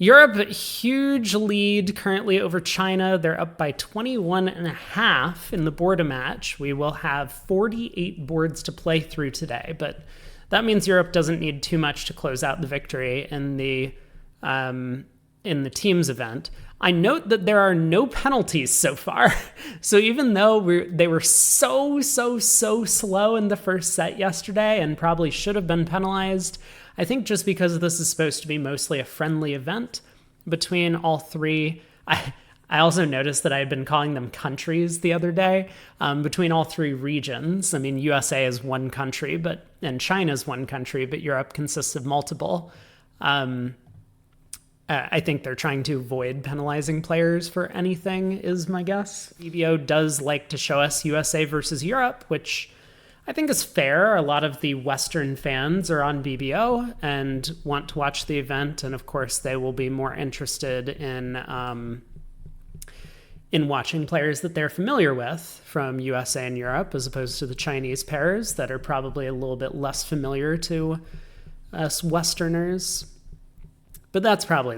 Europe, huge lead currently over China. They're up by 21.5 in the Borda match. We will have 48 boards to play through today, but that means Europe doesn't need too much to close out the victory in the teams event. I note that there are no penalties so far. So even though they were so slow in the first set yesterday and probably should have been penalized, I think just because this is supposed to be mostly a friendly event between all three. I also noticed that I had been calling them countries the other day, between all three regions. I mean, USA is one country, and China is one country, but Europe consists of multiple. I think they're trying to avoid penalizing players for anything, is my guess. BBO does like to show us USA versus Europe, which I think is fair. A lot of the Western fans are on BBO and want to watch the event, and of course they will be more interested in watching players that they're familiar with from USA and Europe, as opposed to the Chinese pairs that are probably a little bit less familiar to us Westerners. But that's probably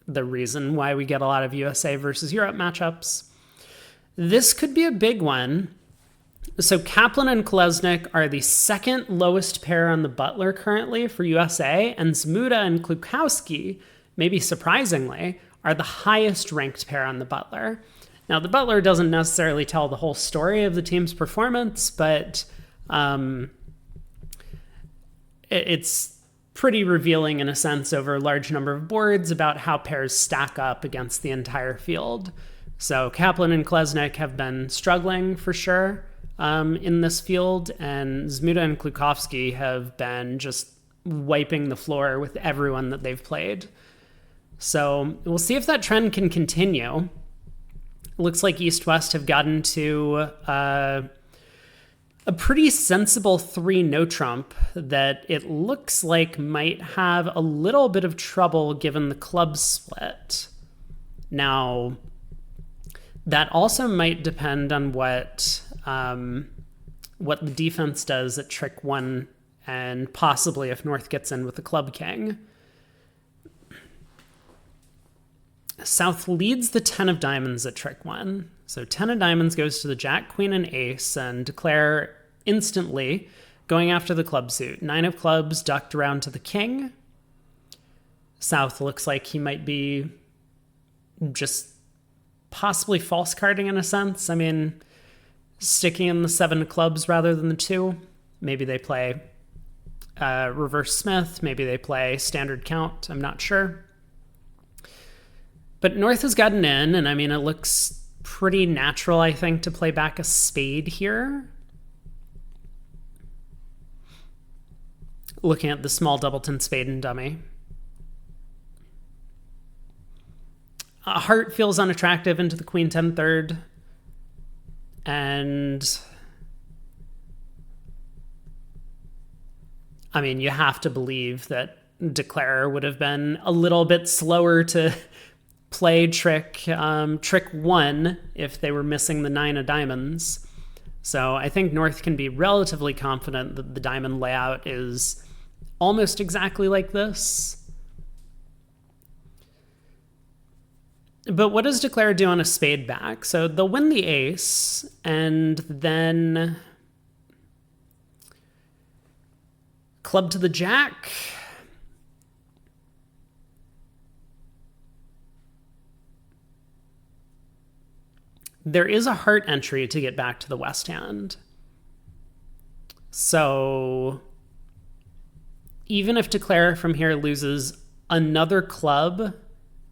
the reason why we get a lot of USA versus Europe matchups. This could be a big one. So Kaplan and Kolesnik are the second lowest pair on the Butler currently for USA, and Zmuda and Klukowski, maybe surprisingly, are the highest ranked pair on the Butler. Now, the Butler doesn't necessarily tell the whole story of the team's performance, but it's pretty revealing in a sense over a large number of boards about how pairs stack up against the entire field. So Kaplan and Kolesnik have been struggling for sure in this field, and Zmuda and Klukowski have been just wiping the floor with everyone that they've played. So we'll see if that trend can continue. It looks like East-West have gotten to a pretty sensible 3 no trump that it looks like might have a little bit of trouble given the club split. Now, that also might depend on what the defense does at trick 1, and possibly if North gets in with the club king. South leads the 10 of diamonds at trick 1. So 10 of diamonds goes to the jack, queen, and ace, and Declare instantly going after the club suit. 9 of clubs ducked around to the king. South looks like he might be just possibly false carding in a sense. I mean, sticking in the 7 of clubs rather than the 2. Maybe they play reverse Smith. Maybe they play standard count. I'm not sure. But North has gotten in, and I mean, it looks pretty natural, I think, to play back a spade here. Looking at the small doubleton spade and dummy. A heart feels unattractive into the queen 10 third. And I mean, you have to believe that Declare would have been a little bit slower to play trick 1 if they were missing the 9 of diamonds. So I think North can be relatively confident that the diamond layout is almost exactly like this. But what does Declare do on a spade back? So they'll win the ace, and then club to the jack. There is a heart entry to get back to the west hand. So even if Declare from here loses another club,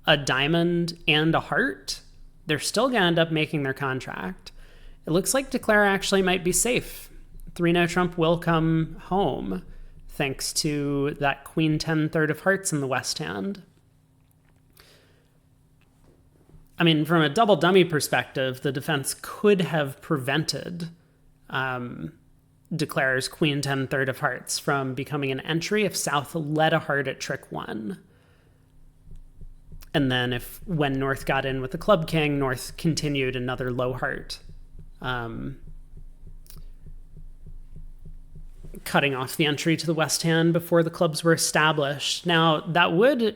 a diamond, and a heart, they're still going to end up making their contract. It looks like Declare actually might be safe. 3 no trump will come home thanks to that queen 10 third of hearts in the west hand. I mean, from a double dummy perspective, the defense could have prevented Declare's queen 10 third of hearts from becoming an entry if South led a heart at trick 1. And then when North got in with the club king, North continued another low heart, cutting off the entry to the west hand before the clubs were established. Now, that would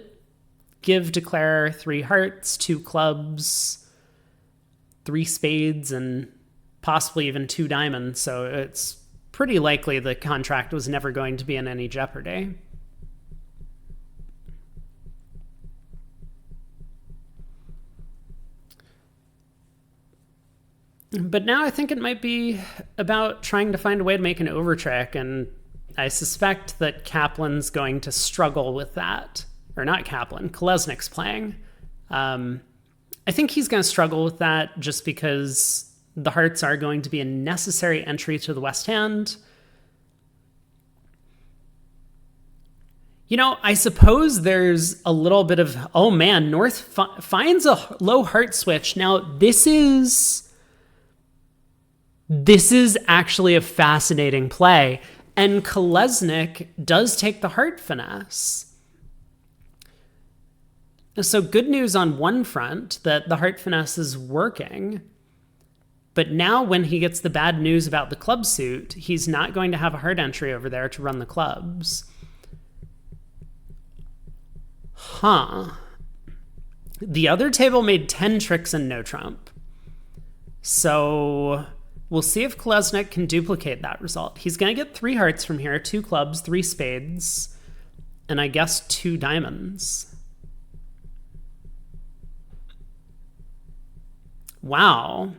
give Declare 3 hearts, 2 clubs, 3 spades, and possibly even 2 diamonds. So it's pretty likely the contract was never going to be in any jeopardy. But now I think it might be about trying to find a way to make an overtrick, and I suspect that Kaplan's going to struggle with that. Or not Kaplan, Kolesnik's playing. I think he's going to struggle with that just because the hearts are going to be a necessary entry to the West Hand. You know, I suppose there's a little bit of, oh man, North finds a low heart switch. Now, this is actually a fascinating play. And Kolesnik does take the heart finesse. So good news on one front, that the heart finesse is working. But now when he gets the bad news about the club suit, he's not going to have a heart entry over there to run the clubs. The other table made 10 tricks and no trump. So we'll see if Kolesnik can duplicate that result. He's going to get 3 hearts from here, 2 clubs, 3 spades, and I guess 2 diamonds. Wow.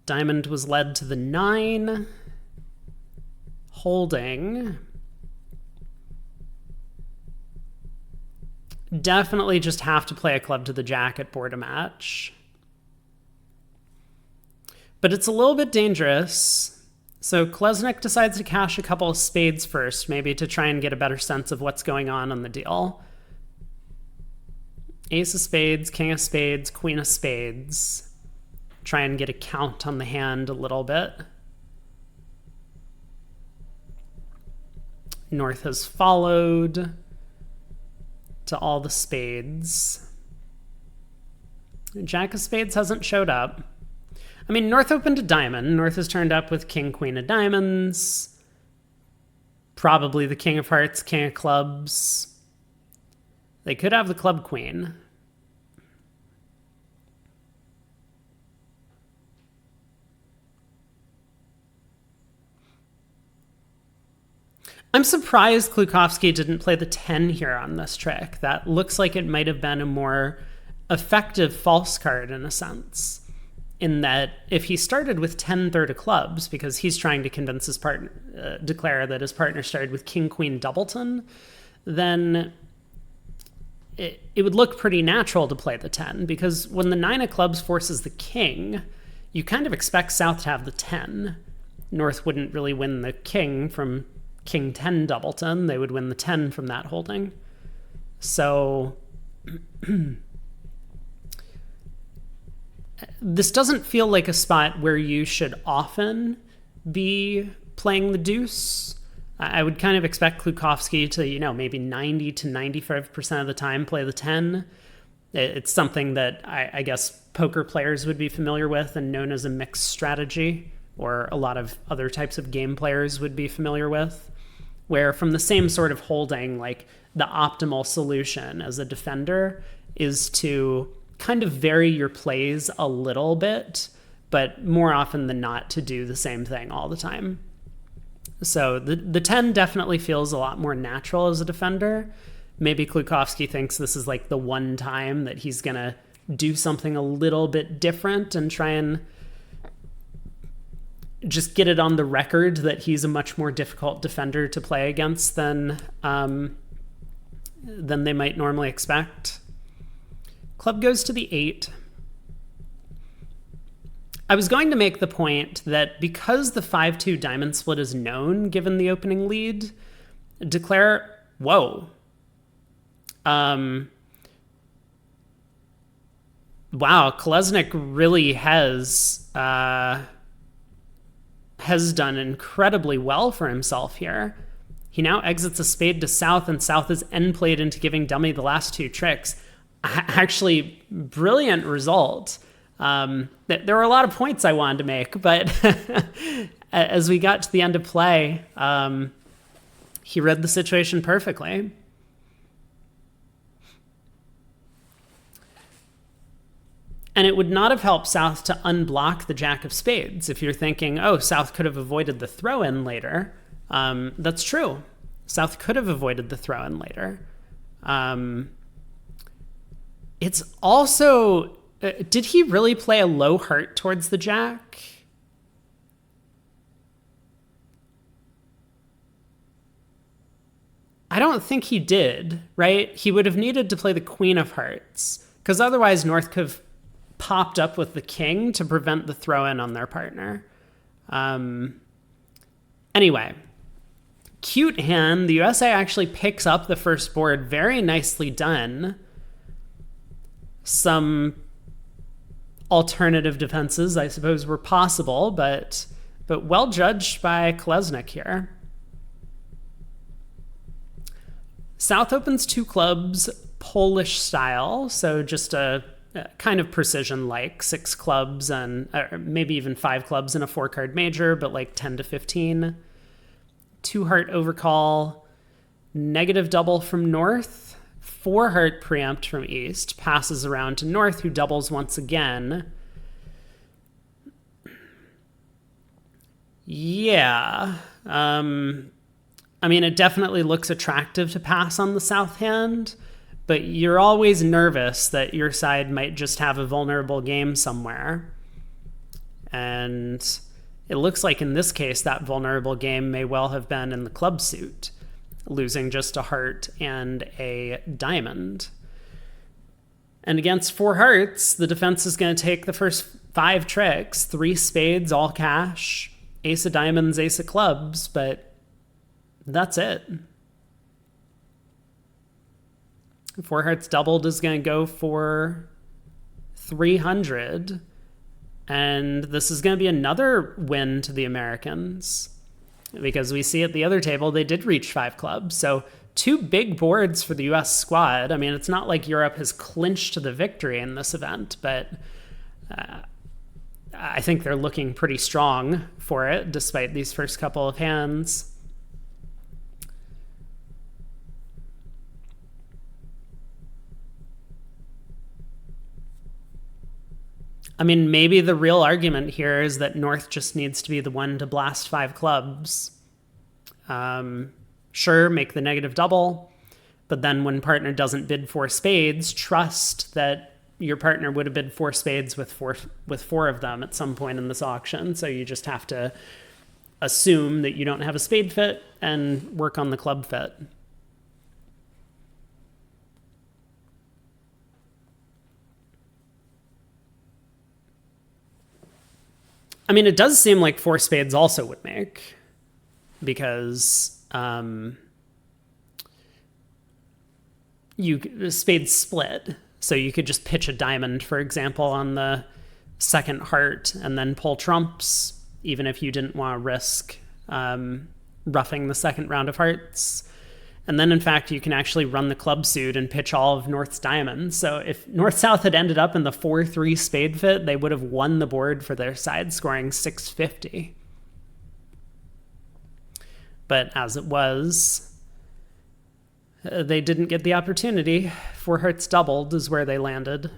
Diamond was led to the 9. Holding. Definitely just have to play a club to the jack at board a match. But it's a little bit dangerous. So Kolesnik decides to cash a couple of spades first, maybe to try and get a better sense of what's going on the deal. Ace of spades, king of spades, queen of spades. Try and get a count on the hand a little bit. North has followed to all the spades. Jack of spades hasn't showed up. I mean, North opened a diamond. North has turned up with king, queen of diamonds. Probably the king of hearts, king of clubs. They could have the club queen. I'm surprised Klukovsky didn't play the 10 here on this trick. That looks like it might have been a more effective false card in a sense. In that if he started with 10 third of clubs, because he's trying to convince his partner, declare that his partner started with king, queen, doubleton, then it would look pretty natural to play the 10, because when the 9 of clubs forces the king, you kind of expect South to have the 10. North wouldn't really win the king from king 10 doubleton. They would win the 10 from that holding. So this doesn't feel like a spot where you should often be playing the deuce. I would kind of expect Klukovsky to, maybe 90 to 95% of the time play the 10. It's something that I guess poker players would be familiar with and known as a mixed strategy, or a lot of other types of game players would be familiar with, where from the same sort of holding, like the optimal solution as a defender is to kind of vary your plays a little bit, but more often than not to do the same thing all the time. So the 10 definitely feels a lot more natural as a defender. Maybe Klukovsky thinks this is like the one time that he's going to do something a little bit different and try and just get it on the record that he's a much more difficult defender to play against than they might normally expect. Club goes to the 8. I was going to make the point that because the 5-2 diamond split is known given the opening lead, declare, whoa. Wow, Kolesnik really has done incredibly well for himself here. He now exits a spade to South, and South is end played into giving dummy the last 2 tricks. Actually, brilliant result. There were a lot of points I wanted to make, but as we got to the end of play, He read the situation perfectly. And it would not have helped South to unblock the jack of spades. If you're thinking, oh, South could have avoided the throw-in later, that's true. South could have avoided the throw-in later. It's also, did he really play a low heart towards the jack? I don't think he did, right? He would have needed to play the queen of hearts, because otherwise North could have popped up with the king to prevent the throw-in on their partner. Anyway, cute hand. The USA actually picks up the first board. Very nicely done. Some alternative defenses, I suppose, were possible, but well judged by Kolesnik here. South opens 2 clubs, Polish style, so just a kind of precision, like 6 clubs and maybe even 5 clubs in a 4-card major, but like 10 to 15. 2-heart overcall, negative double from North, 4-heart preempt from East, passes around to North, who doubles once again. Yeah. I mean, it definitely looks attractive to pass on the South hand, but you're always nervous that your side might just have a vulnerable game somewhere. And it looks like in this case, that vulnerable game may well have been in the club suit, losing just a heart and a diamond. And against 4 hearts, the defense is going to take the first 5 tricks, 3 spades, all cash, ace of diamonds, ace of clubs, but that's it. 4 hearts doubled is going to go for 300. And this is going to be another win to the Americans, because we see at the other table they did reach 5 clubs. So 2 big boards for the U.S. squad. I mean, it's not like Europe has clinched the victory in this event, but I think they're looking pretty strong for it despite these first couple of hands. I mean, maybe the real argument here is that North just needs to be the one to blast 5 clubs. Sure, make the negative double, but then when partner doesn't bid 4 spades, trust that your partner would have bid 4 spades with four of them at some point in this auction. So you just have to assume that you don't have a spade fit and work on the club fit. I mean, it does seem like 4 spades also would make, because spades split. So you could just pitch a diamond, for example, on the second heart and then pull trumps, even if you didn't want to risk roughing the second round of hearts. And then, in fact, you can actually run the club suit and pitch all of North's diamonds. So if North-South had ended up in the 4-3 spade fit, they would have won the board for their side, scoring 650. But as it was, they didn't get the opportunity. 4 hearts doubled is where they landed.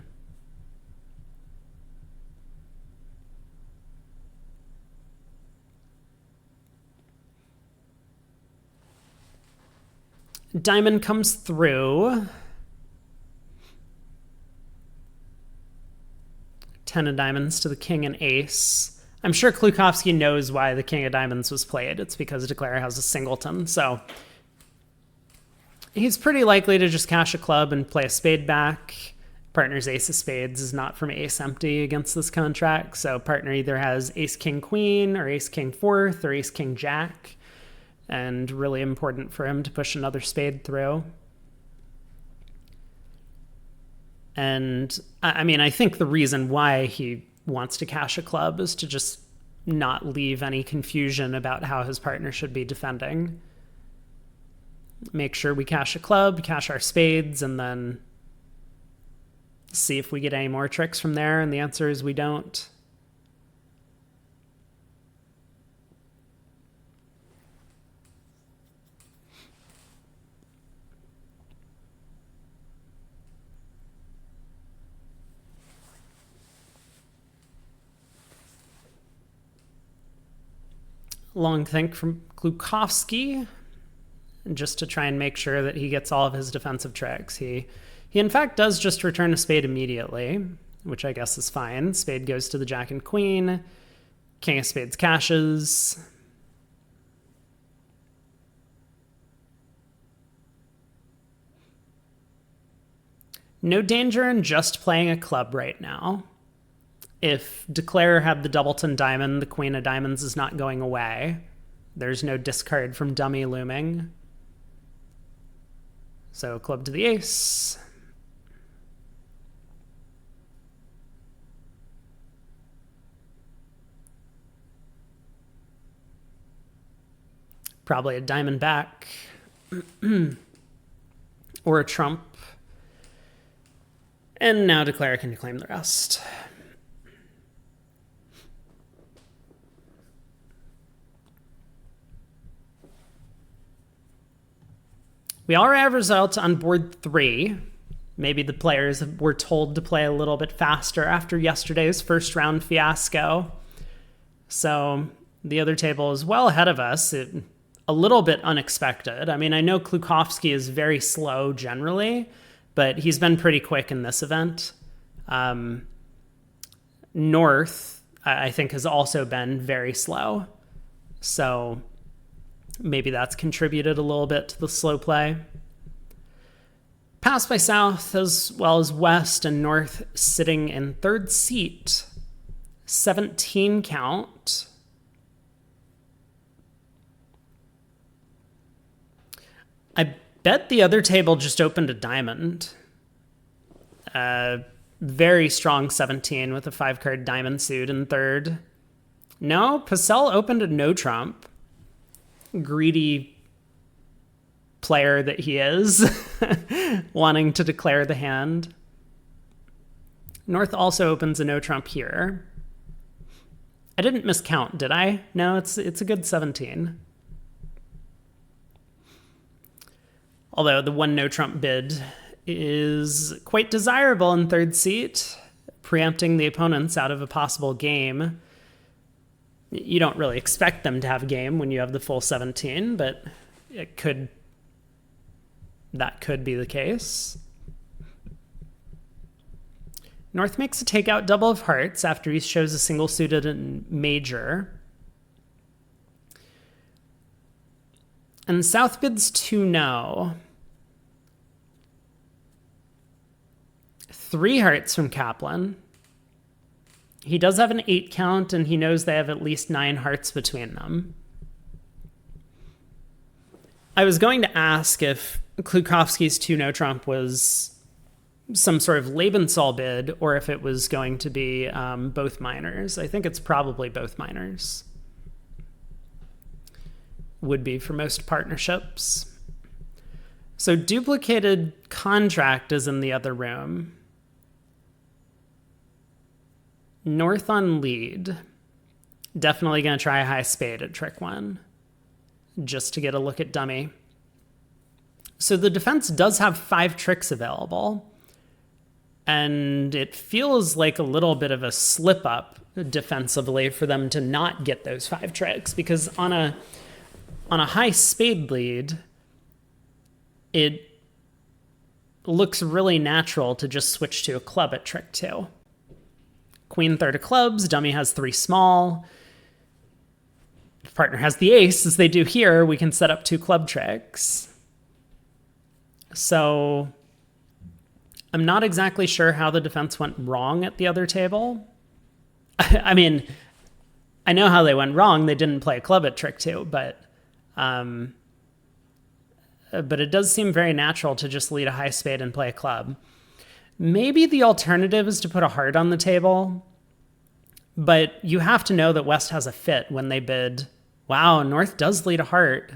Diamond comes through. 10 of diamonds to the king and ace. I'm sure Klukowski knows why the king of diamonds was played. It's because Declare has a singleton. So he's pretty likely to just cash a club and play a spade back. Partner's ace of spades is not from ace empty against this contract. So partner either has ace king queen or ace king fourth or ace king jack. And really important for him to push another spade through. And I mean, I think the reason why he wants to cash a club is to just not leave any confusion about how his partner should be defending. Make sure we cash a club, cash our spades, and then see if we get any more tricks from there. And the answer is we don't. long think from Klukowski, just to try and make sure that he gets all of his defensive tricks. He in fact does just return a spade immediately, which I guess is fine. Spade goes to the jack and queen. King of spades cashes. No danger in just playing a club right now. If Declare had the doubleton diamond, the queen of diamonds is not going away. There's no discard from dummy looming. So club to the ace. Probably a diamond back. Or a trump. And now Declare can claim the rest. We already have results on board 3. Maybe the players were told to play a little bit faster after yesterday's first round fiasco. So the other table is well ahead of us. A little bit unexpected. I mean, I know Klukowski is very slow generally, but he's been pretty quick in this event. North, I think, has also been very slow. So maybe that's contributed a little bit to the slow play. Pass by South as well as West and North sitting in third seat. 17 count. I bet the other table just opened a diamond. Very strong 17 with a 5-card diamond suit in third. No, Purcell opened a no trump. Greedy player that he is, wanting to declare the hand. North also opens a no trump here. I didn't miscount, did I? No, it's a good 17. Although the one no trump bid is quite desirable in third seat, preempting the opponents out of a possible game. You don't really expect them to have a game when you have the full 17, but that could be the case. North makes a takeout double of hearts after he shows a single suited and major. And South bids 2-no. 3 hearts from Kaplan. He does have an 8 count, and he knows they have at least 9 hearts between them. I was going to ask if Klukowski's 2-no trump was some sort of Lebensal bid, or if it was going to be both minors. I think it's probably both minors. Would be for most partnerships. So duplicated contract is in the other room. North on lead. Definitely going to try a high spade at trick 1, just to get a look at dummy. So the defense does have 5 tricks available, and it feels like a little bit of a slip up defensively for them to not get those 5 tricks, because on a high spade lead, it looks really natural to just switch to a club at trick 2. Queen third of clubs, dummy has 3 small. If partner has the ace, as they do here, we can set up 2 club tricks. So I'm not exactly sure how the defense went wrong at the other table. I mean, I know how they went wrong. They didn't play a club at trick 2, but it does seem very natural to just lead a high spade and play a club. Maybe the alternative is to put a heart on the table, but you have to know that West has a fit when they bid. Wow, North does lead a heart.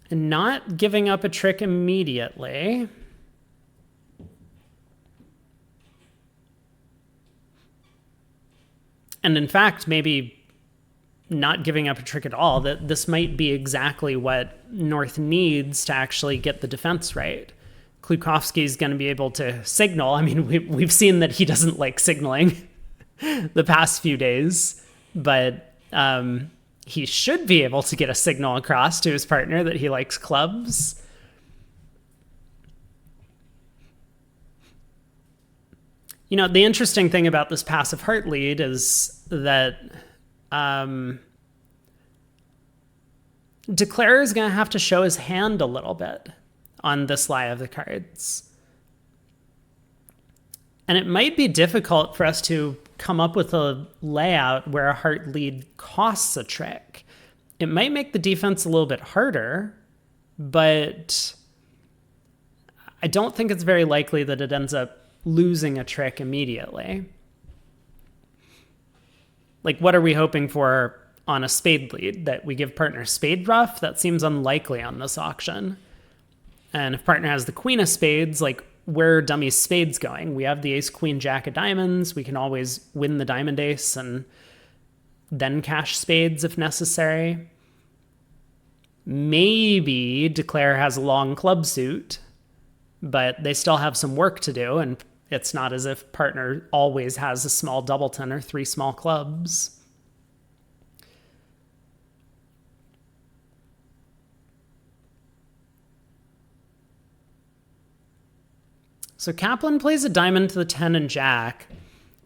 And not giving up a trick immediately. And in fact, maybe not giving up a trick at all. That this might be exactly what North needs to actually get the defense right. Klukowski's going to be able to signal. I mean, we've seen that he doesn't like signaling the past few days, but he should be able to get a signal across to his partner that he likes clubs. You know, the interesting thing about this passive heart lead is that Declarer is going to have to show his hand a little bit on this lie of the cards. And it might be difficult for us to come up with a layout where a heart lead costs a trick. It might make the defense a little bit harder, but I don't think it's very likely that it ends up losing a trick immediately. Like, what are we hoping for on a spade lead? That we give partner spade ruff? That seems unlikely on this auction. And if partner has the queen of spades, like, where are dummy's spades going? We have the ace, queen, jack of diamonds. We can always win the diamond ace and then cash spades if necessary. Maybe Declare has a long club suit, but they still have some work to do, and it's not as if partner always has a small doubleton or 3 small clubs. So Kaplan plays a diamond to the 10 and jack.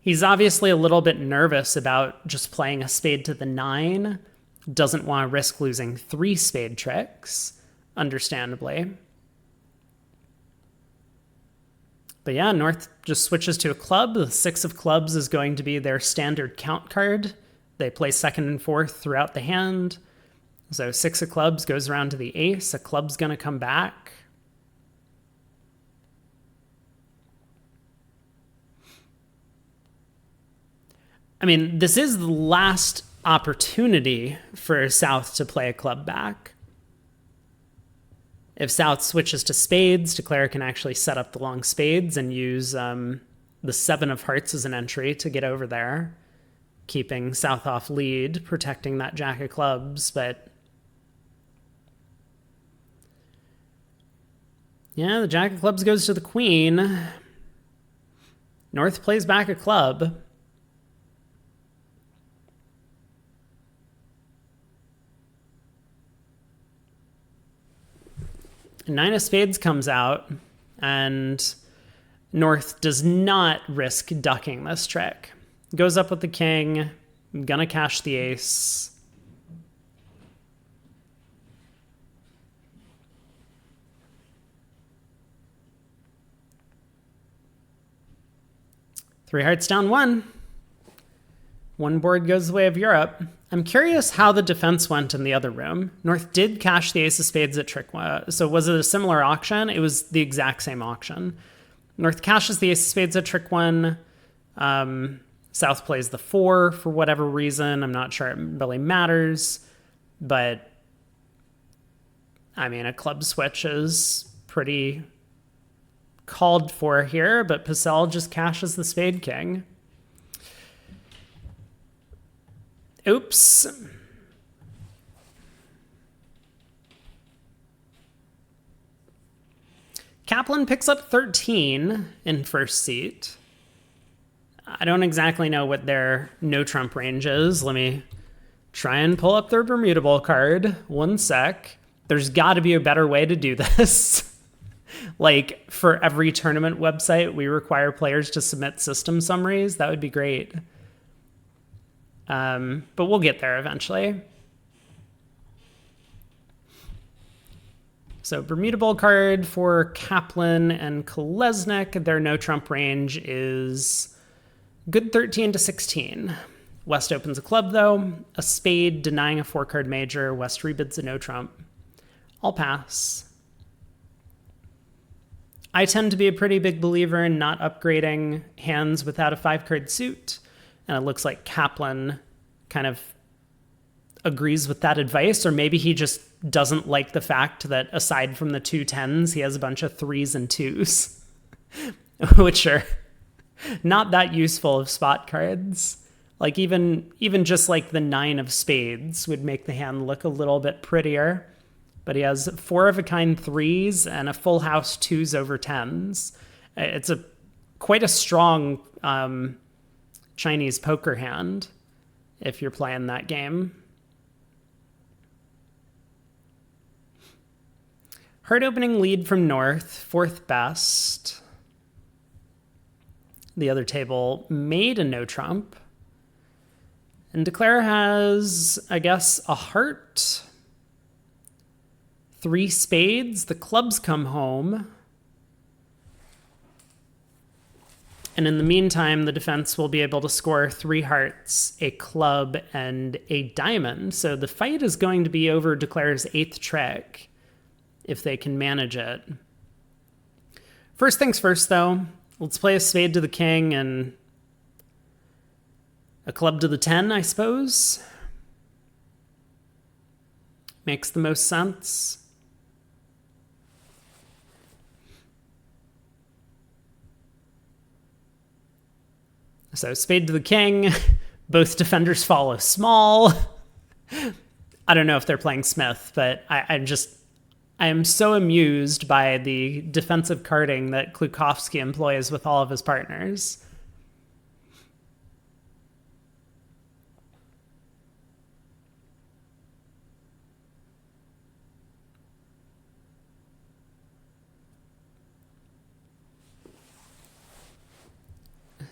He's obviously a little bit nervous about just playing a spade to the 9. Doesn't want to risk losing 3 spade tricks, understandably. But yeah, North just switches to a club. The 6 of clubs is going to be their standard count card. They play second and fourth throughout the hand. So 6 of clubs goes around to the ace. A club's going to come back. I mean, this is the last opportunity for South to play a club back. If South switches to spades, Declare can actually set up the long spades and use the 7 of hearts as an entry to get over there, keeping South off lead, protecting that jack of clubs. But yeah, the jack of clubs goes to the queen. North plays back a club. Nine of spades comes out, and North does not risk ducking this trick. Goes up with the king, gonna cash the ace. Three hearts down 1. One board goes the way of Europe. I'm curious how the defense went in the other room. North did cash the ace of spades at trick 1. So was it a similar auction? It was the exact same auction. North cashes the ace of spades at trick 1. South plays the 4 for whatever reason. I'm not sure it really matters. But, I mean, a club switch is pretty called for here. But Purcell just cashes the spade king. Oops. Kaplan picks up 13 in first seat. I don't exactly know what their no trump range is. Let me try and pull up their Bermuda Bowl card. 1 sec. There's got to be a better way to do this. Like, for every tournament website, we require players to submit system summaries. That would be great. But we'll get there eventually. So Bermuda Bowl card for Kaplan and Kolesnik. Their no trump range is good 13 to 16. West opens a club, though. A spade denying a 4-card major. West rebids a no trump. I'll pass. I tend to be a pretty big believer in not upgrading hands without a 5-card suit. And it looks like Kaplan kind of agrees with that advice, or maybe he just doesn't like the fact that aside from the 2 10s, he has a bunch of 3s and 2s, which are not that useful of spot cards. Like even just like the 9 of spades would make the hand look a little bit prettier. but he has 4-of-a-kind 3s and a full house 2s over 10s. It's quite a strong Chinese poker hand if you're playing that game. Heart opening lead from North, 4th best. The other table made a no trump. And Declare has, I guess, a heart, 3 spades, the clubs come home. And in the meantime, the defense will be able to score 3 hearts, a club, and a diamond. So the fight is going to be over Declare's 8th trick, if they can manage it. First things first, though, let's play a spade to the king and a club to the 10, I suppose. Makes the most sense. So spade to the king, both defenders follow small. I don't know if they're playing Smith, but I am so amused by the defensive carding that Klukowski employs with all of his partners.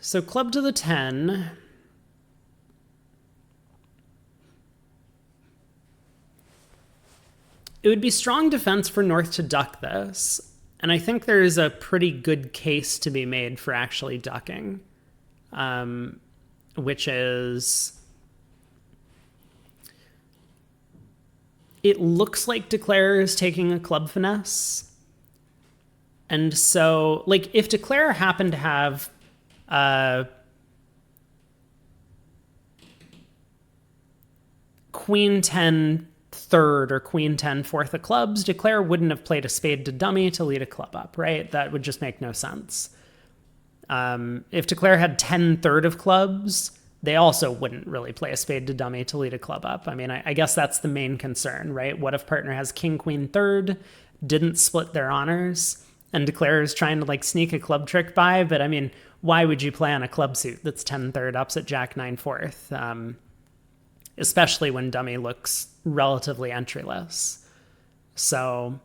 So club to the 10. It would be strong defense for North to duck this, and I think there is a pretty good case to be made for actually ducking, which is it looks like Declare is taking a club finesse, and so like if Declare happened to have Queen 10 third or Queen 10 fourth of clubs, Declare wouldn't have played a spade to dummy to lead a club up, right? That would just make no sense. If Declare had 10 third of clubs, they also wouldn't really play a spade to dummy to lead a club up. I mean, I guess that's the main concern, right? What if partner has King Queen third, didn't split their honors, and Declare is trying to like sneak a club trick by? But I mean, why would you play on a club suit that's 10 third ups at Jack 9 fourth? Especially when dummy looks relatively entryless. So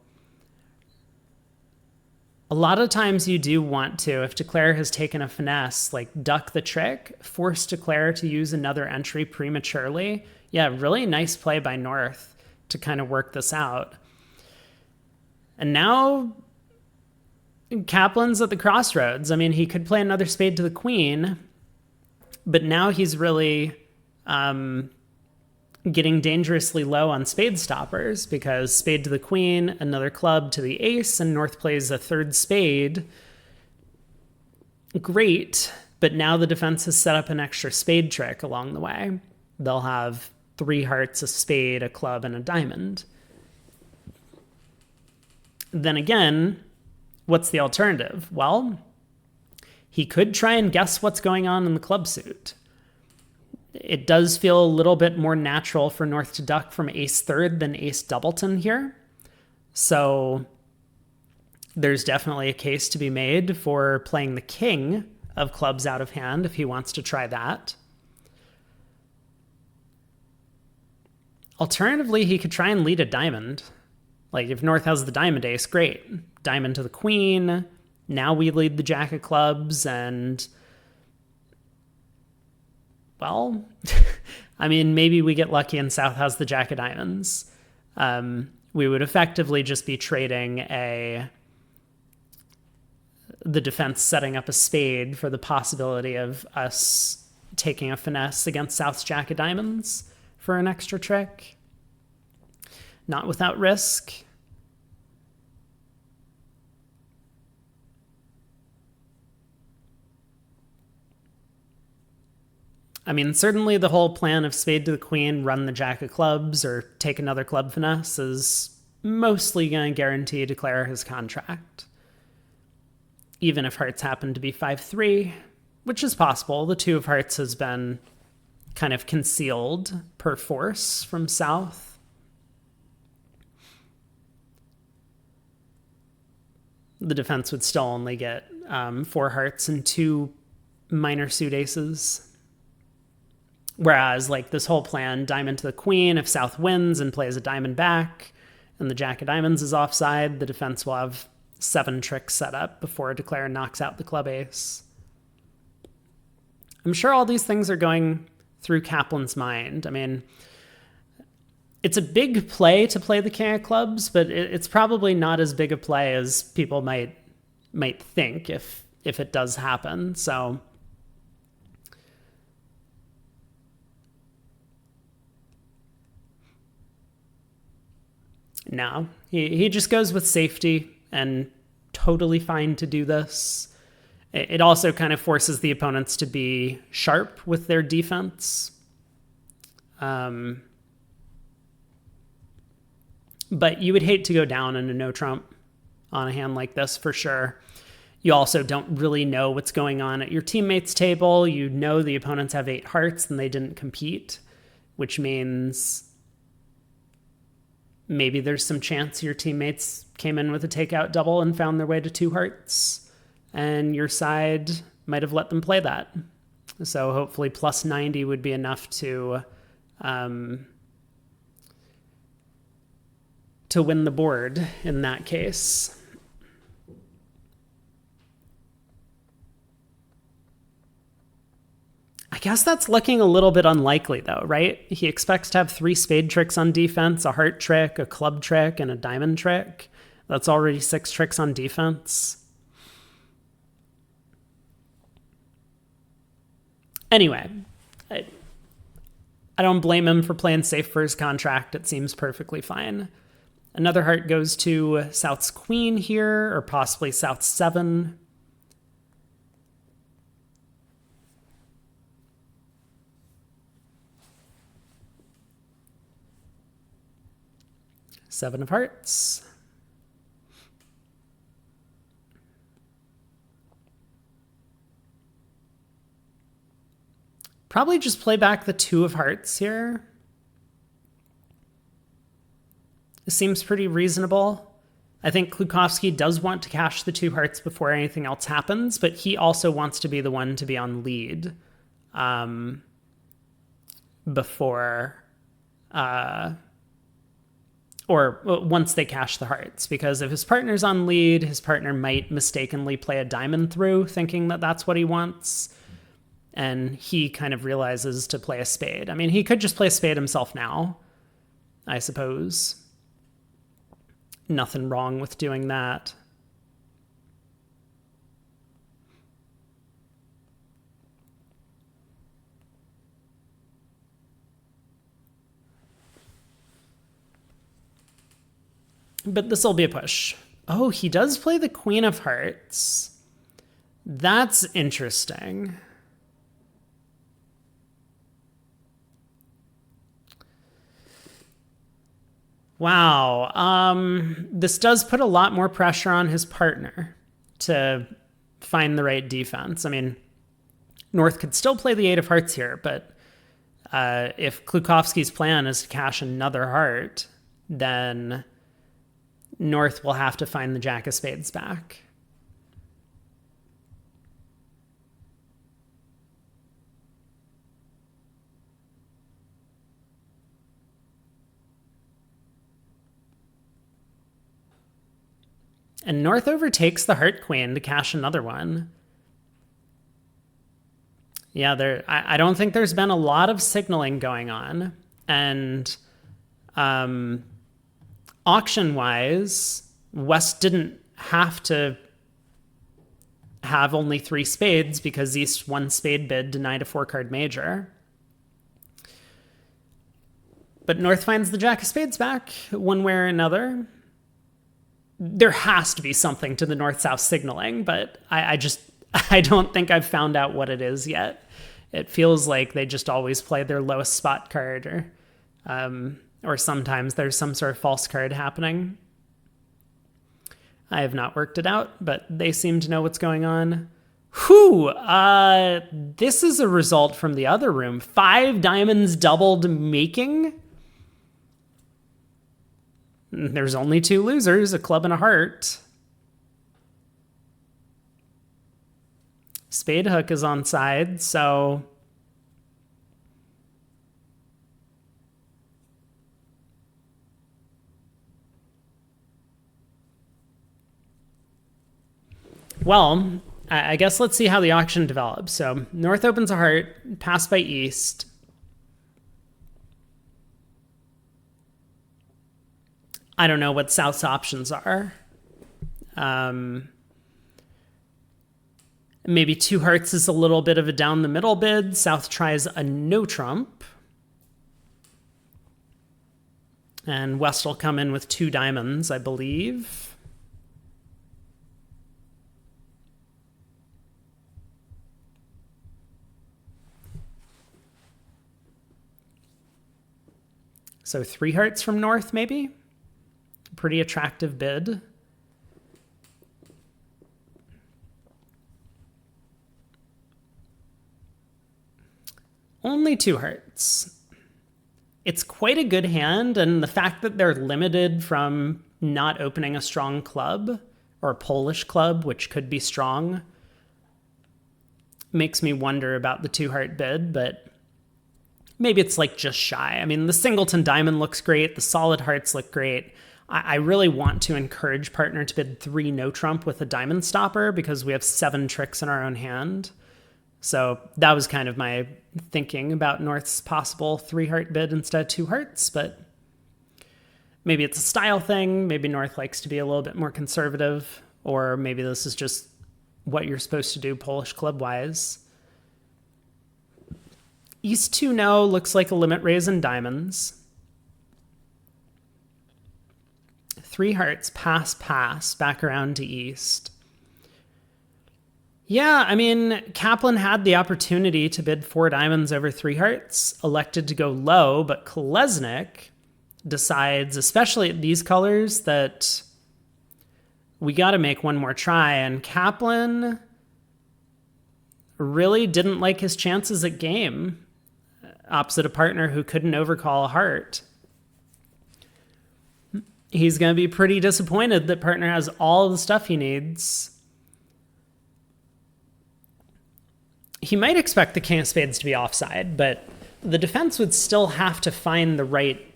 a lot of times you do want to, if Declare has taken a finesse, like duck the trick, force Declare to use another entry prematurely. Yeah, really nice play by North to kind of work this out. And now Kaplan's at the crossroads. I mean, he could play another spade to the queen, but now he's really getting dangerously low on spade stoppers because spade to the queen, another club to the ace, and North plays a third spade. Great, but now the defense has set up an extra spade trick along the way. They'll have 3 hearts, a spade, a club, and a diamond. Then again, what's the alternative? Well, he could try and guess what's going on in the club suit. It does feel a little bit more natural for North to duck from ace third than ace doubleton here. So there's definitely a case to be made for playing the king of clubs out of hand if he wants to try that. Alternatively, he could try and lead a diamond. Like if North has the diamond ace, great. Diamond to the queen. Now we lead the jack of clubs and, well, I mean, maybe we get lucky and South has the jack of diamonds. We would effectively just be trading the defense setting up a spade for the possibility of us taking a finesse against South's jack of diamonds for an extra trick. Not without risk. I mean, certainly the whole plan of spade to the queen, run the jack of clubs, or take another club finesse is mostly going to guarantee Declare his contract. Even if hearts happen to be 5-3, which is possible. The 2 of hearts has been kind of concealed per force from South. the defense would still only get 4 hearts and 2 minor suit aces. Whereas, like, this whole plan, diamond to the queen, if South wins and plays a diamond back, and the jack of diamonds is offside, the defense will have 7 tricks set up before a declare knocks out the club ace. I'm sure all these things are going through Kaplan's mind. I mean, it's a big play to play the king of clubs, but it's probably not as big a play as people might think if it does happen. So no, he just goes with safety, and totally fine to do this. It also kind of forces the opponents to be sharp with their defense. But you would hate to go down in a no trump on a hand like this for sure. You also don't really know what's going on at your teammates' table. You know the opponents have 8 hearts and they didn't compete, which means maybe there's some chance your teammates came in with a takeout double and found their way to 2 hearts, and your side might have let them play that. So hopefully plus 90 would be enough to win the board in that case. I guess that's looking a little bit unlikely, though, right? He expects to have 3 spade tricks on defense, a heart trick, a club trick, and a diamond trick. That's already 6 tricks on defense. Anyway, I don't blame him for playing safe for his contract. It seems perfectly fine. Another heart goes to South's queen here, or possibly South's 7. Seven of hearts. Probably just play back the 2 of hearts here. It seems pretty reasonable. I think Klukowski does want to cash the 2 hearts before anything else happens, but he also wants to be the one to be on lead before or once they cash the hearts, because if his partner's on lead, his partner might mistakenly play a diamond through, thinking that that's what he wants, and he kind of realizes to play a spade. I mean, he could just play a spade himself now, I suppose. Nothing wrong with doing that. But this will be a push. Oh, he does play the queen of hearts. That's interesting. Wow. This does put a lot more pressure on his partner to find the right defense. I mean, North could still play the 8 of hearts here, but if Klukowski's plan is to cash another heart, then North will have to find the jack of spades back. And North overtakes the heart queen to cash another one. Yeah, I don't think there's been a lot of signaling going on. And auction-wise, West didn't have to have only 3 spades because East's 1 spade bid denied a 4-card major. But North finds the jack of spades back one way or another. There has to be something to the North-South signaling, but I don't think I've found out what it is yet. It feels like they just always play their lowest spot card, or sometimes there's some sort of false card happening. I have not worked it out, but they seem to know what's going on. Whew! This is a result from the other room. 5 diamonds doubled making. There's only 2 losers, a club and a heart. Spade hook is on side, so well, I guess let's see how the auction develops. So North opens a heart, passed by East. I don't know what South's options are. Maybe two hearts is a little bit of a down the middle bid. South tries a no trump. And West will come in with two diamonds, I believe. So three hearts from North, maybe? Pretty attractive bid. Only two hearts. It's quite a good hand, and the fact that they're limited from not opening a strong club, or a Polish club, which could be strong, makes me wonder about the two heart bid, but maybe it's like just shy. I mean, the singleton diamond looks great, the solid hearts look great. I really want to encourage partner to bid three no trump with a diamond stopper because we have 7 tricks in our own hand. So that was kind of my thinking about North's possible 3-heart bid instead of 2 hearts, but maybe it's a style thing. Maybe North likes to be a little bit more conservative, or maybe this is just what you're supposed to do Polish club-wise. East 2 no looks like a limit raise in diamonds. 3 hearts, pass, back around to East. Yeah, I mean, Kaplan had the opportunity to bid 4 diamonds over 3 hearts, elected to go low, but Kolesnik decides, especially at these colors, that we got to make one more try. And Kaplan really didn't like his chances at game, opposite a partner who couldn't overcall a heart. He's going to be pretty disappointed that partner has all the stuff he needs. He might expect the king of spades to be offside, but the defense would still have to find the right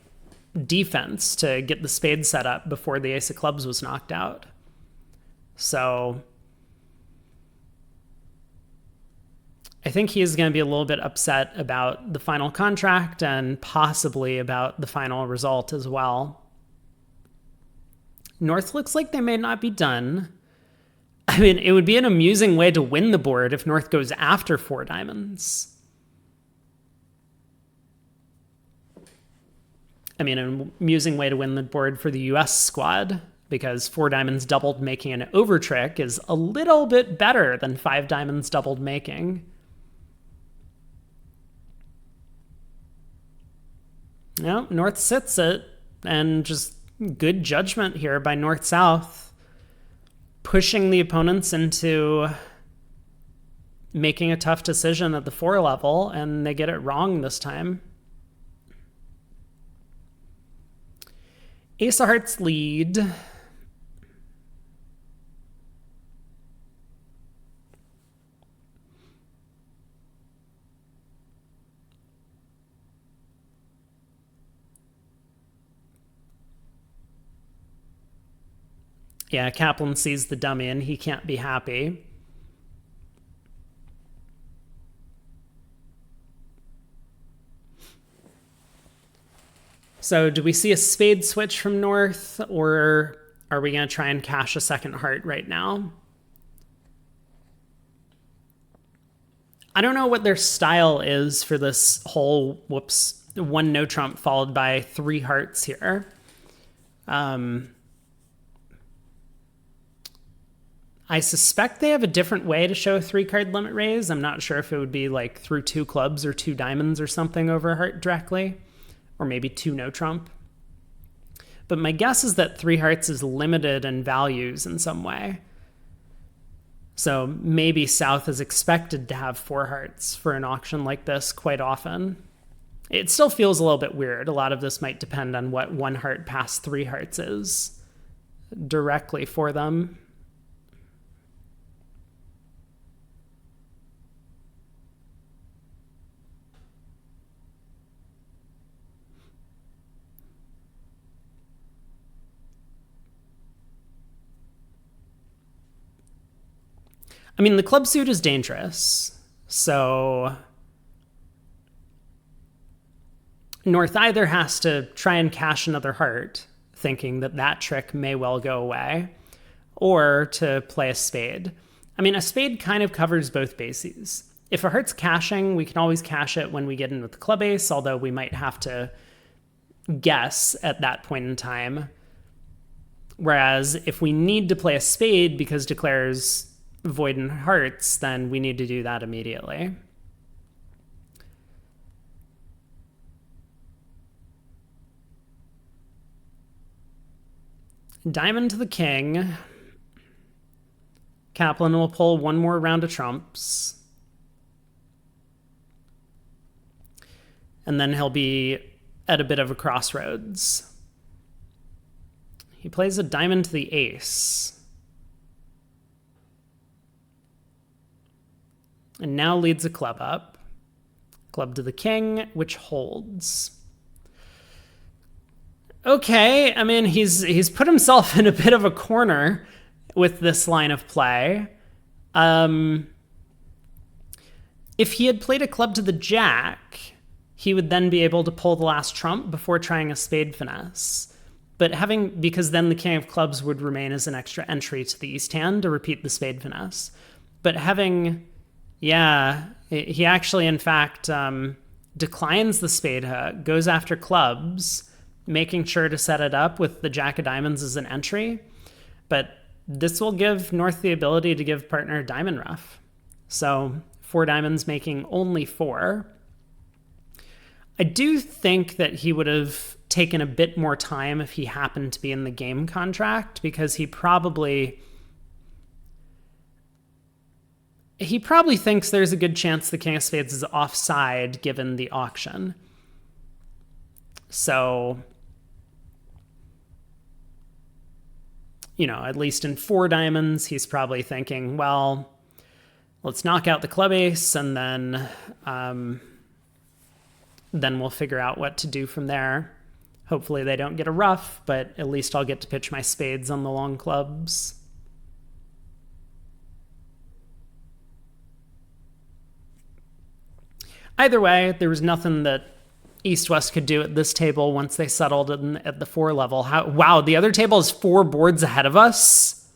defense to get the spade set up before the ace of clubs was knocked out. So I think he is going to be a little bit upset about the final contract and possibly about the final result as well. North looks like they may not be done. I mean, it would be an amusing way to win the board if North goes after 4 diamonds. I mean, an amusing way to win the board for the US squad, because 4 diamonds doubled making an over trick is a little bit better than 5 diamonds doubled making. No, North sits it, and just good judgment here by North-South, pushing the opponents into making a tough decision at the 4 level, and they get it wrong this time. Ace of Hearts lead. Yeah, Kaplan sees the dummy and he can't be happy. So do we see a spade switch from North, or are we going to try and cash a second heart right now? I don't know what their style is for this whole, 1 no trump followed by 3 hearts here. I suspect they have a different way to show a 3-card limit raise. I'm not sure if it would be like through 2 clubs or 2 diamonds or something over a heart directly, or maybe 2 no trump. But my guess is that 3 hearts is limited in values in some way. So maybe South is expected to have 4 hearts for an auction like this quite often. It still feels a little bit weird. A lot of this might depend on what 1 heart past 3 hearts is directly for them. I mean, the club suit is dangerous. So North either has to try and cash another heart, thinking that that trick may well go away, or to play a spade. I mean, a spade kind of covers both bases. If a heart's cashing, we can always cash it when we get in with the club ace, although we might have to guess at that point in time. Whereas if we need to play a spade because declares void in hearts, then we need to do that immediately. Diamond to the king. Kaplan will pull one more round of trumps. And then he'll be at a bit of a crossroads. He plays a diamond to the ace. And now leads a club up. Club to the king, which holds. Okay, I mean, he's put himself in a bit of a corner with this line of play. If he had played a club to the jack, he would then be able to pull the last trump before trying a spade finesse. But because then the king of clubs would remain as an extra entry to the east hand to repeat the spade finesse. But he actually, in fact, declines the spade hook, goes after clubs, making sure to set it up with the jack of diamonds as an entry. But this will give North the ability to give partner diamond ruff. So 4 diamonds making only 4. I do think that he would have taken a bit more time if he happened to be in the game contract, because he probably thinks there's a good chance the king of spades is offside given the auction. So, at least in 4 diamonds, he's probably thinking, well, let's knock out the club ace, and then we'll figure out what to do from there. Hopefully they don't get a ruff, but at least I'll get to pitch my spades on the long clubs. Either way, there was nothing that East-West could do at this table once they settled at the 4 level. Wow, the other table is 4 boards ahead of us?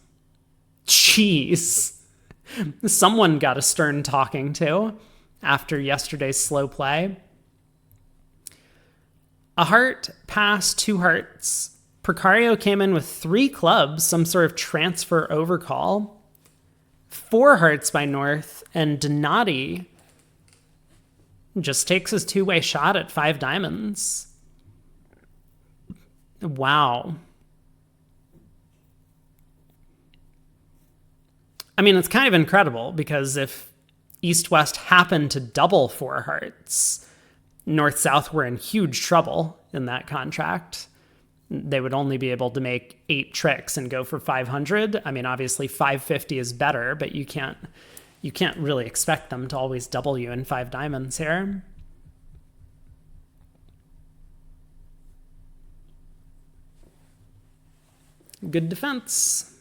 Jeez. Someone got a stern talking to after yesterday's slow play. A heart passed 2 hearts. Precario came in with 3 clubs, some sort of transfer overcall. 4 hearts by North, and Donati just takes his 2-way shot at 5 diamonds. Wow. I mean, it's kind of incredible, because if East-West happened to double 4 hearts, North-South were in huge trouble in that contract. They would only be able to make 8 tricks and go for 500. I mean, obviously 550 is better, but you can't really expect them to always double you in 5 diamonds here. Good defense.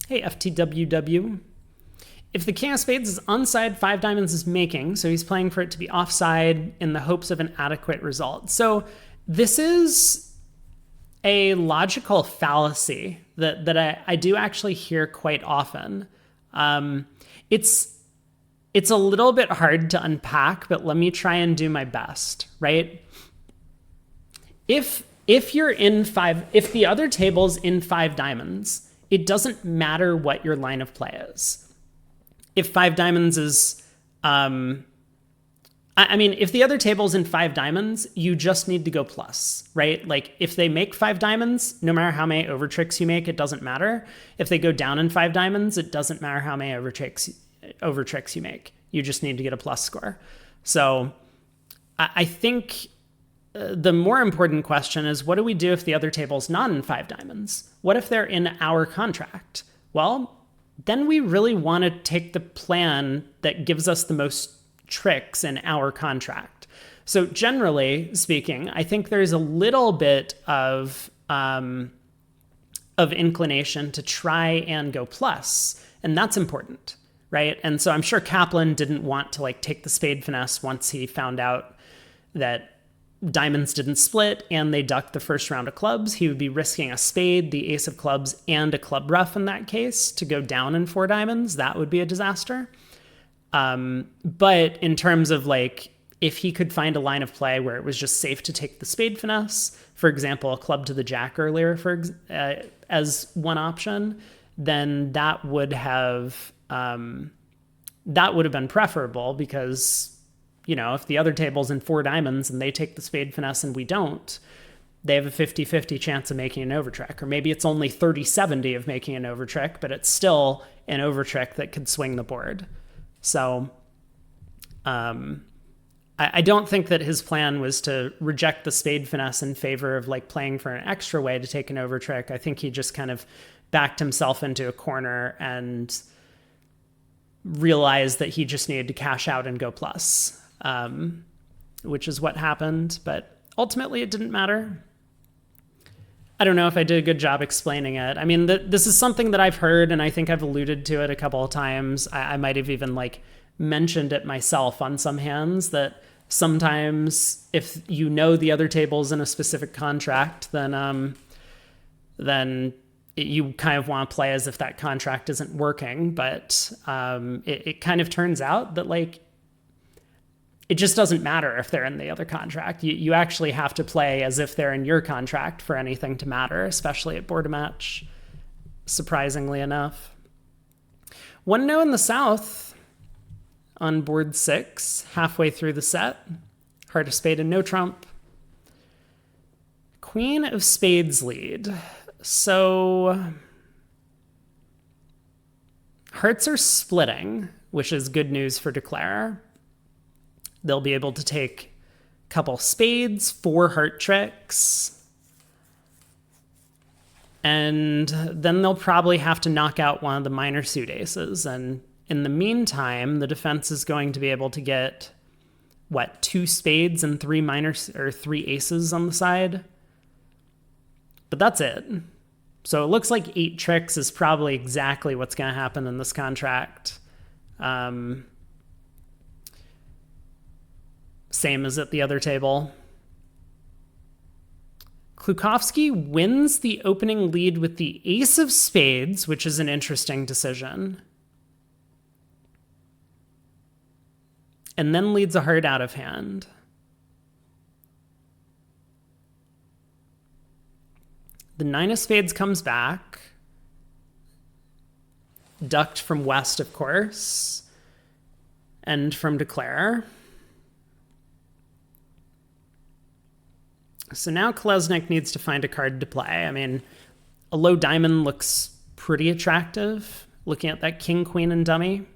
Hey, FTWW. If the king of spades is onside, 5 diamonds is making, so he's playing for it to be offside in the hopes of an adequate result. So this is a logical fallacy that I do actually hear quite often. It's a little bit hard to unpack, but let me try and do my best, right? If you're in 5, if the other table's in 5 diamonds, it doesn't matter what your line of play is. If 5 diamonds is, if the other table's in 5 diamonds, you just need to go plus, right? Like, if they make 5 diamonds, no matter how many over tricks you make, it doesn't matter. If they go down in 5 diamonds, it doesn't matter how many over tricks you make. You just need to get a plus score. So I think the more important question is, what do we do if the other table's not in 5 diamonds? What if they're in our contract? Well, then we really want to take the plan that gives us the most tricks in our contract. So generally speaking, I think there's a little bit of of inclination to try and go plus. And that's important, right? And so I'm sure Kaplan didn't want to like take the spade finesse once he found out that diamonds didn't split and they ducked the first round of clubs. He would be risking a spade, the ace of clubs, and a club rough in that case to go down in 4 diamonds. That would be a disaster. But in terms of like, if he could find a line of play where it was just safe to take the spade finesse, for example, a club to the jack earlier as one option, then that would have been preferable because, you know, if the other table's in 4 diamonds and they take the spade finesse and we don't, they have a 50-50 chance of making an overtrick. Or maybe it's only 30-70 of making an overtrick, but it's still an overtrick that could swing the board. So I don't think that his plan was to reject the spade finesse in favor of like playing for an extra way to take an overtrick. I think he just kind of backed himself into a corner and realized that he just needed to cash out and go plus. Which is what happened, but ultimately it didn't matter. I don't know if I did a good job explaining it. I mean, this is something that I've heard, and I think I've alluded to it a couple of times. I might have even like mentioned it myself on some hands, that sometimes if you know the other table's in a specific contract, then you kind of want to play as if that contract isn't working. But it kind of turns out that like, it just doesn't matter if they're in the other contract. You actually have to play as if they're in your contract for anything to matter, especially at board match, surprisingly enough. 1-0 in the South on board 6, halfway through the set. Heart of spade and no trump. Queen of spades lead. So hearts are splitting, which is good news for Declare. They'll be able to take a couple spades, 4 heart tricks, and then they'll probably have to knock out one of the minor suit aces. And in the meantime, the defense is going to be able to get, 2 spades and 3 aces on the side? But that's it. So it looks like 8 tricks is probably exactly what's going to happen in this contract. Same as at the other table. Klukowski wins the opening lead with the ace of spades, which is an interesting decision. And then leads a heart out of hand. The 9 of spades comes back. Ducked from West, of course. And from Declare. So now Kolesnik needs to find a card to play. I mean, a low diamond looks pretty attractive, looking at that king, queen, and dummy.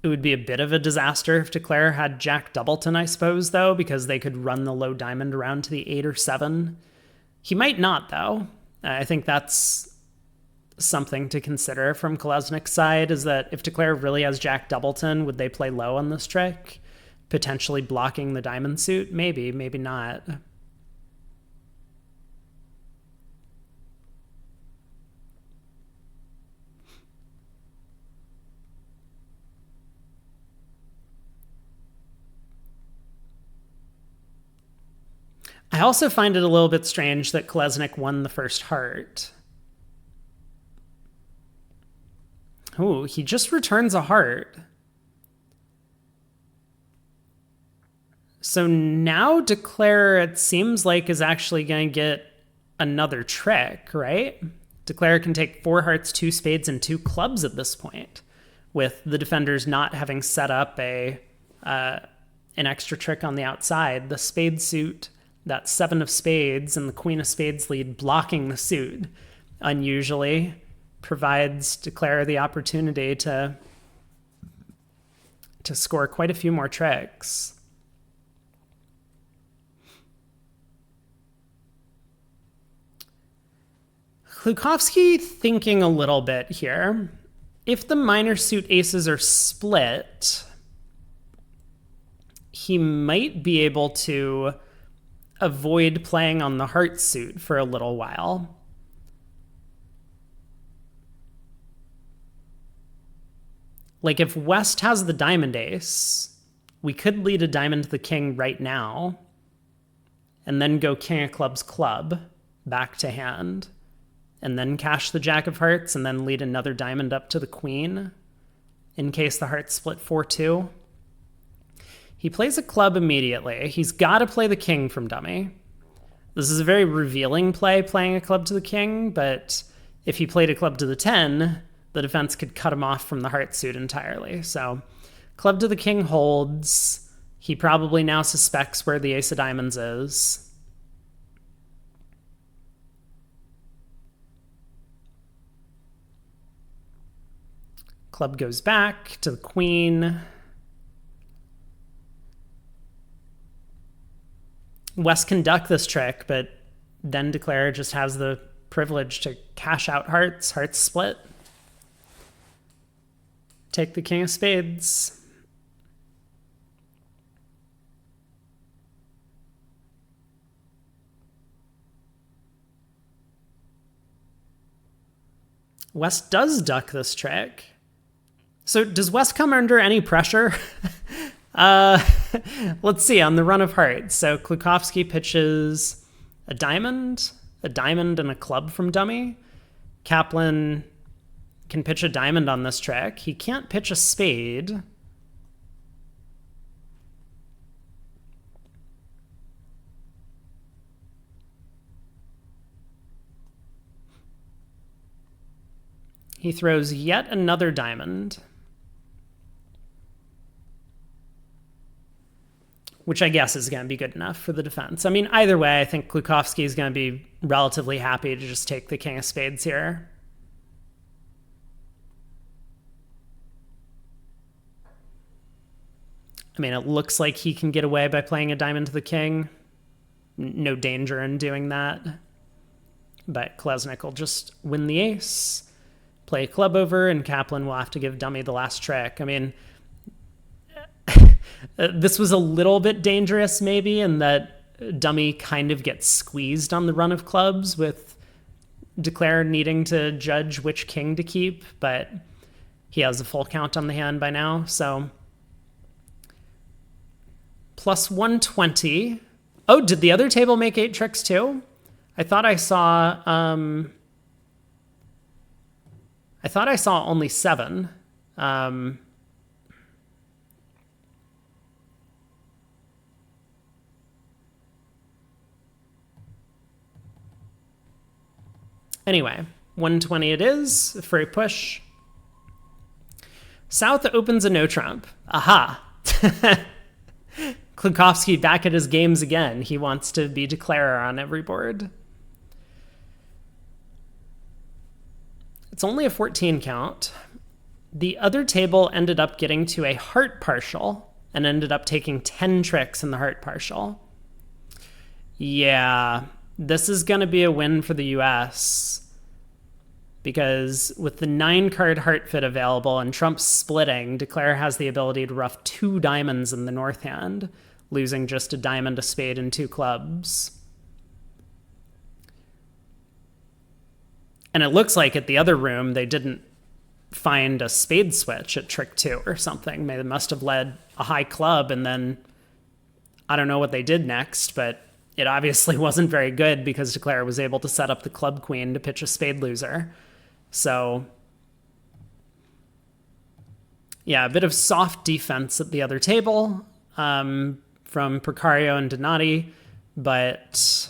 It would be a bit of a disaster if Declare had Jack Doubleton, I suppose, though, because they could run the low diamond around to the 8 or 7. He might not, though. I think that's something to consider from Kolesnik's side, is that if Declare really has Jack Doubleton, would they play low on this trick? Potentially blocking the diamond suit? Maybe, maybe not. I also find it a little bit strange that Kolesnik won the first heart. Oh, he just returns a heart. So now Declare, it seems like, is actually going to get another trick, right? Declare can take 4 hearts, 2 spades, and 2 clubs at this point, with the defenders not having set up an extra trick on the outside. The spade suit, that 7 of spades, and the queen of spades lead blocking the suit, unusually, provides Declare the opportunity to score quite a few more tricks. Klukowski thinking a little bit here. If the minor suit aces are split, he might be able to avoid playing on the heart suit for a little while. Like if West has the diamond ace, we could lead a diamond to the king right now and then go king of clubs club back to hand and then cash the jack of hearts and then lead another diamond up to the queen in case the hearts split 4-2. He plays a club immediately. He's got to play the king from dummy. This is a very revealing play, playing a club to the king, but if he played a club to the 10, the defense could cut him off from the heart suit entirely. So club to the king holds. He probably now suspects where the ace of diamonds is. Club goes back to the queen. West can duck this trick, but then Declare just has the privilege to cash out hearts. Hearts split. Take the king of spades. West does duck this trick. So does West come under any pressure? Let's see, on the run of hearts. So Klukowski pitches a diamond and a club from dummy. Kaplan can pitch a diamond on this trick. He can't pitch a spade. He throws yet another diamond, which I guess is going to be good enough for the defense. I mean, either way, I think Klukowski is going to be relatively happy to just take the king of spades here. I mean, it looks like he can get away by playing a diamond to the king. No danger in doing that. But Klesnik will just win the ace, play a club over, and Kaplan will have to give dummy the last trick. I mean, this was a little bit dangerous maybe in that dummy kind of gets squeezed on the run of clubs with Declare needing to judge which king to keep, but he has a full count on the hand by now, so plus 120. Oh, did the other table make 8 tricks too? I thought I saw only 7. Anyway, 120 it is for a push. South opens a no trump. Aha. Klukowski back at his games again. He wants to be declarer on every board. It's only a 14 count. The other table ended up getting to a heart partial and ended up taking 10 tricks in the heart partial. Yeah, this is going to be a win for the US because with the 9-card heart fit available and Trump splitting, Declare has the ability to ruff 2 diamonds in the north hand, losing just a diamond, a spade, and 2 clubs. And it looks like at the other room, they didn't find a spade switch at trick 2 or something. They must have led a high club, and then I don't know what they did next, but it obviously wasn't very good because Declare was able to set up the club queen to pitch a spade loser. So, yeah, a bit of soft defense at the other table from Precario and Donati, but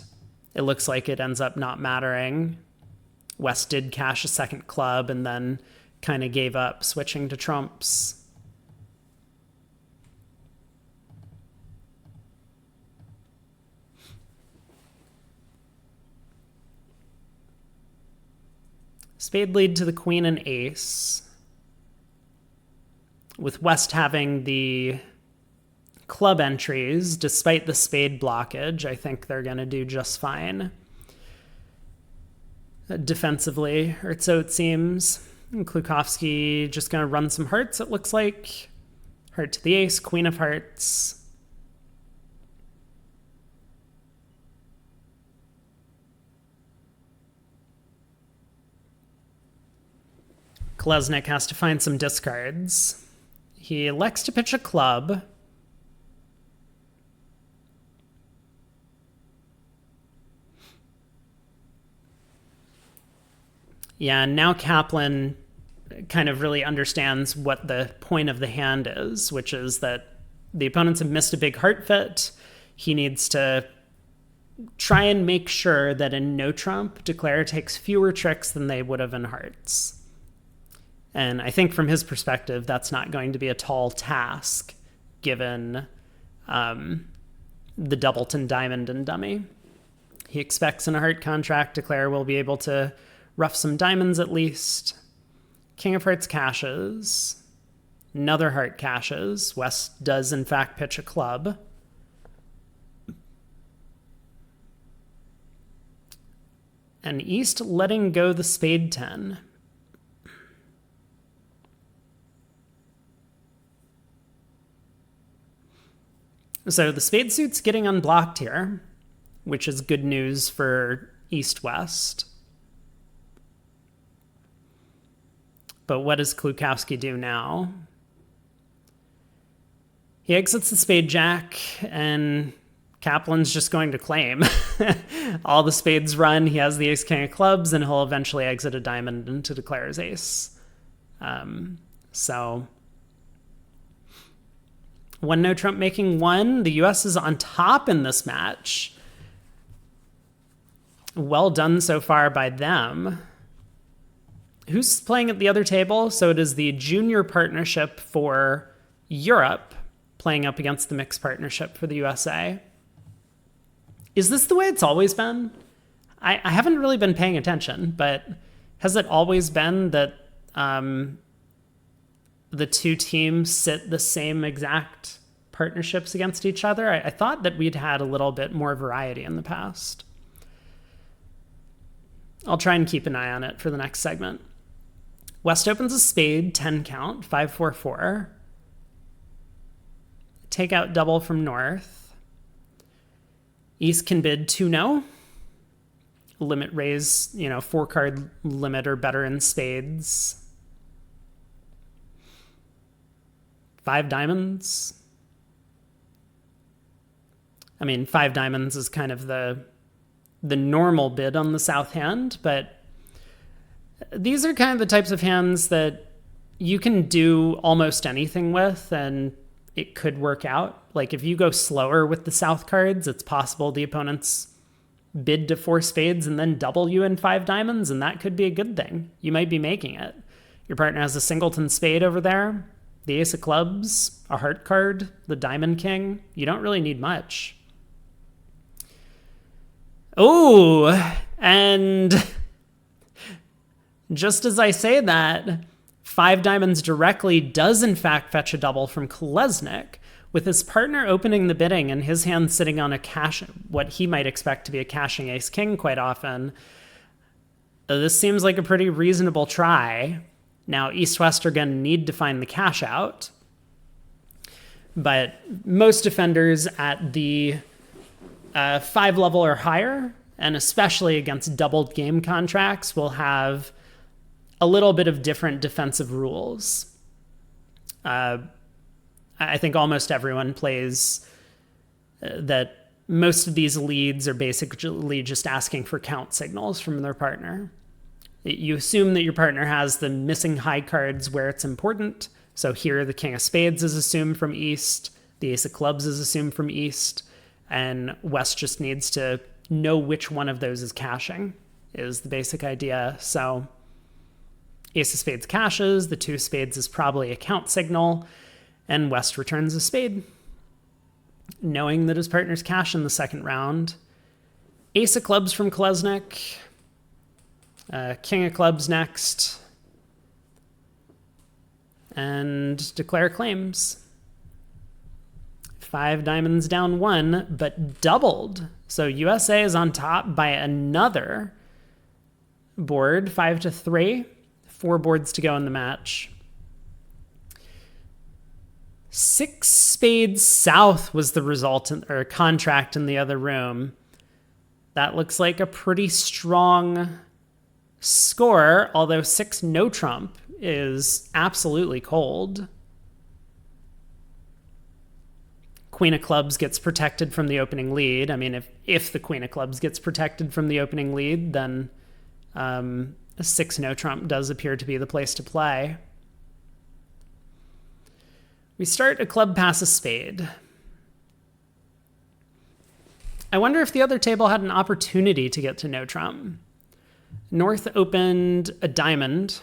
it looks like it ends up not mattering. West did cash a second club and then kind of gave up, switching to trumps. Spade lead to the queen and ace. With West having the club entries, despite the spade blockage, I think they're going to do just fine. Defensively, or so it seems. And Klukowski just going to run some hearts, it looks like. Heart to the ace, queen of hearts. Kolesnik has to find some discards. He elects to pitch a club. Yeah, now Kaplan kind of really understands what the point of the hand is, which is that the opponents have missed a big heart fit. He needs to try and make sure that in no trump, Declare takes fewer tricks than they would have in hearts. And I think from his perspective, that's not going to be a tall task, given the Doubleton Diamond and Dummy. He expects in a heart contract, Declare will be able to rough some diamonds at least. King of Hearts cashes. Another heart cashes. West does, in fact, pitch a club. And East letting go the spade 10. So the spade suit's getting unblocked here, which is good news for East-West. But what does Klukowski do now? He exits the spade jack, and Kaplan's just going to claim. All the spades run, he has the ace king of clubs, and he'll eventually exit a diamond into declare his ace. So one no trump making one. The US is on top in this match. Well done so far by them. Who's playing at the other table? So it is the junior partnership for Europe playing up against the mixed partnership for the USA. Is this the way it's always been? I haven't really been paying attention, but has it always been that the two teams sit the same exact partnerships against each other? I thought that we'd had a little bit more variety in the past. I'll try and keep an eye on it for the next segment. West opens a spade, 10 count, 5-4-4. Take out double from North. East can bid 2-no. Limit raise, 4-card limit or better in spades. 5 diamonds. 5 diamonds is kind of the normal bid on the south hand, but these are kind of the types of hands that you can do almost anything with, and it could work out. Like if you go slower with the south cards, it's possible the opponents bid to 4 spades and then double you in 5 diamonds, and that could be a good thing. You might be making it. Your partner has a singleton spade over there, the ace of clubs, a heart card, the diamond king. You don't really need much. Oh, and just as I say that, 5 diamonds directly does in fact fetch a double from Kolesnik, with his partner opening the bidding and his hand sitting on a cash, what he might expect to be a cashing ace-king quite often. This seems like a pretty reasonable try. Now, East-West are going to need to find the cash out, but most defenders at the 5 level or higher, and especially against doubled game contracts, will have a little bit of different defensive rules. I think almost everyone plays that most of these leads are basically just asking for count signals from their partner. You assume that your partner has the missing high cards where it's important. So here the king of spades is assumed from East, the ace of clubs is assumed from East, and West just needs to know which one of those is cashing, is the basic idea. So ace of spades cashes, the 2 of spades is probably a count signal, and West returns a spade, knowing that his partner's cash in the second round. Ace of clubs from Kolesnik, king of clubs next, and declare claims. 5 diamonds down 1, but doubled. So USA is on top by another board, 5-3. 4 boards to go in the match. 6 spades south was the result or contract in the other room. That looks like a pretty strong score, although 6 no trump is absolutely cold. Queen of clubs gets protected from the opening lead. I mean, if the queen of clubs gets protected from the opening lead, then a 6 no trump does appear to be the place to play. We start a club pass a spade. I wonder if the other table had an opportunity to get to no trump. North opened a diamond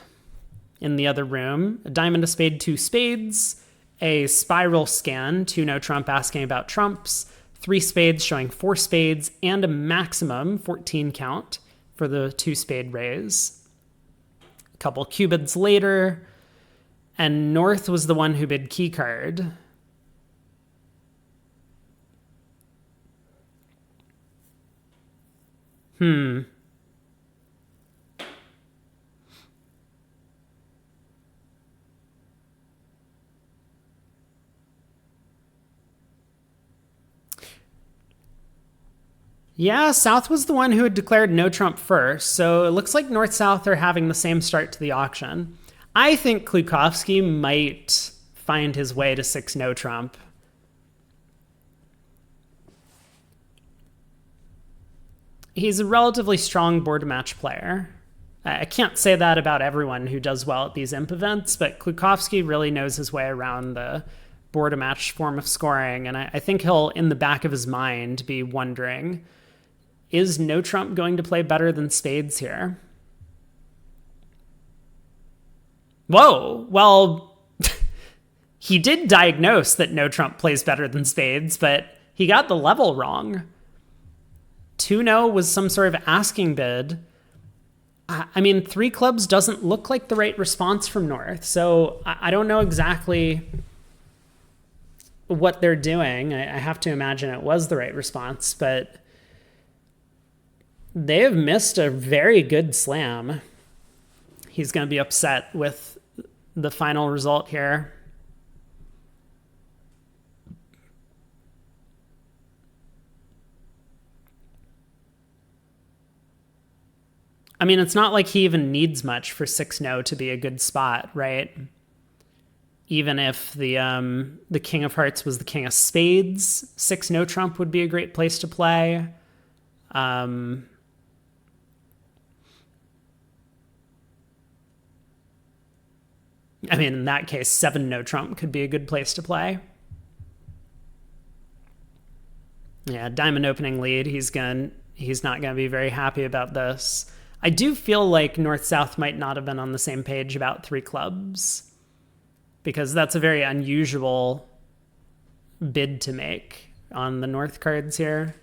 in the other room, a diamond, a spade, 2 spades, a spiral scan, 2 no trump asking about trumps, 3 spades showing 4 spades, and a maximum 14 count for the 2 spade raise. A couple cubids later, and North was the one who bid key card. Yeah, South was the one who had declared no trump first, so it looks like North-South are having the same start to the auction. I think Klukowski might find his way to 6 no trump. He's a relatively strong board match player. I can't say that about everyone who does well at these imp events, but Klukowski really knows his way around the board match form of scoring, and I think he'll, in the back of his mind, be wondering, is no trump going to play better than spades here? Whoa, well, he did diagnose that no trump plays better than spades, but he got the level wrong. 2-no was some sort of asking bid. I mean, 3 clubs doesn't look like the right response from North, so I don't know exactly what they're doing. I have to imagine it was the right response, but they have missed a very good slam. He's going to be upset with the final result here. I mean, it's not like he even needs much for 6-no to be a good spot, right? Even if the king of hearts was the king of spades, 6-no trump would be a great place to play. I mean, in that case, 7-no trump could be a good place to play. Yeah, diamond opening lead. He's not gonna be very happy about this. I do feel like North-South might not have been on the same page about 3 clubs, because that's a very unusual bid to make on the North cards here.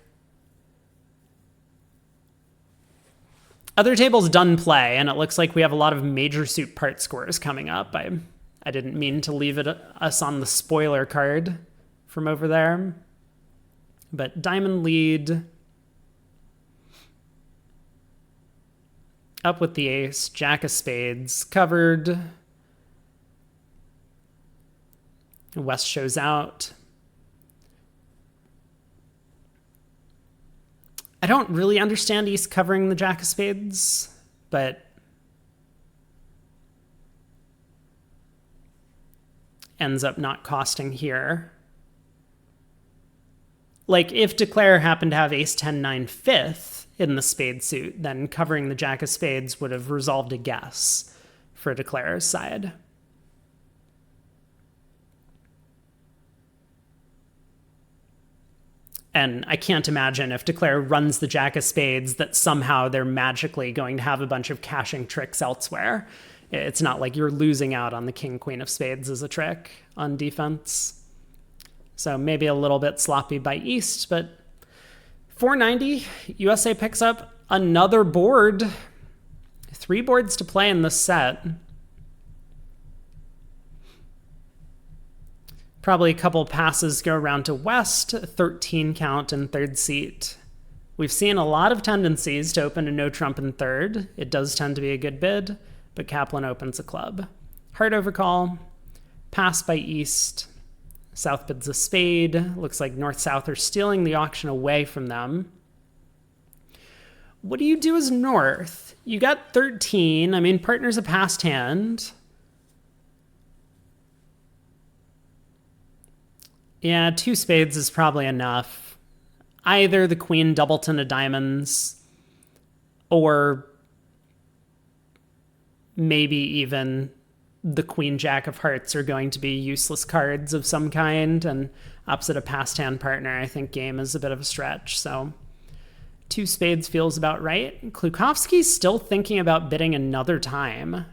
Other tables done play, and it looks like we have a lot of major suit part scores coming up. I didn't mean to leave us on the spoiler card from over there. But diamond lead. Up with the ace, jack of spades, covered. West shows out. I don't really understand East covering the jack of spades, but ends up not costing here. Like, if Declare happened to have ace 10 9 fifth in the spade suit, then covering the jack of spades would have resolved a guess for Declare's side. And I can't imagine if Declare runs the jack of spades that somehow they're magically going to have a bunch of caching tricks elsewhere. It's not like you're losing out on the king queen of spades as a trick on defense. So maybe a little bit sloppy by East, but 490, USA picks up another board. 3 boards to play in this set. Probably a couple passes go around to West, 13 count in third seat. We've seen a lot of tendencies to open a no trump in third. It does tend to be a good bid, but Kaplan opens a club. Heart overcall, pass by East. South bids a spade. Looks like North-South are stealing the auction away from them. What do you do as North? You got 13. I mean, partner's a passed hand. Yeah, two spades is probably enough. Either the queen doubleton of diamonds or maybe even the queen jack of hearts are going to be useless cards of some kind, and opposite a passed hand partner, I think game is a bit of a stretch. So two spades feels about right. Klukowski's still thinking about bidding another time.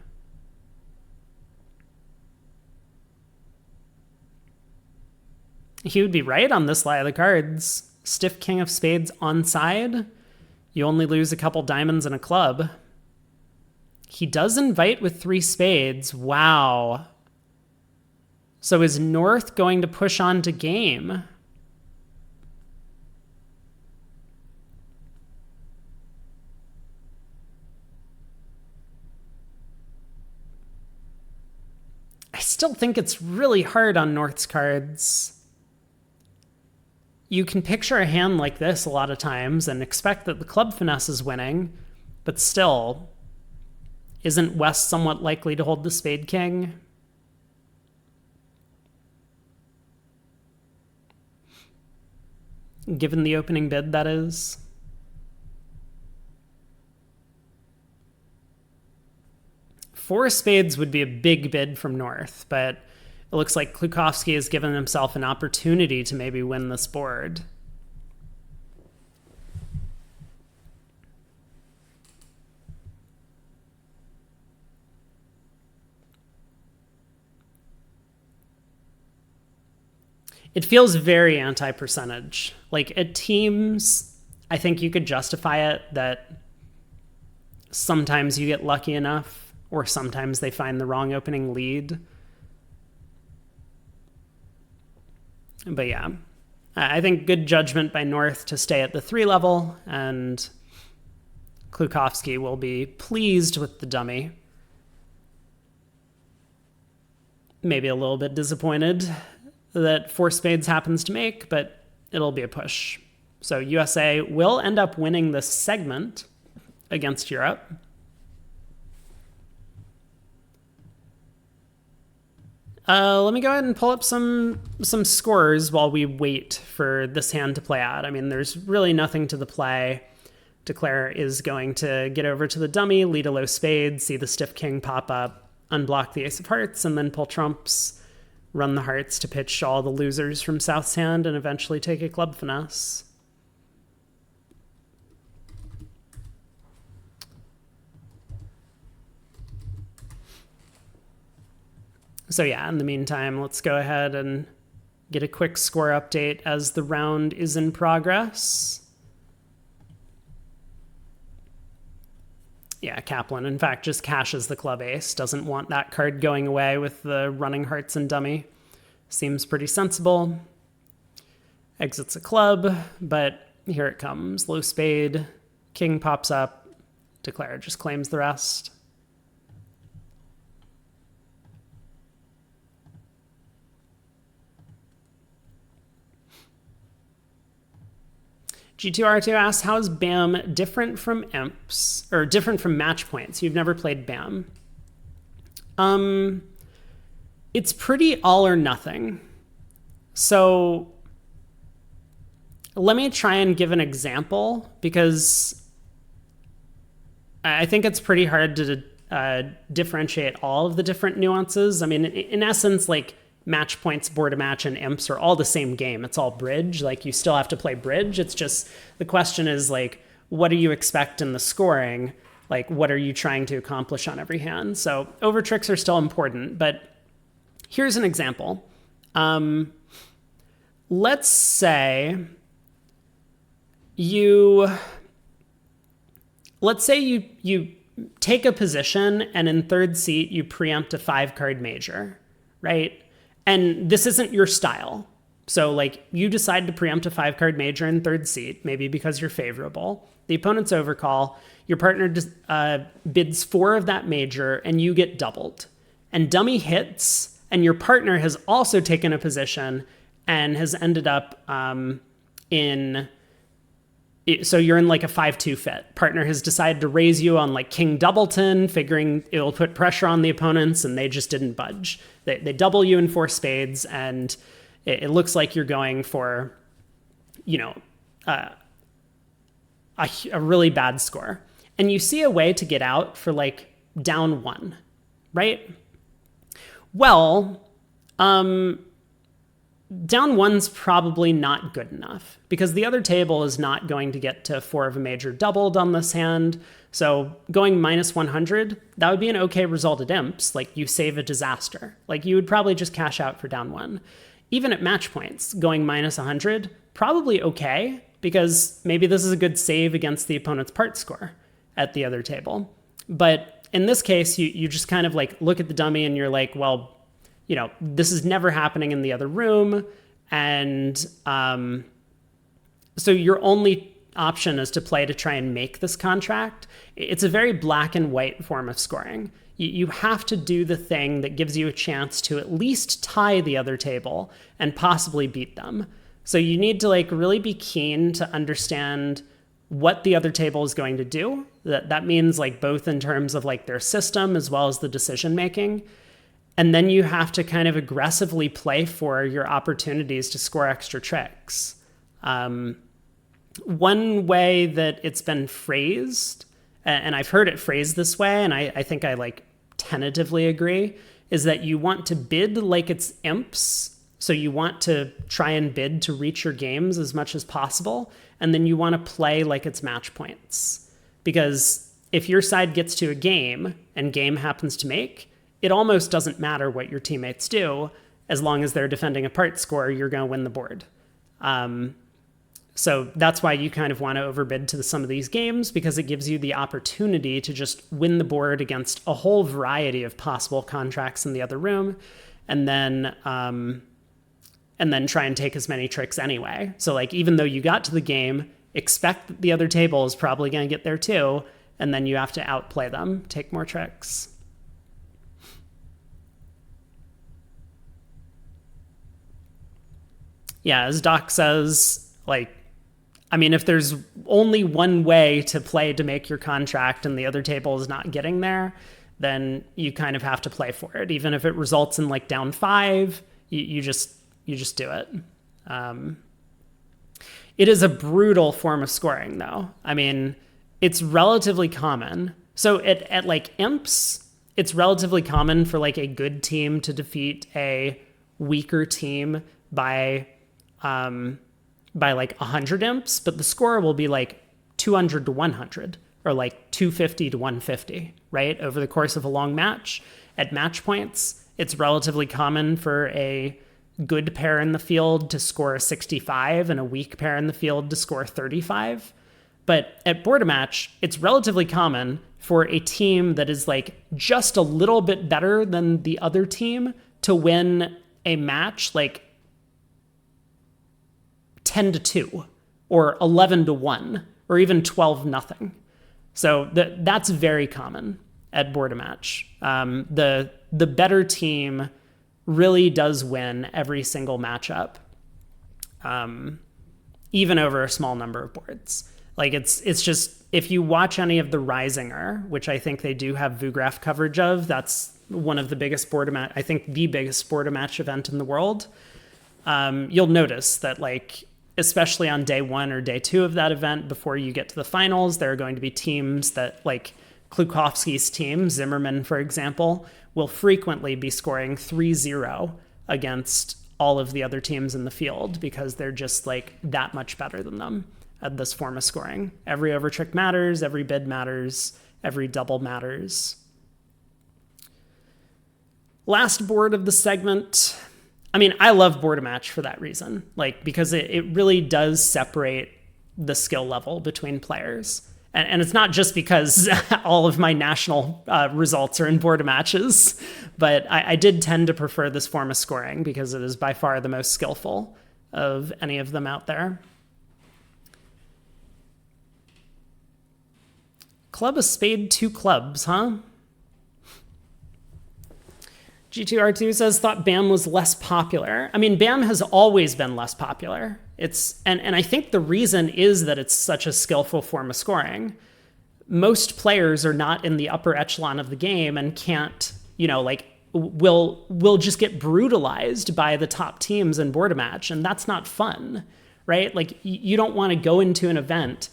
He would be right on this lie of the cards. Stiff king of spades onside. You only lose a couple diamonds and a club. He does invite with three spades. Wow. So is North going to push on to game? I still think it's really hard on North's cards. You can picture a hand like this a lot of times and expect that the club finesse is winning, but still, isn't West somewhat likely to hold the spade king? Given the opening bid, that is. Four spades would be a big bid from North, but it looks like Klukowski has given himself an opportunity to maybe win this board. It feels very anti-percentage. Like at teams, I think you could justify it that sometimes you get lucky enough or sometimes they find the wrong opening lead. But yeah, I think good judgment by North to stay at the 3 level, and Klukowski will be pleased with the dummy. Maybe a little bit disappointed that 4 spades happens to make, but it'll be a push. So USA will end up winning this segment against Europe. Let me go ahead and pull up some scores while we wait for this hand to play out. I mean, there's really nothing to the play. Declare is going to get over to the dummy, lead a low spade, see the stiff king pop up, unblock the ace of hearts, and then pull trumps, run the hearts to pitch all the losers from South's hand, and eventually take a club finesse. So yeah, in the meantime, let's go ahead and get a quick score update as the round is in progress. Yeah, Kaplan, in fact, just cashes the club ace. Doesn't want that card going away with the running hearts and dummy. Seems pretty sensible. Exits a club, but here it comes. Low spade, king pops up, Declare just claims the rest. G2R2 asks, how is BAM different from EMPs, or different from match points? You've never played BAM. It's pretty all or nothing. So let me try and give an example, because I think it's pretty hard to differentiate all of the different nuances. I mean, in essence, like, match points, board a match, and imps are all the same game. It's all bridge. Like, you still have to play bridge. It's just, the question is, like, what do you expect in the scoring? Like, what are you trying to accomplish on every hand? So over tricks are still important, but here's an example. Let's say you take a position and in third seat you preempt a 5-card major, right? And this isn't your style. So like, you decide to preempt a 5-card major in third seat, maybe because you're favorable. The opponent's overcall, your partner bids 4 of that major and you get doubled. And dummy hits, and your partner has also taken a position and has ended up so you're in like a 5-2 fit. Partner has decided to raise you on like king doubleton, figuring it'll put pressure on the opponents, and they just didn't budge. They double you in 4 spades, and It looks like you're going for, a really bad score. And you see a way to get out for like down 1, right? Well, down 1's probably not good enough because the other table is not going to get to 4 of a major doubled on this hand. So going minus 100, that would be an okay result at imps. Like you save a disaster. Like you would probably just cash out for down 1. Even at match points, going minus 100, probably okay because maybe this is a good save against the opponent's part score at the other table. But in this case, you just kind of like look at the dummy and you're like, well, this is never happening in the other room. And so your only option is to play to try and make this contract. It's a very black and white form of scoring. You have to do the thing that gives you a chance to at least tie the other table and possibly beat them. So you need to like really be keen to understand what the other table is going to do. That means like both in terms of like their system as well as the decision making. And then you have to kind of aggressively play for your opportunities to score extra tricks. One way that it's been phrased, and I've heard it phrased this way, and I think I like tentatively agree, is that you want to bid like it's imps. So you want to try and bid to reach your games as much as possible. And then you want to play like it's match points. Because if your side gets to a game and game happens to make, it almost doesn't matter what your teammates do. As long as they're defending a part score, you're going to win the board. So that's why you kind of want to overbid to some of these games, because it gives you the opportunity to just win the board against a whole variety of possible contracts in the other room, and then try and take as many tricks anyway. So like, even though you got to the game, expect that the other table is probably going to get there too, and then you have to outplay them, take more tricks. Yeah, as Doc says, like, I mean, if there's only one way to play to make your contract and the other table is not getting there, then you kind of have to play for it. Even if it results in like down 5, you just do it. It is a brutal form of scoring, though. I mean, it's relatively common. So at like imps, it's relatively common for like a good team to defeat a weaker team by like 100 imps, but the score will be like 200 to 100 or like 250 to 150, right? Over the course of a long match. At match points, it's relatively common for a good pair in the field to score a 65 and a weak pair in the field to score 35. But at board match, it's relatively common for a team that is like just a little bit better than the other team to win a match like 10 to 2 or 11 to 1 or even 12 nothing. So that's very common at board match. The better team really does win every single matchup, even over a small number of boards. Like it's just, if you watch any of the Risinger, which I think they do have VuGraph coverage of, that's one of the biggest board match, I think the biggest board match event in the world. You'll notice that like, especially on day 1 or day 2 of that event, before you get to the finals, there are going to be teams that like Klukowski's team, Zimmerman, for example, will frequently be scoring 3-0 against all of the other teams in the field because they're just like that much better than them at this form of scoring. Every overtrick matters, every bid matters, every double matters. Last board of the segment. I mean, I love board match for that reason, like because it really does separate the skill level between players. And it's not just because all of my national results are in board matches, but I did tend to prefer this form of scoring because it is by far the most skillful of any of them out there. Club of Spade, 2 clubs, huh? G2R2 says, thought BAM was less popular. I mean, BAM has always been less popular. And I think the reason is that it's such a skillful form of scoring. Most players are not in the upper echelon of the game and can't, like will just get brutalized by the top teams in board a match, and that's not fun, right? Like, you don't want to go into an event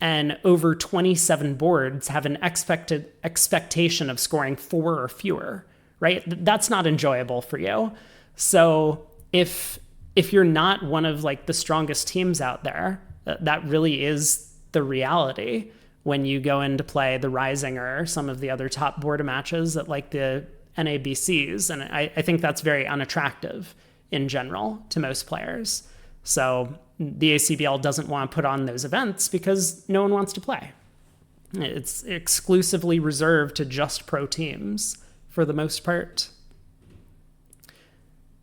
and over 27 boards have an expectation of scoring 4 or fewer, right? That's not enjoyable for you. So if you're not one of like the strongest teams out there, that really is the reality when you go in to play the Rising or some of the other top board matches at like the NABCs. And I think that's very unattractive in general to most players. So the ACBL doesn't want to put on those events because no one wants to play. It's exclusively reserved to just pro teams for the most part.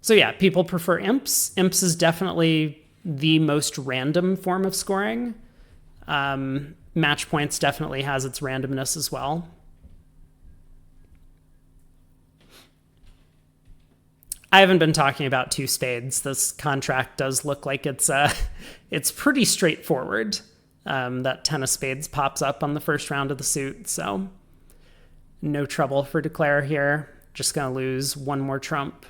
So yeah, people prefer imps. Imps is definitely the most random form of scoring. Match points definitely has its randomness as well. I haven't been talking about 2 spades. This contract does look like it's pretty straightforward. That 10 of spades pops up on the first round of the suit, so no trouble for Declare here. Just gonna lose one more trump.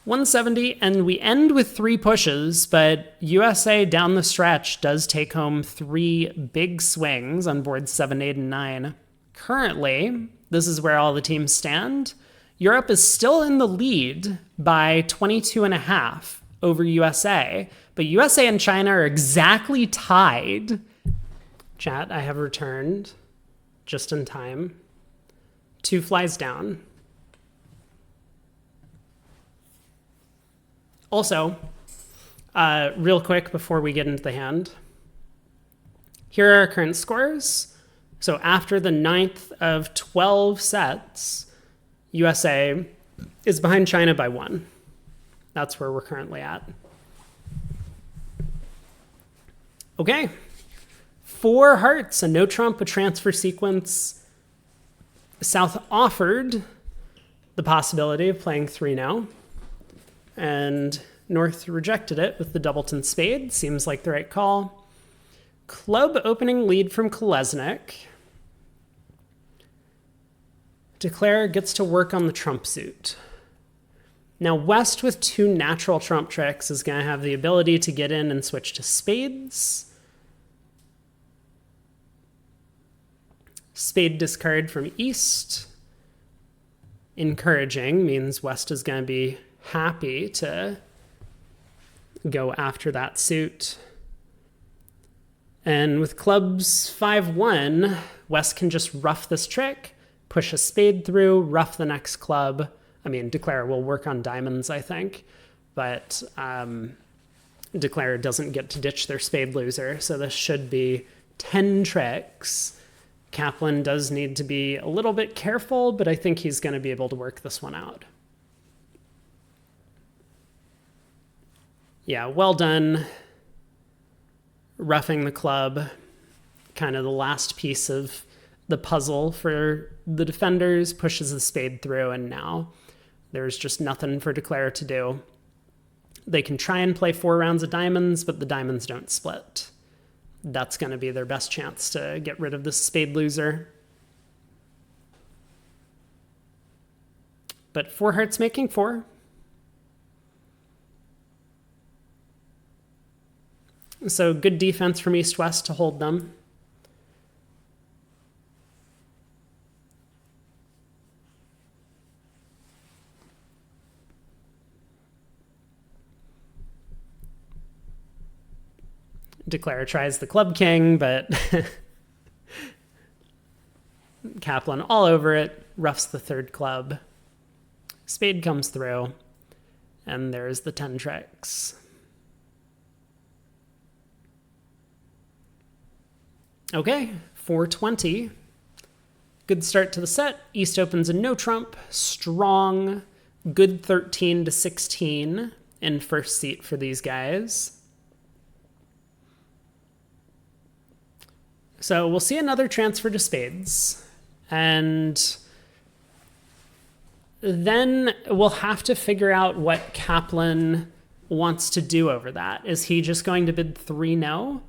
170, and we end with 3 pushes, but USA down the stretch does take home 3 big swings on boards 7, 8, and 9. Currently, this is where all the teams stand. Europe is still in the lead by 22.5 over USA, but USA and China are exactly tied. Chat, I have returned just in time. 2 flies down. Also, real quick before we get into the hand, here are our current scores. So after the 9th of 12 sets, USA is behind China by 1. That's where we're currently at. Okay. 4 hearts, a no trump, a transfer sequence. South offered the possibility of playing 3 now. And North rejected it with the doubleton spade. Seems like the right call. Club opening lead from Kolesnik. Declare gets to work on the trump suit. Now West with 2 natural trump tricks is going to have the ability to get in and switch to spades. Spade discard from East. Encouraging means West is going to be happy to go after that suit. And with clubs 5-1, West can just rough this trick, push a spade through, rough the next club. I mean, Declare will work on diamonds, I think, but Declare doesn't get to ditch their spade loser, so this should be 10 tricks. Kaplan does need to be a little bit careful, but I think he's going to be able to work this one out. Yeah, well done. Roughing the club, kind of the last piece of the puzzle for the defenders, pushes the spade through, and now there's just nothing for Declare to do. They can try and play 4 rounds of diamonds, but the diamonds don't split. That's going to be their best chance to get rid of the spade loser. But 4 hearts making 4. So good defense from East-West to hold them. Declare tries the club king, but Kaplan all over it, roughs the 3rd club. Spade comes through, and there's the 10 tricks. Okay, 420. Good start to the set. East opens a no trump. Strong, good 13 to 16 in first seat for these guys. So we'll see another transfer to spades. And then we'll have to figure out what Kaplan wants to do over that. Is he just going to bid 3 no?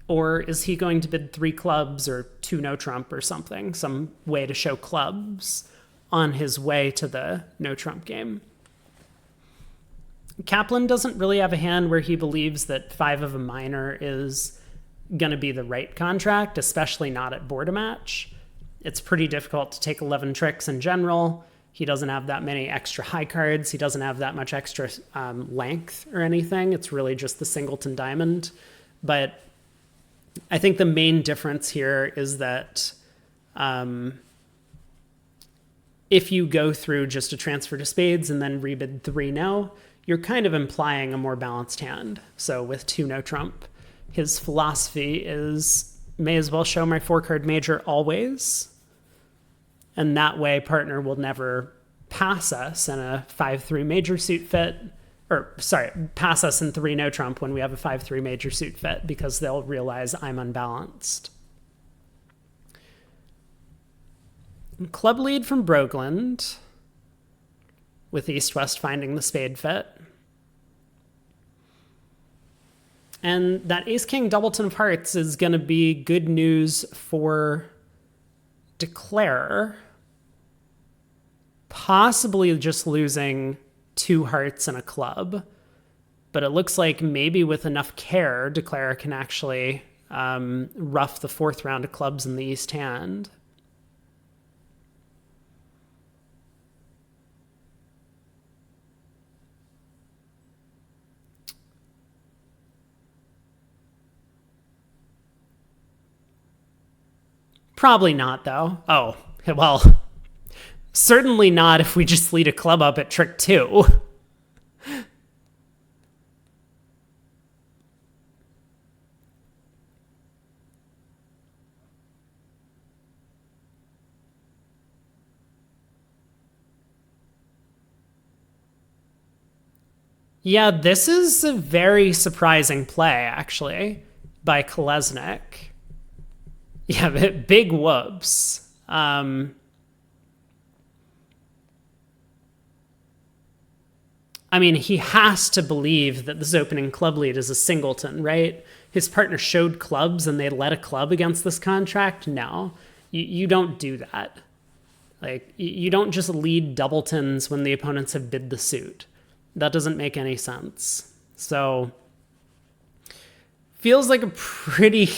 Or is he going to bid 3 clubs or 2 no trump or something? Some way to show clubs on his way to the no trump game. Kaplan doesn't really have a hand where he believes that 5 of a minor is going to be the right contract, especially not at board a match. It's pretty difficult to take 11 tricks in general. He doesn't have that many extra high cards. He doesn't have that much extra length or anything. It's really just the singleton diamond. But I think the main difference here is that if you go through just a transfer to spades and then rebid 3 no, you're kind of implying a more balanced hand. So with 2 no trump, his philosophy is may as well show my 4-card major always. And that way partner will never pass us in a 5-3 major suit fit. Or, sorry, pass us in 3 no trump when we have a 5-3 major suit fit, because they'll realize I'm unbalanced. Club lead from Brogland, with East-West finding the spade fit. And that Ace-King Doubleton of Hearts is going to be good news for Declare, possibly just losing 2 hearts and a club, but it looks like maybe with enough care, Declare can actually rough the 4th round of clubs in the East hand. Probably not, though. Oh, well, certainly not if we just lead a club up at trick 2. Yeah, this is a very surprising play, actually, by Kolesnik. Yeah, big whoops. I mean, he has to believe that this opening club lead is a singleton, right? His partner showed clubs and they led a club against this contract. No, you don't do that. Like, you don't just lead doubletons when the opponents have bid the suit. That doesn't make any sense. So, feels like a pretty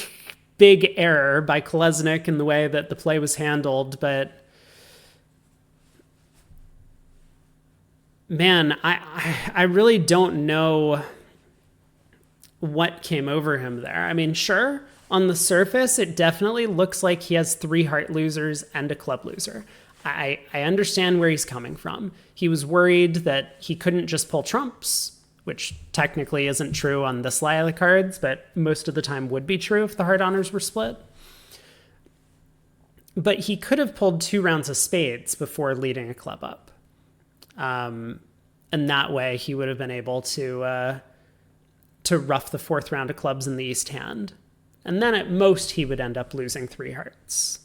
big error by Kolesnik in the way that the play was handled, but man, I really don't know what came over him there. I mean, sure, on the surface, it definitely looks like he has 3 heart losers and a club loser. I understand where he's coming from. He was worried that he couldn't just pull trumps, which technically isn't true on this lie of the cards, but most of the time would be true if the heart honors were split. But he could have pulled 2 rounds of spades before leading a club up. And that way he would have been able to rough the 4th round of clubs in the East hand. And then at most he would end up losing 3 hearts.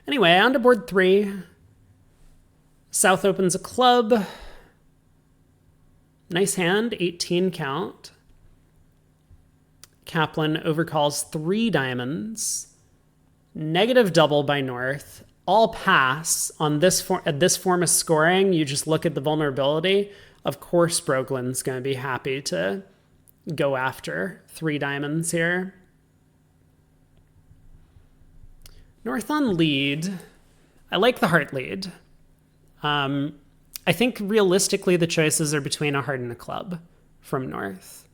Anyway, on to board 3. South opens a club. Nice hand, 18 count. Kaplan overcalls 3 diamonds. Negative double by North. All pass on this form of scoring. You just look at the vulnerability. Of course, Brogland's going to be happy to go after 3 diamonds here. North on lead. I like the heart lead. I think realistically the choices are between a heart and a club from North.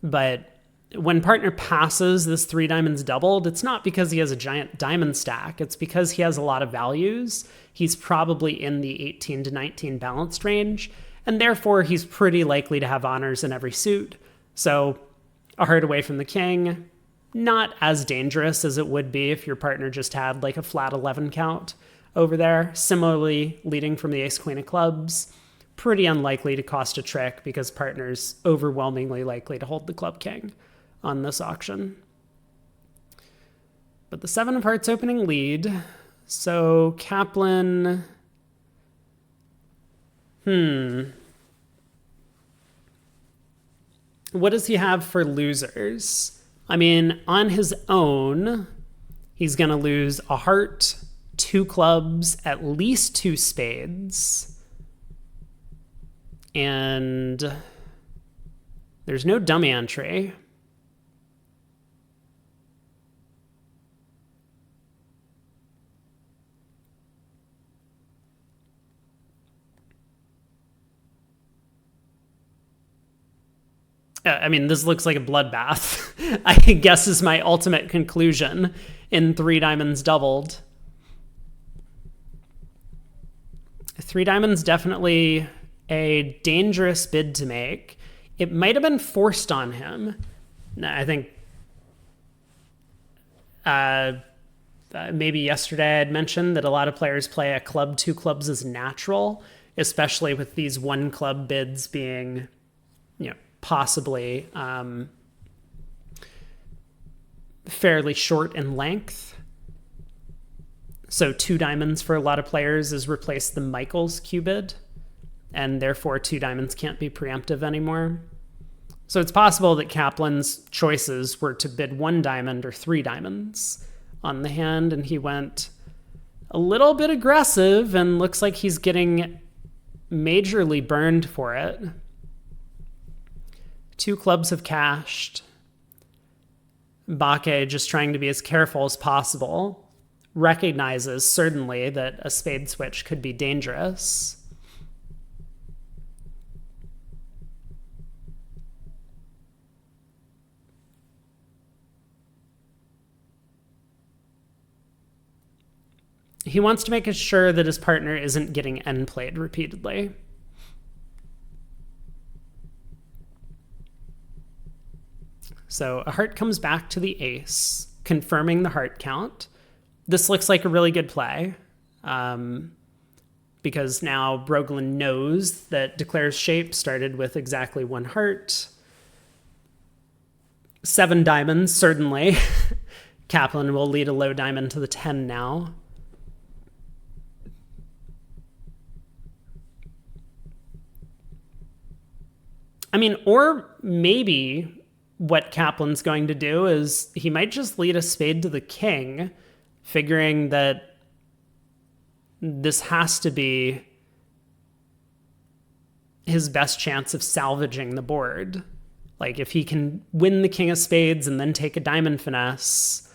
But when partner passes this 3 diamonds doubled, it's not because he has a giant diamond stack. It's because he has a lot of values. He's probably in the 18 to 19 balanced range, and therefore he's pretty likely to have honors in every suit. So a heart away from the king, not as dangerous as it would be if your partner just had like a flat 11 count over there. Similarly, leading from the ace queen of clubs, pretty unlikely to cost a trick because partner's overwhelmingly likely to hold the club king on this auction. But the 7 of hearts opening lead. So Kaplan, What does he have for losers? I mean, on his own, he's going to lose a heart, 2 clubs, at least 2 spades. And there's no dummy entry. I mean, this looks like a bloodbath, I guess is my ultimate conclusion in 3 diamonds doubled. 3 diamonds, definitely a dangerous bid to make. It might have been forced on him. I think maybe yesterday I had mentioned that a lot of players play a club, 2 clubs as natural, especially with these 1 club bids being, possibly fairly short in length. So 2 diamonds for a lot of players is replaced the Michaels Q bid, and therefore 2 diamonds can't be preemptive anymore. So it's possible that Kaplan's choices were to bid 1 diamond or 3 diamonds on the hand, and he went a little bit aggressive and looks like he's getting majorly burned for it. 2 clubs have cashed. Baque, just trying to be as careful as possible, recognizes certainly that a spade switch could be dangerous. He wants to make sure that his partner isn't getting end played repeatedly. So a heart comes back to the ace, confirming the heart count. This looks like a really good play, because now Broglie knows that Declare's shape started with exactly 1 heart. 7 diamonds, certainly. Kaplan will lead a low diamond to the 10 now. I mean, or maybe what Kaplan's going to do is he might just lead a spade to the king, figuring that this has to be his best chance of salvaging the board. Like, if he can win the king of spades and then take a diamond finesse,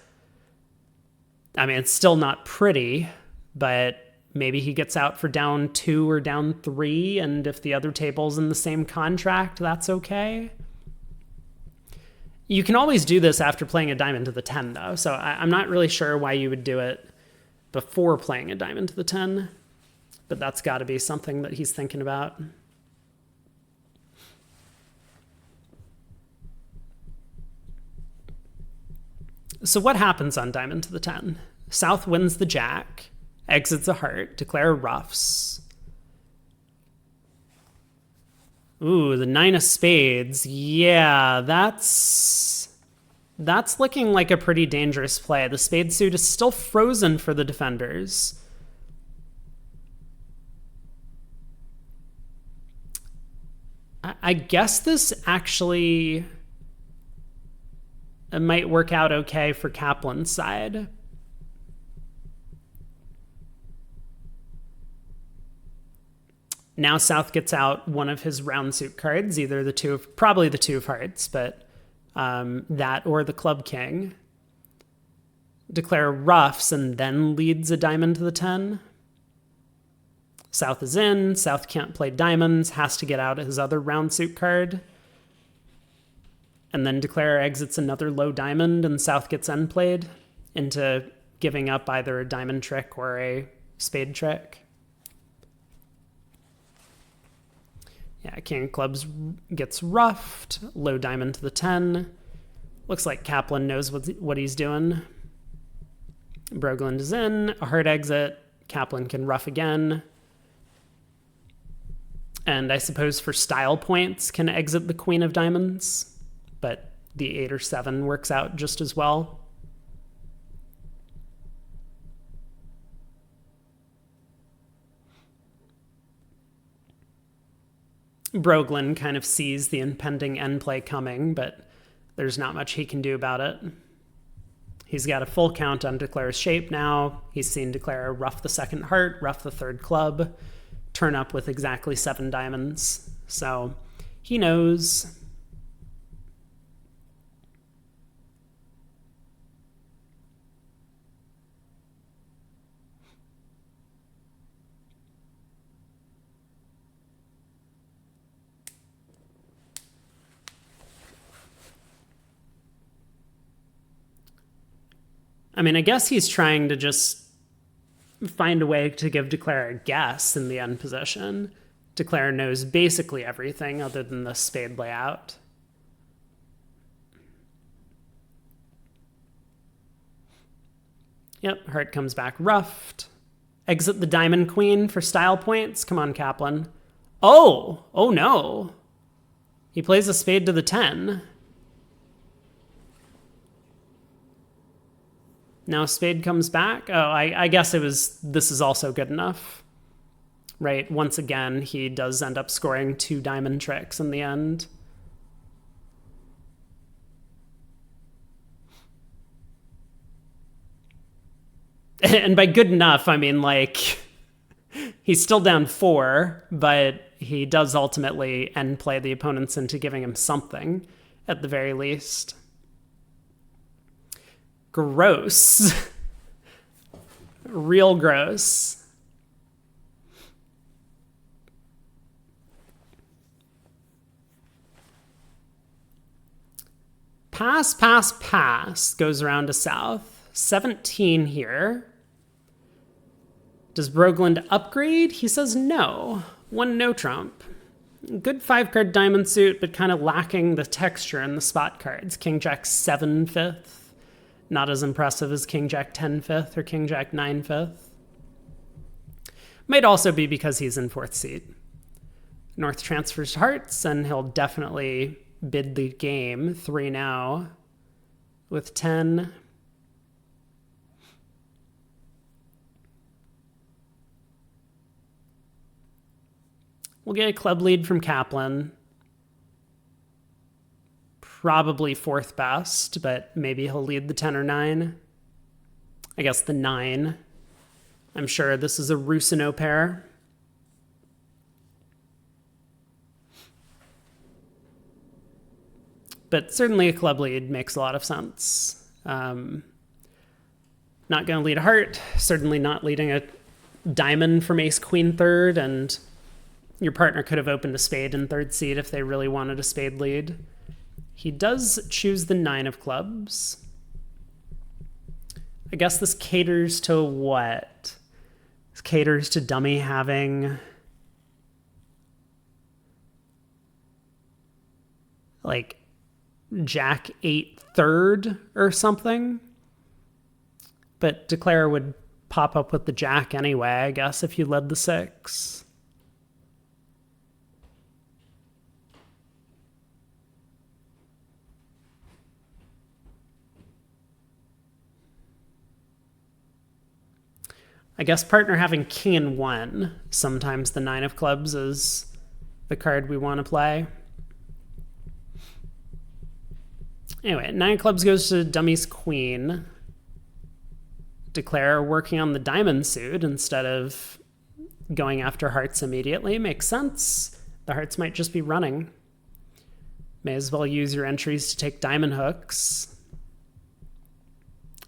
I mean, it's still not pretty, but maybe he gets out for down 2 or down 3, and if the other table's in the same contract, that's okay. You can always do this after playing a diamond to the 10, though, so I'm not really sure why you would do it before playing a diamond to the 10, but that's got to be something that he's thinking about. So what happens on diamond to the 10? South wins the jack, exits a heart, Declare ruffs. Ooh, the 9 of spades. Yeah, that's looking like a pretty dangerous play. The spade suit is still frozen for the defenders. I guess this actually might work out okay for Kaplan's side. Now South gets out one of his round suit cards, either probably the 2 of hearts, but that or the club king. Declare ruffs and then leads a diamond to the 10. South is in. South can't play diamonds, has to get out his other round suit card. And then Declare exits another low diamond and South gets end played into giving up either a diamond trick or a spade trick. Yeah, king of clubs gets ruffed. Low diamond to the 10. Looks like Kaplan knows what he's doing. Broglie is in. A heart exit. Kaplan can ruff again. And I suppose for style points can exit the queen of diamonds. But the 8 or 7 works out just as well. Broglin kind of sees the impending end play coming, but there's not much he can do about it. He's got a full count on Declare's shape now. He's seen Declare ruff the second heart, ruff the third club, turn up with exactly 7 diamonds. So he knows. I mean, I guess he's trying to just find a way to give Declare a guess in the end position. Declare knows basically everything other than the spade layout. Yep, heart comes back ruffed. Exit the diamond queen for style points. Come on, Kaplan. Oh no. He plays a spade to the 10. Now spade comes back. Oh, I guess this is also good enough. Right, once again, he does end up scoring 2 diamond tricks in the end. And by good enough, I mean, like, he's still down 4, but he does ultimately end play the opponents into giving him something, at the very least. Gross. Real gross. Pass, pass, pass goes around to south. 17 here. Does Broglin upgrade? He says no. 1 no trump. Good 5-card diamond suit, but kind of lacking the texture in the spot cards. King Jack 7 5th. Not as impressive as King Jack 10 5th or King Jack 9 5th. Might also be because he's in 4th seat. North transfers to hearts, and he'll definitely bid the game 3 now with 10. We'll get a club lead from Kaplan. Probably 4th best, but maybe he'll lead the 10 or 9. I guess the 9. I'm sure this is a Rusino pair. But certainly a club lead makes a lot of sense. Not going to lead a heart, certainly not leading a diamond from ace queen 3rd, and your partner could have opened a spade in 3rd seat if they really wanted a spade lead. He does choose the 9 of clubs. I guess this caters to what? This caters to dummy having like Jack 8 3rd or something. But Declare would pop up with the Jack anyway, I guess, if you led the 6. I guess partner having king and 1. Sometimes the 9 of clubs is the card we want to play. Anyway, 9 of clubs goes to dummy's queen. Declare working on the diamond suit instead of going after hearts immediately. Makes sense. The hearts might just be running. May as well use your entries to take diamond hooks.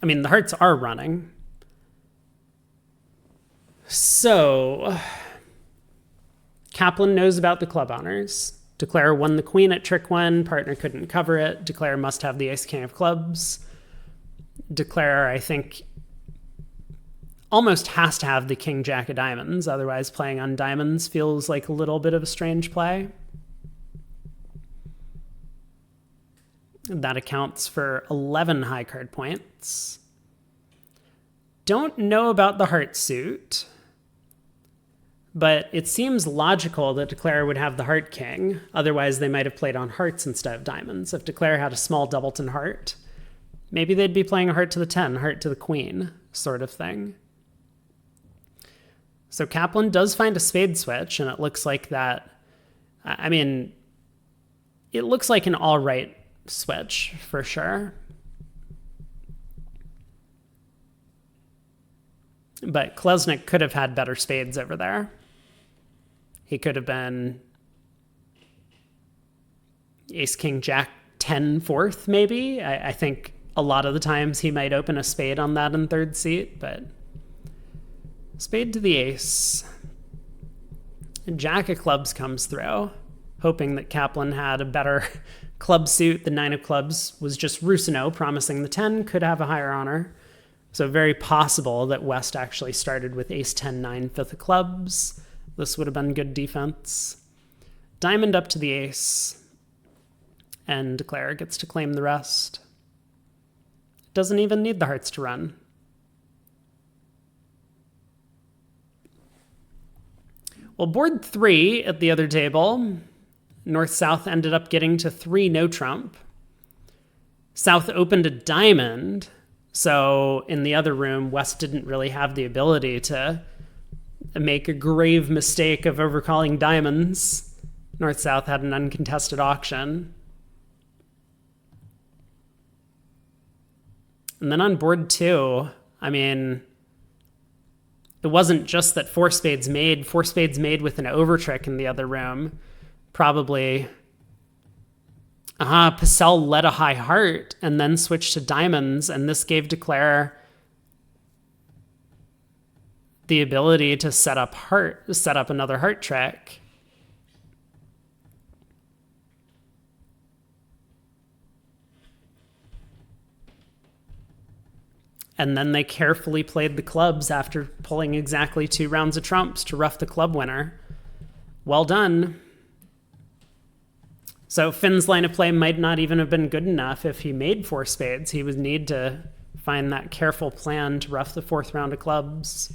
I mean, the hearts are running. So, Kaplan knows about the club honors. Declare won the queen at trick 1. Partner couldn't cover it. Declare must have the ace king of clubs. Declare, I think, almost has to have the king jack of diamonds. Otherwise, playing on diamonds feels like a little bit of a strange play. That accounts for 11 high card points. Don't know about the heart suit, but it seems logical that Declare would have the heart king. Otherwise, they might have played on hearts instead of diamonds. If Declare had a small doubleton heart, maybe they'd be playing a heart to the 10, heart to the queen, sort of thing. So Kaplan does find a spade switch, and it looks like that I mean, it looks like an all right switch for sure. But Klesnik could have had better spades over there. He could have been ace, king, jack, 10 fourth, maybe. I think a lot of the times he might open a spade on that in third seat, but spade to the ace. And jack of clubs comes through, hoping that Kaplan had a better club suit. The 9 of clubs was just Rusino, promising the 10 could have a higher honor. So very possible that West actually started with ace 10, 9, 5th of clubs. This would have been good defense. Diamond up to the ace. And Declare gets to claim the rest. Doesn't even need the hearts to run. Well, board 3 at the other table, North-South ended up getting to 3 no trump. South opened a diamond, so in the other room, West didn't really have the ability to make a grave mistake of overcalling diamonds. North-South had an uncontested auction. And then on board 2, I mean, it wasn't just that four spades made with an overtrick in the other room. Probably, Purcell led a high heart and then switched to diamonds, and this gave Declare the ability to set up another heart trick. And then they carefully played the clubs after pulling exactly 2 rounds of trumps to rough the club winner. Well done. So Finn's line of play might not even have been good enough if he made 4 spades. He would need to find that careful plan to rough the 4th round of clubs.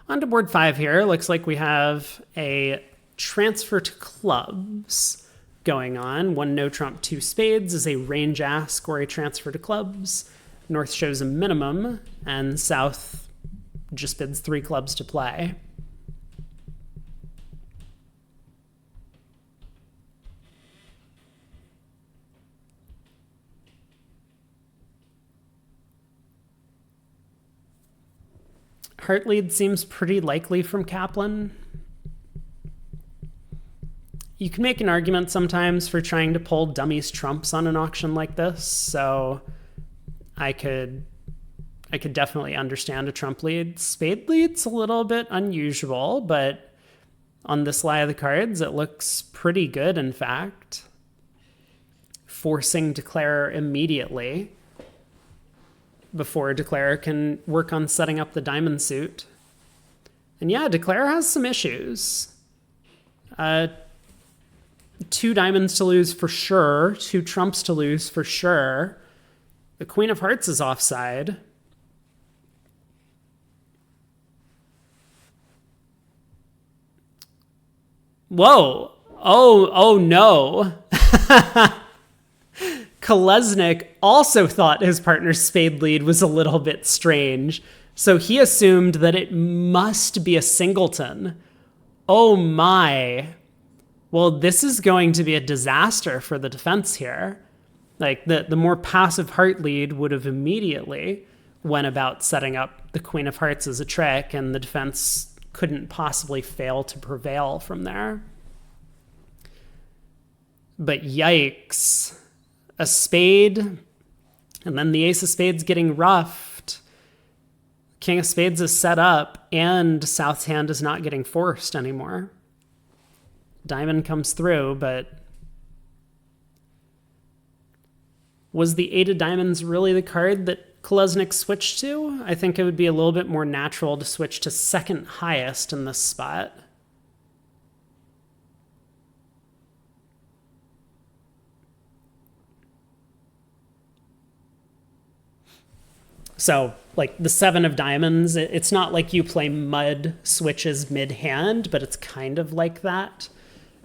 On to board 5 here. Looks like we have a transfer to clubs going on. 1 no trump, 2 spades is a range ask or a transfer to clubs. North shows a minimum, and South just bids 3 clubs to play. Heart lead seems pretty likely from Kaplan. You can make an argument sometimes for trying to pull dummies trumps on an auction like this, so I could definitely understand a trump lead. Spade lead's a little bit unusual, but on this lie of the cards, it looks pretty good, in fact. Forcing Declare immediately before Declare can work on setting up the diamond suit. And yeah, Declare has some issues. 2 diamonds to lose for sure, 2 trumps to lose for sure. The Queen of Hearts is offside. Whoa. Oh no. Kolesnik also thought his partner's spade lead was a little bit strange, so he assumed that it must be a singleton. Oh my. Well, this is going to be a disaster for the defense here. Like, the more passive heart lead would have immediately went about setting up the Queen of Hearts as a trick, and the defense couldn't possibly fail to prevail from there. But yikes. A spade, and then the ace of spades getting roughed. King of spades is set up, and South's hand is not getting forced anymore. Diamond comes through, but was the 8 of diamonds really the card that Kolesnik switched to? I think it would be a little bit more natural to switch to second highest in this spot. So, like, the 7 of diamonds, it's not like you play mud switches mid-hand, but it's kind of like that,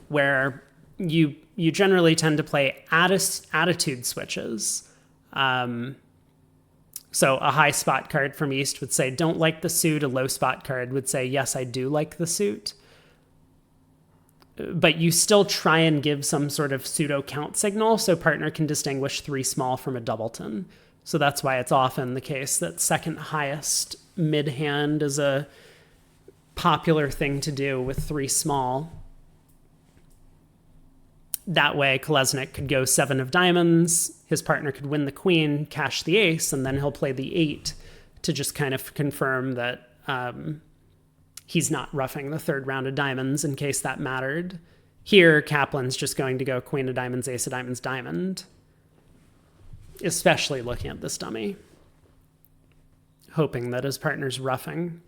where you generally tend to play attitude switches. So a high spot card from East would say, don't like the suit. A low spot card would say, yes, I do like the suit. but you still try and give some sort of pseudo count signal so partner can distinguish 3 small from a doubleton. So that's why it's often the case that second highest mid hand is a popular thing to do with 3 small. That way, Kolesnik could go 7 of diamonds, his partner could win the queen, cash the ace, and then he'll play the 8 to just kind of confirm that he's not roughing the 3rd round of diamonds in case that mattered. Here, Kaplan's just going to go queen of diamonds, ace of diamonds, diamond, especially looking at this dummy, hoping that his partner's roughing.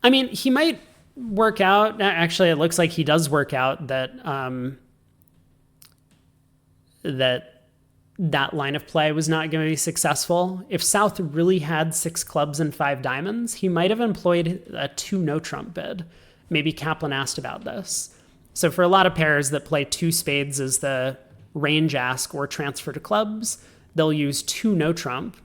I mean, he might work out. Actually, it looks like he does work out that that line of play was not going to be successful. If South really had 6 clubs and 5 diamonds, he might have employed a 2 no trump bid. Maybe Kaplan asked about this. So for a lot of pairs that play 2 spades as the range ask or transfer to clubs, they'll use 2 no trump.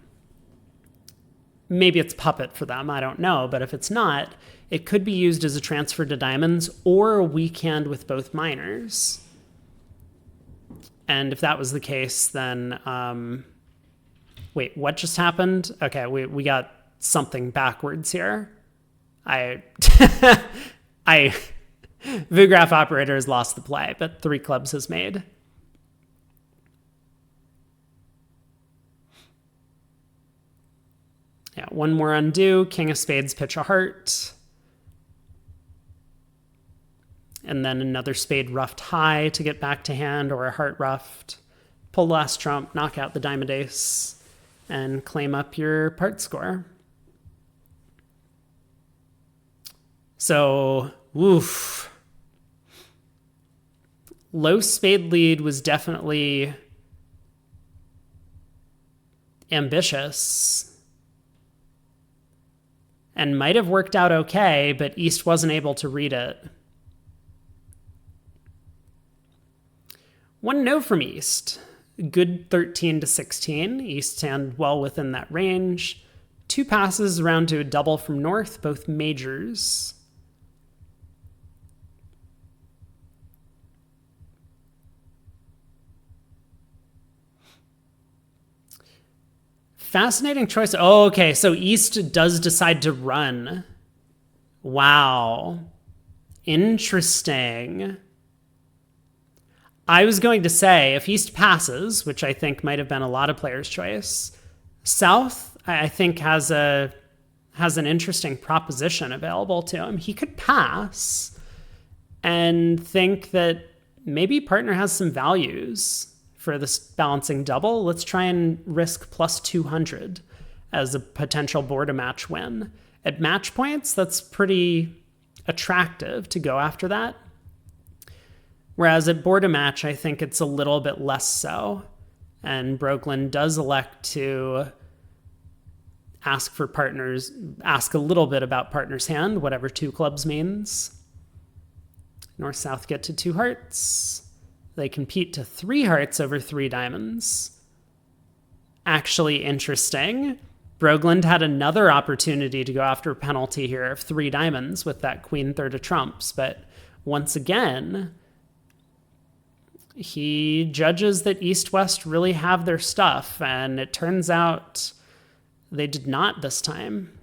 Maybe it's puppet for them, I don't know. But if it's not, it could be used as a transfer to diamonds or a weak hand with both minors. And if that was the case, then... wait, what just happened? Okay, we got something backwards here. VuGraph operator has lost the play, but 3 clubs has made. Yeah, one more undo. King of spades, pitch a heart. And then another spade roughed high to get back to hand, or a heart roughed. Pull the last trump, knock out the diamond ace, and claim up your part score. So, woof. Low spade lead was definitely ambitious and might have worked out okay, but East wasn't able to read it. One no from East. Good 13 to 16. East's hand well within that range. 2 passes around to a double from North, both majors. Fascinating choice. Oh, okay, so East does decide to run. Wow. Interesting. I was going to say, if East passes, which I think might have been a lot of players' choice, South, I think, has an interesting proposition available to him. He could pass and think that maybe partner has some values for this balancing double. Let's try and risk plus 200 as a potential border match win. At match points, that's pretty attractive to go after that. Whereas at border match, I think it's a little bit less so. And Broglen does elect to ask a little bit about partner's hand, whatever 2 clubs means. North-South get to 2 hearts. They compete to 3 hearts over 3 diamonds. Actually interesting. Broglen had another opportunity to go after a penalty here of 3 diamonds with that queen third of trumps, but once again, he judges that East-West really have their stuff, and it turns out they did not this time.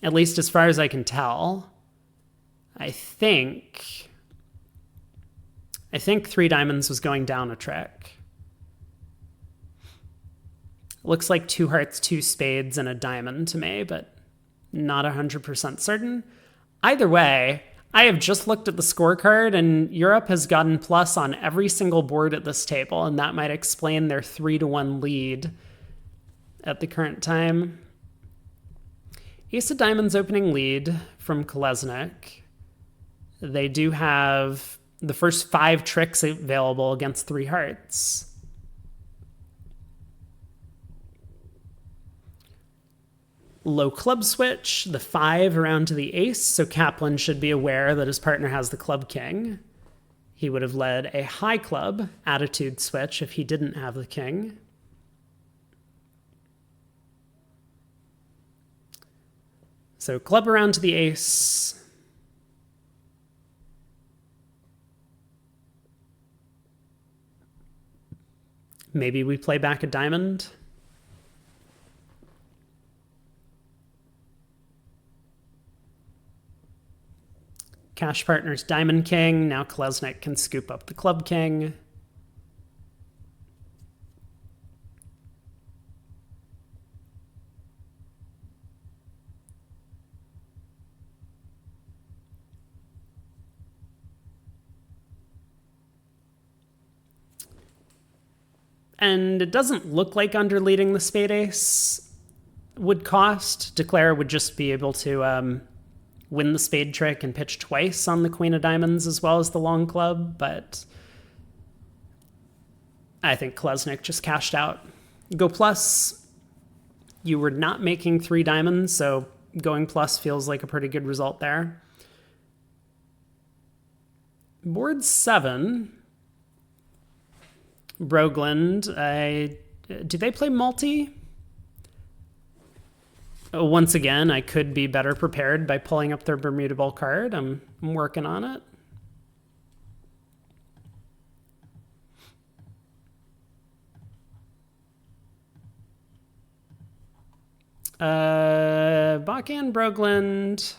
At least as far as I can tell. I think 3 diamonds was going down a trick. Looks like 2 hearts, 2 spades, and a diamond to me, but not 100% certain. Either way, I have just looked at the scorecard, and Europe has gotten plus on every single board at this table, and that might explain their 3-1 lead at the current time. Ace of diamonds opening lead from Kolesnik. They do have the first 5 tricks available against 3 hearts. Low club switch, the 5 around to the ace, so Kaplan should be aware that his partner has the club king. He would have led a high club attitude switch if he didn't have the king. So club around to the ace. Maybe we play back a diamond. Cash partner's diamond king. Now Klesnik can scoop up the club king. And it doesn't look like underleading the spade ace would cost. Declare would just be able to win the spade trick and pitch twice on the queen of diamonds as well as the long club, but I think Klesnik just cashed out. Go plus, you were not making 3 diamonds, so going plus feels like a pretty good result there. Board 7. Brogland, do they play multi? Once again, I could be better prepared by pulling up their Bermuda Bowl card. I'm working on it. Bach and Brogland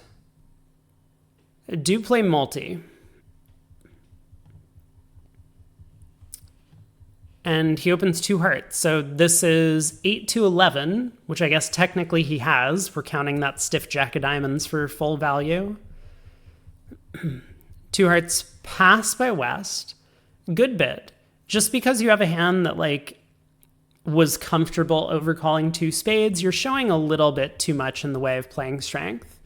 do play multi. And he opens 2 hearts. So this is 8 to 11, which I guess technically he has. We're counting that stiff jack of diamonds for full value. 2 hearts pass by West. Good bid. Just because you have a hand that was comfortable overcalling 2 spades, you're showing a little bit too much in the way of playing strength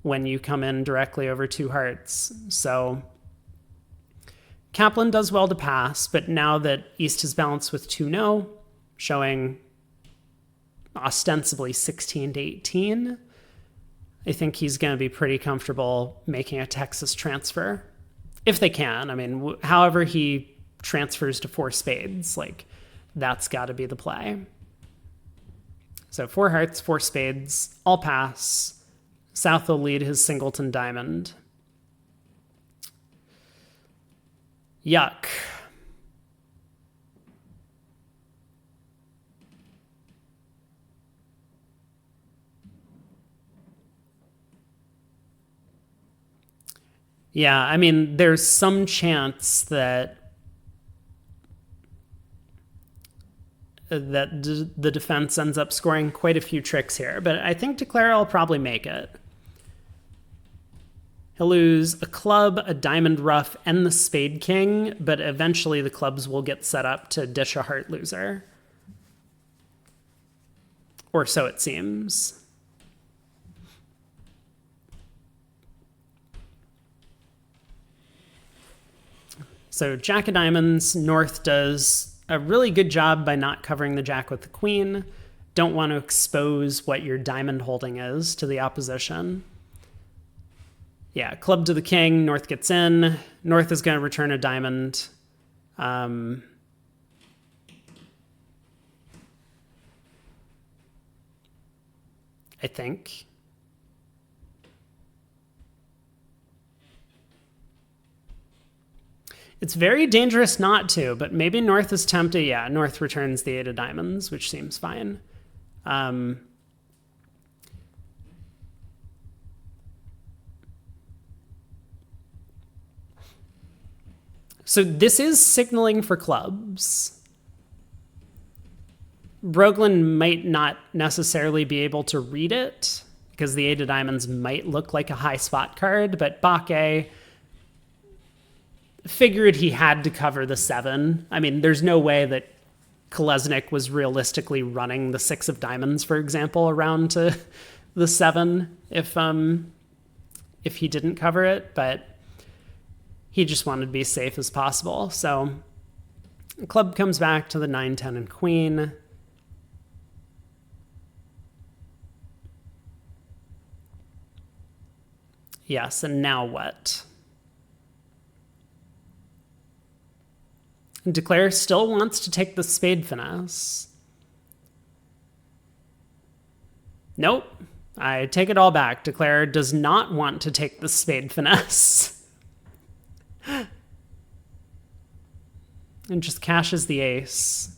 when you come in directly over 2 hearts. So Kaplan does well to pass, but now that East has balanced with 2-0, showing ostensibly 16 to 18, I think he's going to be pretty comfortable making a Texas transfer. If they can. I mean, however he transfers to 4 spades, that's got to be the play. So 4 hearts, 4 spades, all pass. South will lead his singleton diamond. Yuck. Yeah, I mean, there's some chance that the defense ends up scoring quite a few tricks here, but I think Declare will probably make it. He'll lose a club, a diamond ruff, and the spade king, but eventually the clubs will get set up to dish a heart loser. Or so it seems. So jack of diamonds, North does a really good job by not covering the jack with the queen. Don't want to expose what your diamond holding is to the opposition. Yeah, club to the king, North gets in. North is going to return a diamond. I think. It's very dangerous not to, but maybe North is tempted. Yeah, North returns the 8 of diamonds, which seems fine. So this is signaling for clubs. Brogland might not necessarily be able to read it because the 8 of diamonds might look like a high spot card, but Bakke figured he had to cover the 7. I mean, there's no way that Kolesnik was realistically running the 6 of diamonds, for example, around to the 7 if he didn't cover it, but he just wanted to be as safe as possible. So club comes back to the 9, 10, and queen. Yes, and now what? Declare still wants to take the spade finesse. Nope. I take it all back. Declare does not want to take the spade finesse. And just cashes the ace.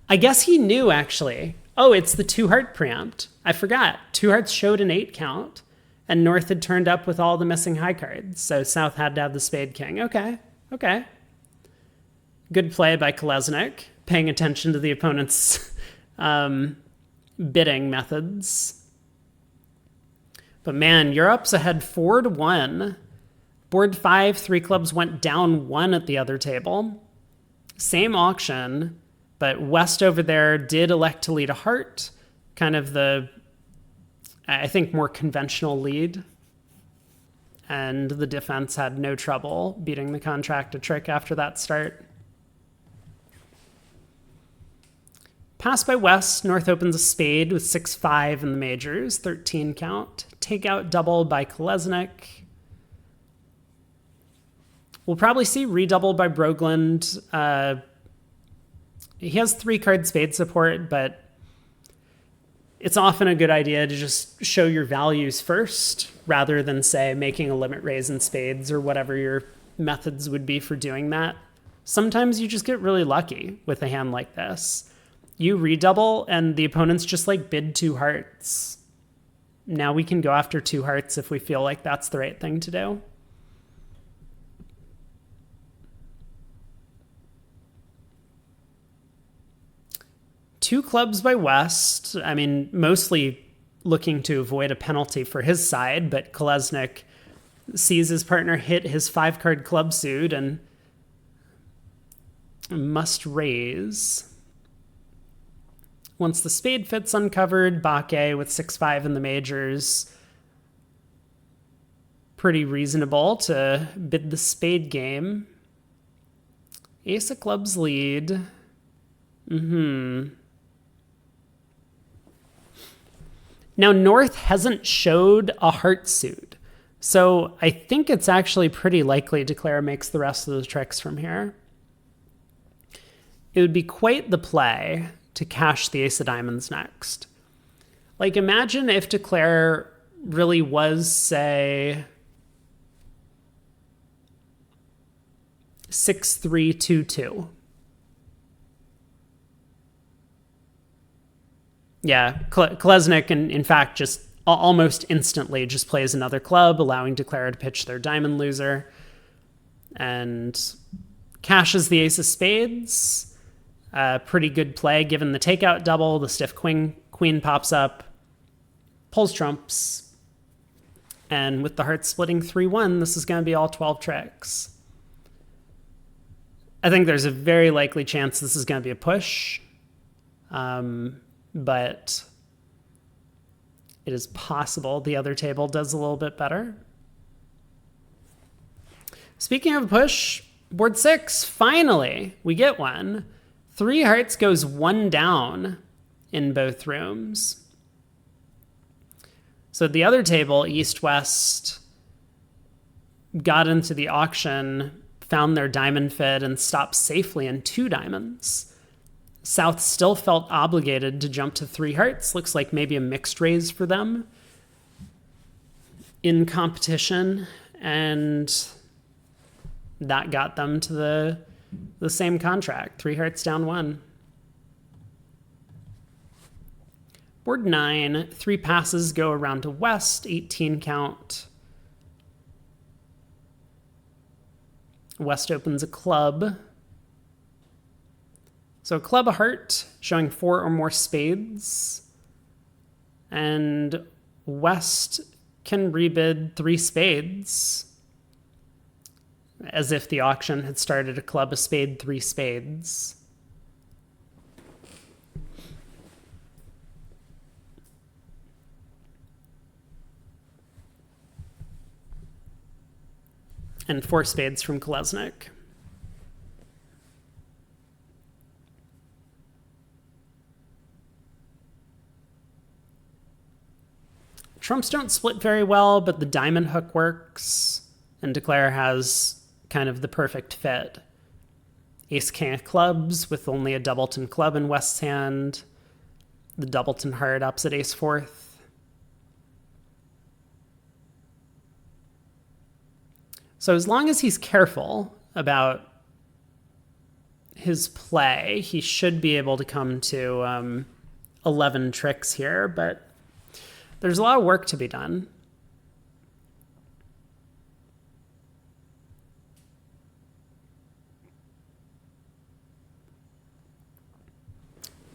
I guess he knew, actually. Oh, it's the 2-heart preempt. I forgot. 2 hearts showed an 8 count, and North had turned up with all the missing high cards, so South had to have the spade king. Okay. Good play by Kolesnik, paying attention to the opponent's bidding methods. But man, Europe's ahead 4-1. Board 5, 3 clubs went down 1 at the other table. Same auction, but West over there did elect to lead a heart, kind of the, I think, more conventional lead. And the defense had no trouble beating the contract a trick after that start. Pass by West, North opens a spade with 6-5 in the majors, 13 count. Takeout double by Kolesnik. We'll probably see redouble by Brogland. He has 3-card spade support, but it's often a good idea to just show your values first rather than, say, making a limit raise in spades or whatever your methods would be for doing that. Sometimes you just get really lucky with a hand like this. You redouble and the opponent's just like bid 2 hearts. Now we can go after 2 hearts if we feel like that's the right thing to do. Two clubs by West. I mean, mostly looking to avoid a penalty for his side, but Kolesnik sees his partner hit his 5-card club suit and must raise. Once the spade fits uncovered, Bakke with 6-5 in the majors. Pretty reasonable to bid the spade game. Ace of clubs lead. Now, North hasn't showed a heart suit, so I think it's actually pretty likely Declare makes the rest of the tricks from here. It would be quite the play to cash the ace of diamonds next. Like, imagine if Declare really was, say, 6-3-2-2. Yeah, Kolesnik, in fact, just almost instantly just plays another club, allowing Declare to pitch their diamond loser, and cashes the ace of spades. Pretty good play given the takeout double. The stiff queen pops up, pulls trumps, and with the heart splitting 3-1, this is going to be all 12 tricks. I think there's a very likely chance this is going to be a push. But it is possible the other table does a little bit better. Speaking of push, board 6, finally, we get one. 3 hearts goes 1 down in both rooms. So the other table, East-West, got into the auction, found their diamond fit, and stopped safely in 2 diamonds. South still felt obligated to jump to 3 hearts. Looks like maybe a mixed raise for them in competition, and that got them to the same contract. 3 hearts down 1. Board 9, 3 passes go around to West, 18 count. West opens a club. So a club, a heart, showing 4 or more spades. And West can rebid 3 spades, as if the auction had started a club, a spade, 3 spades. And 4 spades from Kolesnik. Trumps don't split very well, but the diamond hook works, and Declare has kind of the perfect fit. Ace king of clubs with only a doubleton club in West's hand. The doubleton heart ups at ace 4th. So as long as he's careful about his play, he should be able to come to 11 tricks here, but there's a lot of work to be done.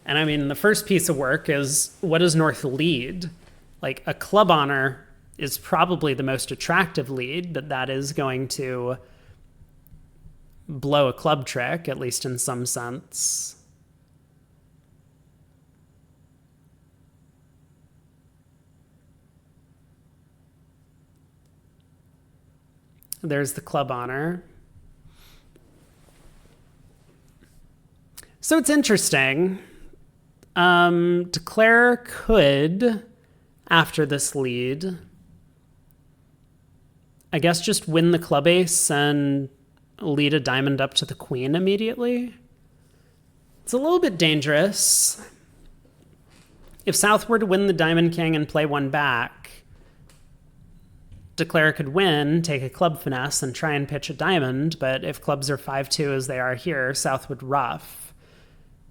And I mean, the first piece of work is, what does North lead? Like, a club honor is probably the most attractive lead, but that is going to blow a club trick, at least in some sense. There's the club honor. So it's interesting. Declare could, after this lead, I guess just win the club ace and lead a diamond up to the queen immediately. It's a little bit dangerous. If South were to win the diamond king and play one back, Declare could win, take a club finesse, and try and pitch a diamond, but if clubs are 5-2 as they are here, South would ruff,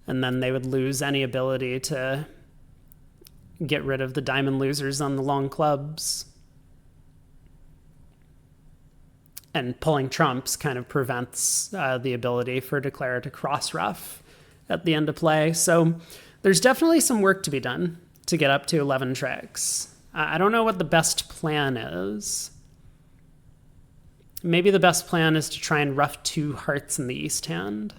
and then they would lose any ability to get rid of the diamond losers on the long clubs. And pulling trumps kind of prevents the ability for Declare to cross ruff at the end of play. So there's definitely some work to be done to get up to 11 tricks. I don't know what the best plan is. Maybe the best plan is to try and ruff 2 hearts in the east hand,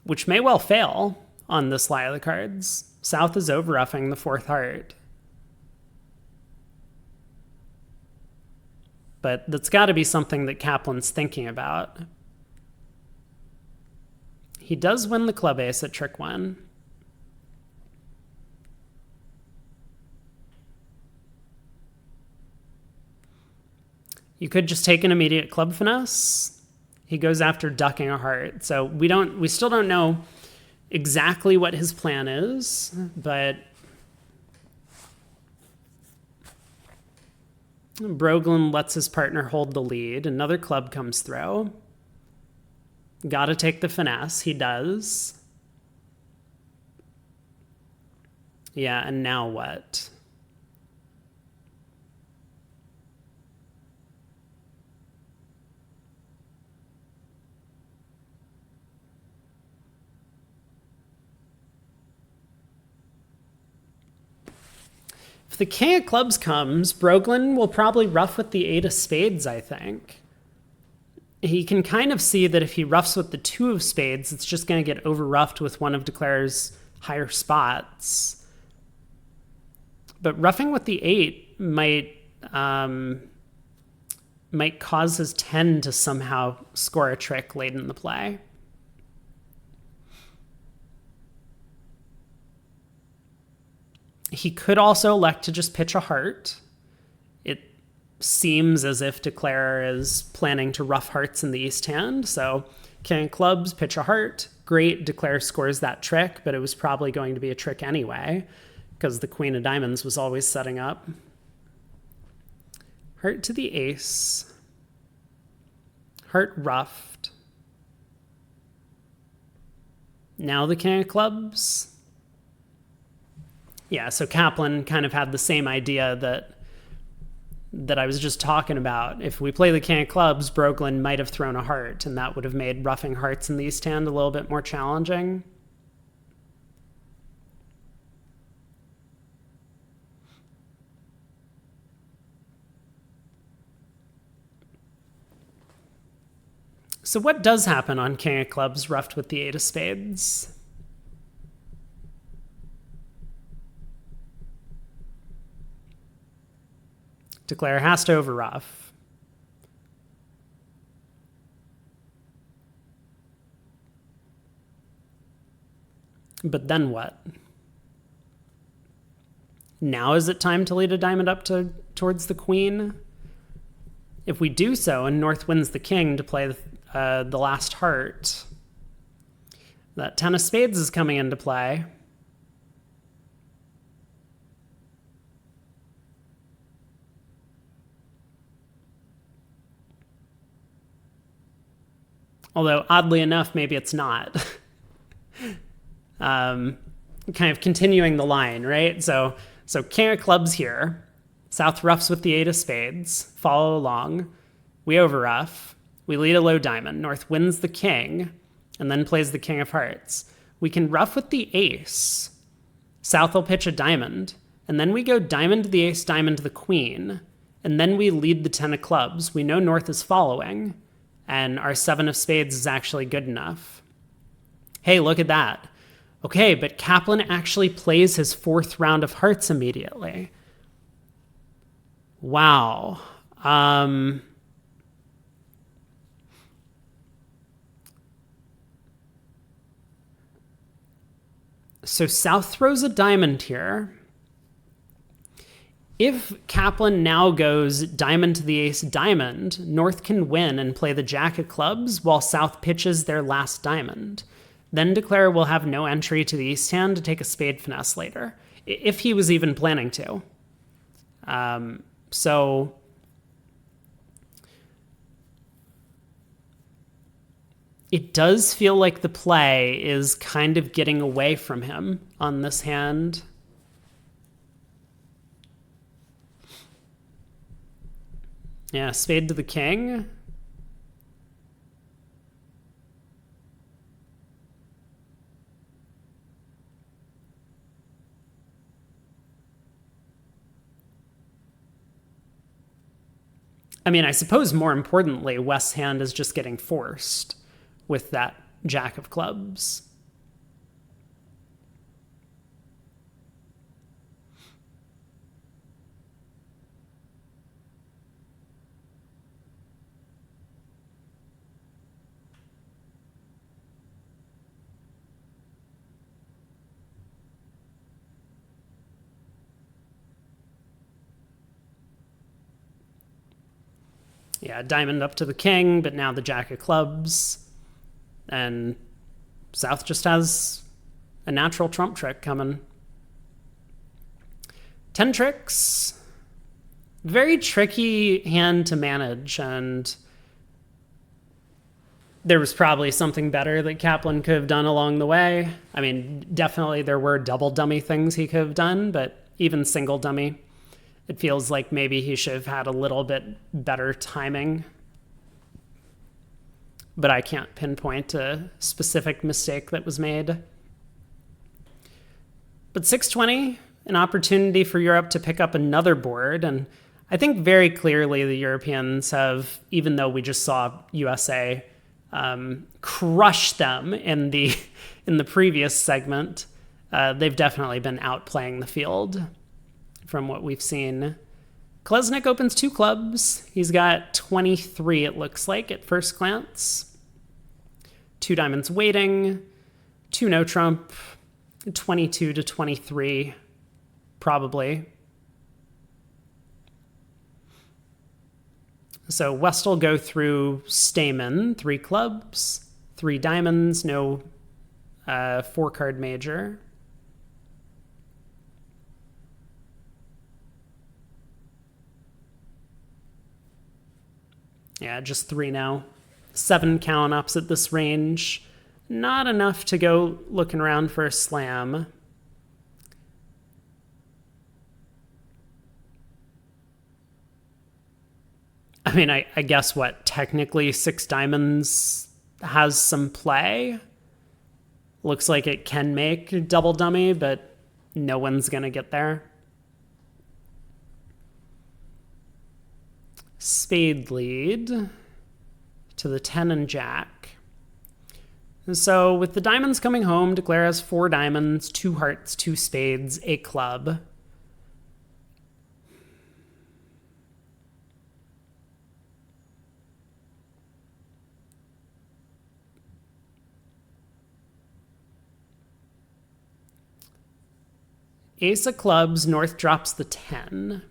which may well fail on this lie of the cards. South is over-ruffing the 4th heart. But that's got to be something that Kaplan's thinking about. He does win the club ace at trick 1. You could just take an immediate club finesse. He goes after ducking a heart. So we still don't know exactly what his plan is, but Broglin lets his partner hold the lead. Another club comes through. Gotta take the finesse. He does. Yeah, and now what? If the king of clubs comes, Broglin will probably ruff with the 8 of spades, I think. He can kind of see that if he ruffs with the 2 of spades, it's just going to get over-ruffed with one of Declare's higher spots. But ruffing with the 8 might cause his 10 to somehow score a trick late in the play. He could also elect to just pitch a heart. It seems as if Declare is planning to ruff hearts in the east hand. So king of clubs, pitch a heart. Great, Declare scores that trick, but it was probably going to be a trick anyway because the queen of diamonds was always setting up. Heart to the ace. Heart ruffed. Now the king of clubs. Yeah, so Kaplan kind of had the same idea that I was just talking about. If we play the king of clubs, Broglin might have thrown a heart, and that would have made ruffing hearts in the east hand a little bit more challenging. So what does happen on king of clubs ruffed with the 8 of spades? Declare has to over-ruff. But then what? Now is it time to lead a diamond up towards the queen? If we do so, and North wins the king to play the last heart, that 10 of spades is coming into play. Although, oddly enough, maybe it's not. Kind of continuing the line, right? So king of clubs here. South ruffs with the 8 of spades. Follow along. We overruff. We lead a low diamond. North wins the king and then plays the king of hearts. We can ruff with the ace. South will pitch a diamond. And then we go diamond to the ace, diamond to the queen. And then we lead the 10 of clubs. We know North is following. And our 7 of spades is actually good enough. Hey, look at that. Okay, but Kaplan actually plays his 4th round of hearts immediately. Wow. So South throws a diamond here. If Kaplan now goes diamond to the ace diamond, North can win and play the jack of clubs while South pitches their last diamond. Then Declare will have no entry to the east hand to take a spade finesse later, if he was even planning to. So it does feel like the play is kind of getting away from him on this hand. Yeah, spade to the king. I mean, I suppose more importantly, West's hand is just getting forced with that jack of clubs. Yeah, diamond up to the king, but now the jack of clubs. And South just has a natural trump trick coming. 10 tricks. Very tricky hand to manage, and there was probably something better that Kaplan could have done along the way. I mean, definitely there were double dummy things he could have done, but even single dummy, it feels like maybe he should have had a little bit better timing. But I can't pinpoint a specific mistake that was made. But 620, an opportunity for Europe to pick up another board. And I think very clearly the Europeans have, even though we just saw USA crush them in the previous segment, they've definitely been outplaying the field from what we've seen. Klesnik opens 2 clubs. He's got 23, it looks like, at first glance. 2 diamonds waiting, 2 no trump, 22 to 23, probably. So West will go through Stayman, 3 clubs, 3 diamonds, no 4-card major. Yeah, just 3 now. 7 count ups at this range. Not enough to go looking around for a slam. I mean, I guess what, technically 6 diamonds has some play. Looks like it can make double dummy, but no one's going to get there. Spade lead to the 10 and jack. And so with the diamonds coming home, Declare has 4 diamonds, 2 hearts, 2 spades, a club. Ace of clubs, North drops the 10.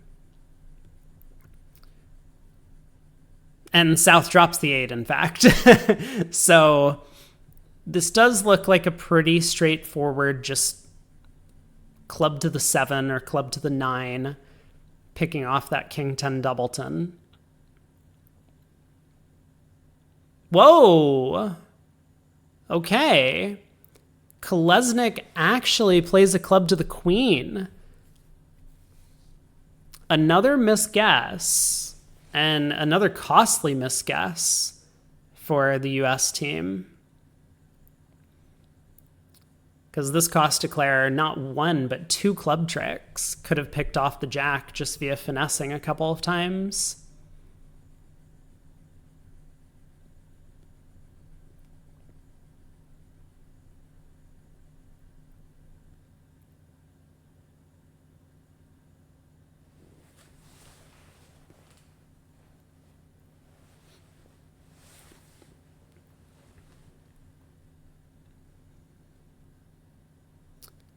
And South drops the 8, in fact. So this does look like a pretty straightforward just club to the 7 or club to the 9, picking off that King 10 doubleton. Whoa. Okay. Kolesnik actually plays a club to the queen. Another misguess, and another costly misguess for the US team. Because this cost declare not one, but two club tricks could have picked off the jack just via finessing a couple of times.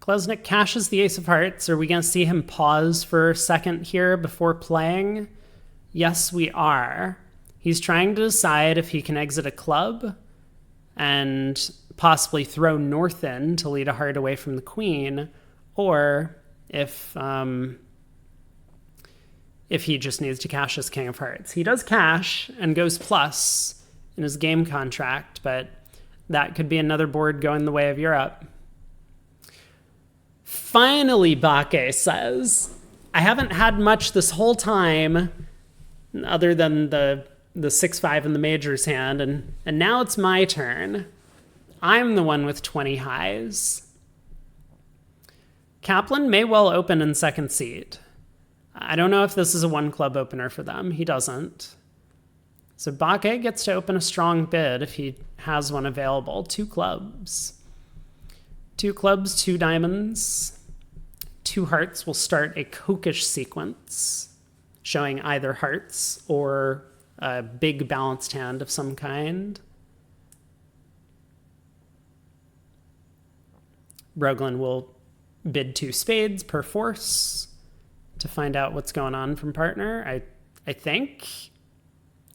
Kolesnik cashes the ace of hearts. Are we going to see him pause for a second here before playing? Yes, we are. He's trying to decide if he can exit a club and possibly throw north in to lead a heart away from the queen, or if he just needs to cash his king of hearts. He does cash and goes plus in his game contract, but that could be another board going the way of Europe. Finally, Bakke says, I haven't had much this whole time other than the 6-5 in the majors hand, and now it's my turn. I'm the one with 20 highs. Kaplan may well open in second seat. I don't know if this is a one club opener for them. He doesn't. So Bakke gets to open a strong bid if he has one available. Two clubs. Two clubs, two diamonds. Two hearts will start a Kokish sequence, showing either hearts or a big balanced hand of some kind. Broglin will bid two spades per force to find out what's going on from partner. I think.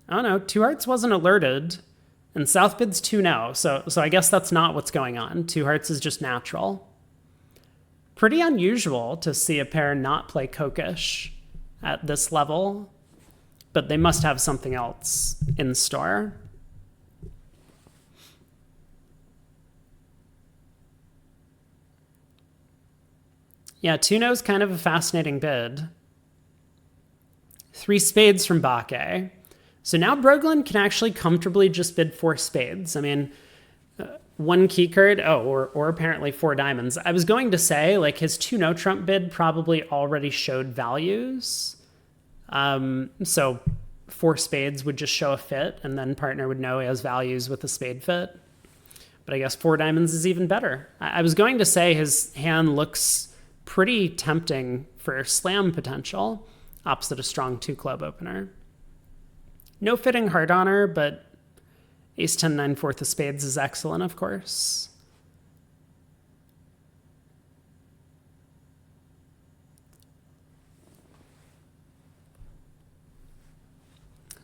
I don't know. Two hearts wasn't alerted, and South bids two no. So I guess that's not what's going on. Two hearts is just natural. Pretty unusual to see a pair not play Kokish at this level, but they must have something else in store. Yeah, two no's kind of a fascinating bid. Three spades from Bakke. So now Broglin can actually comfortably just bid four spades. I mean, one key card, or apparently four diamonds. I was going to say, like, his two no trump bid probably already showed values. So four spades would just show a fit, and then partner would know he has values with a spade fit. But I guess four diamonds is even better. I was going to say his hand looks pretty tempting for slam potential, opposite a strong two club opener. No fitting heart honor, but ace 10 9 fourth of spades is excellent, of course.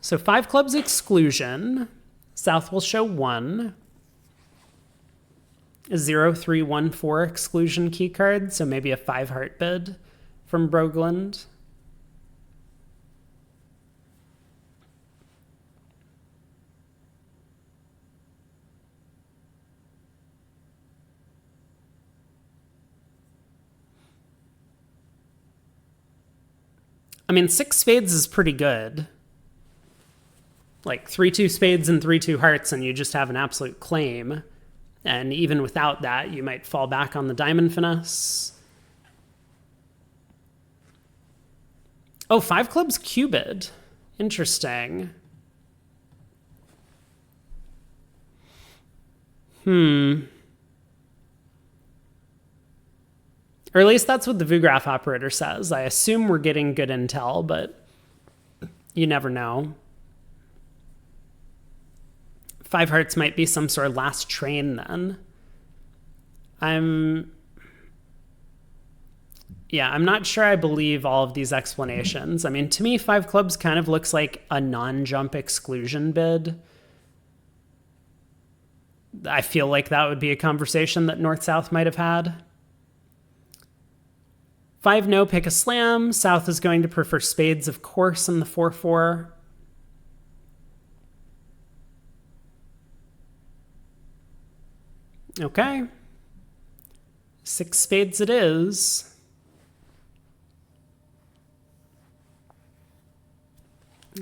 So five clubs exclusion. South will show one. A 0 3 1 4 exclusion key card, so maybe a five heart bid from Broglund. I mean, six spades is pretty good. Like 3-2 spades and 3-2 hearts, and you just have an absolute claim. And even without that, you might fall back on the diamond finesse. Oh, five clubs cubed. Interesting. Or at least that's what the VuGraph operator says. I assume we're getting good intel, but you never know. Five hearts might be some sort of last train then. I'm not sure I believe all of these explanations. I mean, to me, five clubs kind of looks like a non-jump exclusion bid. I feel like that would be a conversation that North-South might have had. Five no, pick a slam. South is going to prefer spades, of course, in the 4-4. Okay. 6 spades it is.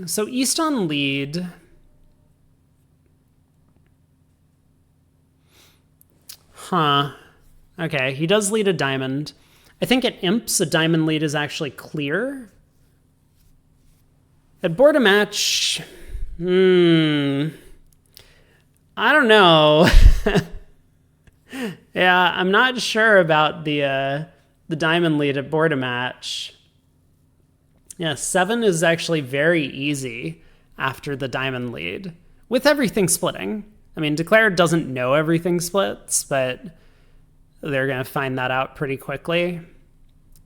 So East on lead. Huh. Okay, he does lead a diamond. I think at imps, a diamond lead is actually clear. At board a match, I don't know. Yeah, I'm not sure about the diamond lead at board a match. Yeah, 7 is actually very easy after the diamond lead, with everything splitting. I mean, Declare doesn't know everything splits, but they're going to find that out pretty quickly.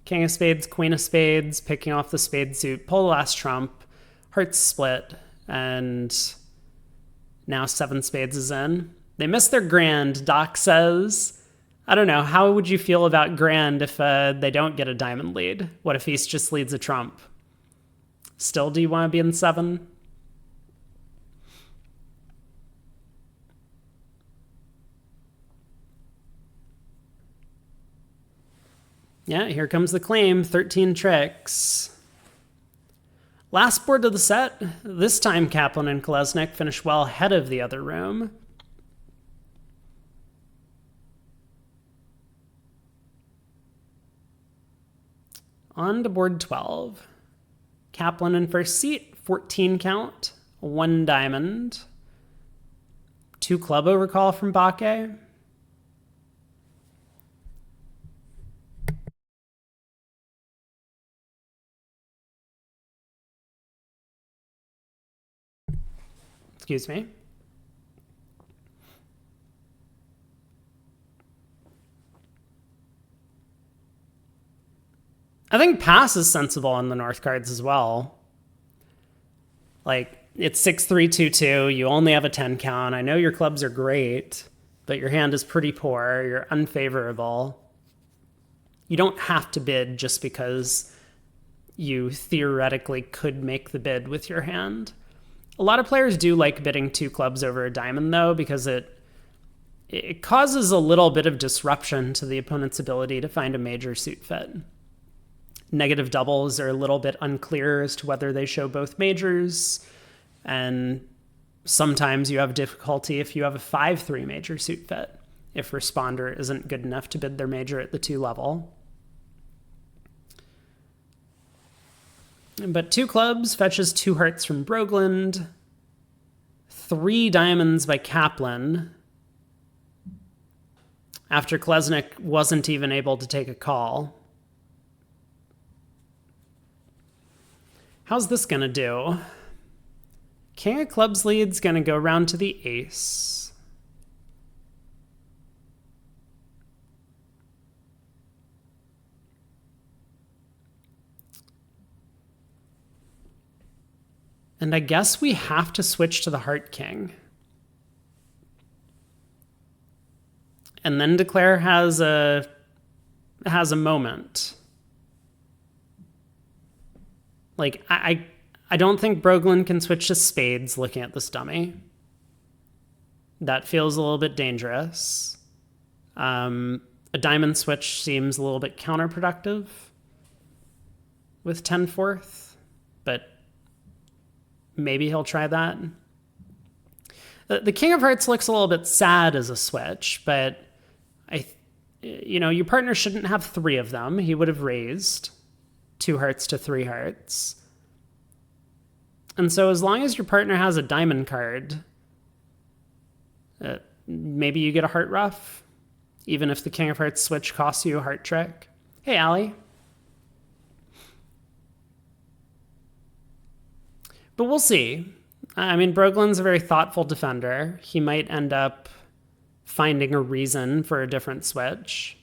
King of spades, queen of spades, picking off the spade suit, pull the last trump, hearts split, and now 7 spades is in. They missed their grand, Doc says. I don't know, how would you feel about grand if they don't get a diamond lead? What if East just leads a trump? Still, do you want to be in 7? Yeah, here comes the claim, 13 tricks. Last board of the set. This time Kaplan and Kolesnik finish well ahead of the other room. On to board 12. Kaplan in first seat, 14 count, 1 diamond, 2 club overcall from Baque. Excuse me. I think pass is sensible on the North cards as well. Like, it's 6-3-2-2. You only have a 10 count. I know your clubs are great, but your hand is pretty poor. You're unfavorable. You don't have to bid just because you theoretically could make the bid with your hand. A lot of players do like bidding 2 clubs over a diamond, though, because it causes a little bit of disruption to the opponent's ability to find a major suit fit. Negative doubles are a little bit unclear as to whether they show both majors, and sometimes you have difficulty if you have a 5-3 major suit fit, if responder isn't good enough to bid their major at the 2 level. But 2 clubs fetches 2 hearts from Brogland, 3 diamonds by Kaplan, after Kolesnik wasn't even able to take a call. How's this gonna do? King of clubs lead's gonna go round to the ace. And I guess we have to switch to the heart king. And then Declare has a moment. Like, I don't think Brogland can switch to spades looking at this dummy. That feels a little bit dangerous. A diamond switch seems a little bit counterproductive with 10-4, but maybe he'll try that. The King of Hearts looks a little bit sad as a switch, but your partner shouldn't have 3 of them. He would have raised 2 hearts to 3 hearts. And so as long as your partner has a diamond card, maybe you get a heart ruff, even if the King of Hearts switch costs you a heart trick. Hey, Allie. But we'll see. I mean, Brogland's a very thoughtful defender. He might end up finding a reason for a different switch.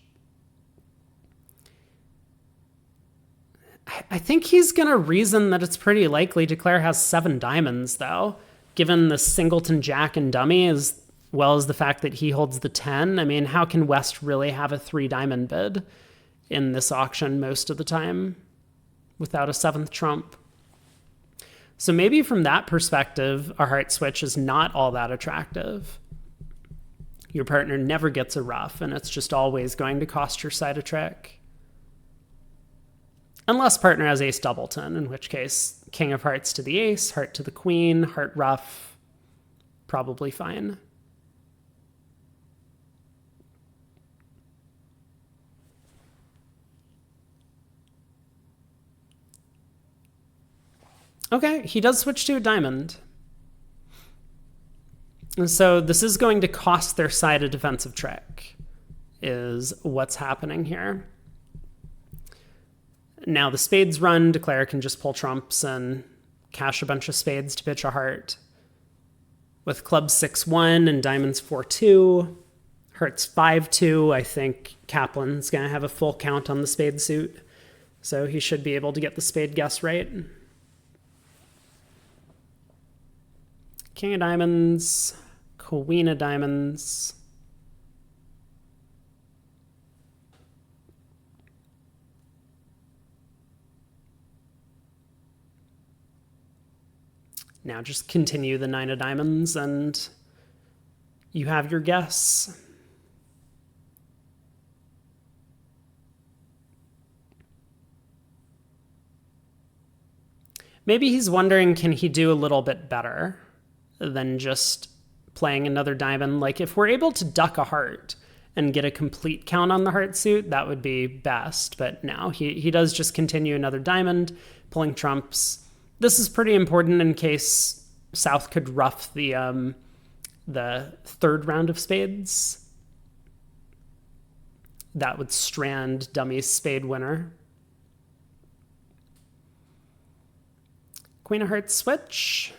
I think he's going to reason that it's pretty likely Declare has 7 diamonds, though, given the singleton jack and dummy, as well as the fact that he holds the 10. I mean, how can West really have a 3 diamond bid in this auction most of the time without a 7th trump? So maybe from that perspective, a heart switch is not all that attractive. Your partner never gets a ruff, and it's just always going to cost your side a trick. Unless partner has ace doubleton, in which case king of hearts to the ace, heart to the queen, heart ruff, probably fine. Okay, he does switch to a diamond. And so this is going to cost their side a defensive trick, is what's happening here. Now the spades run, declare can just pull trumps and cash a bunch of spades to pitch a heart. With clubs 6-1 and diamonds 4-2, hearts 5-2, I think Kaplan's going to have a full count on the spade suit. So he should be able to get the spade guess right. King of diamonds, queen of diamonds. Now just continue the 9 of diamonds and you have your guess. Maybe he's wondering, can he do a little bit better than just playing another diamond? Like if we're able to duck a heart and get a complete count on the heart suit, that would be best. But no, he does just continue another diamond, pulling trumps. This is pretty important in case South could ruff the third round of spades. That would strand Dummy's spade winner. Queen of hearts switch.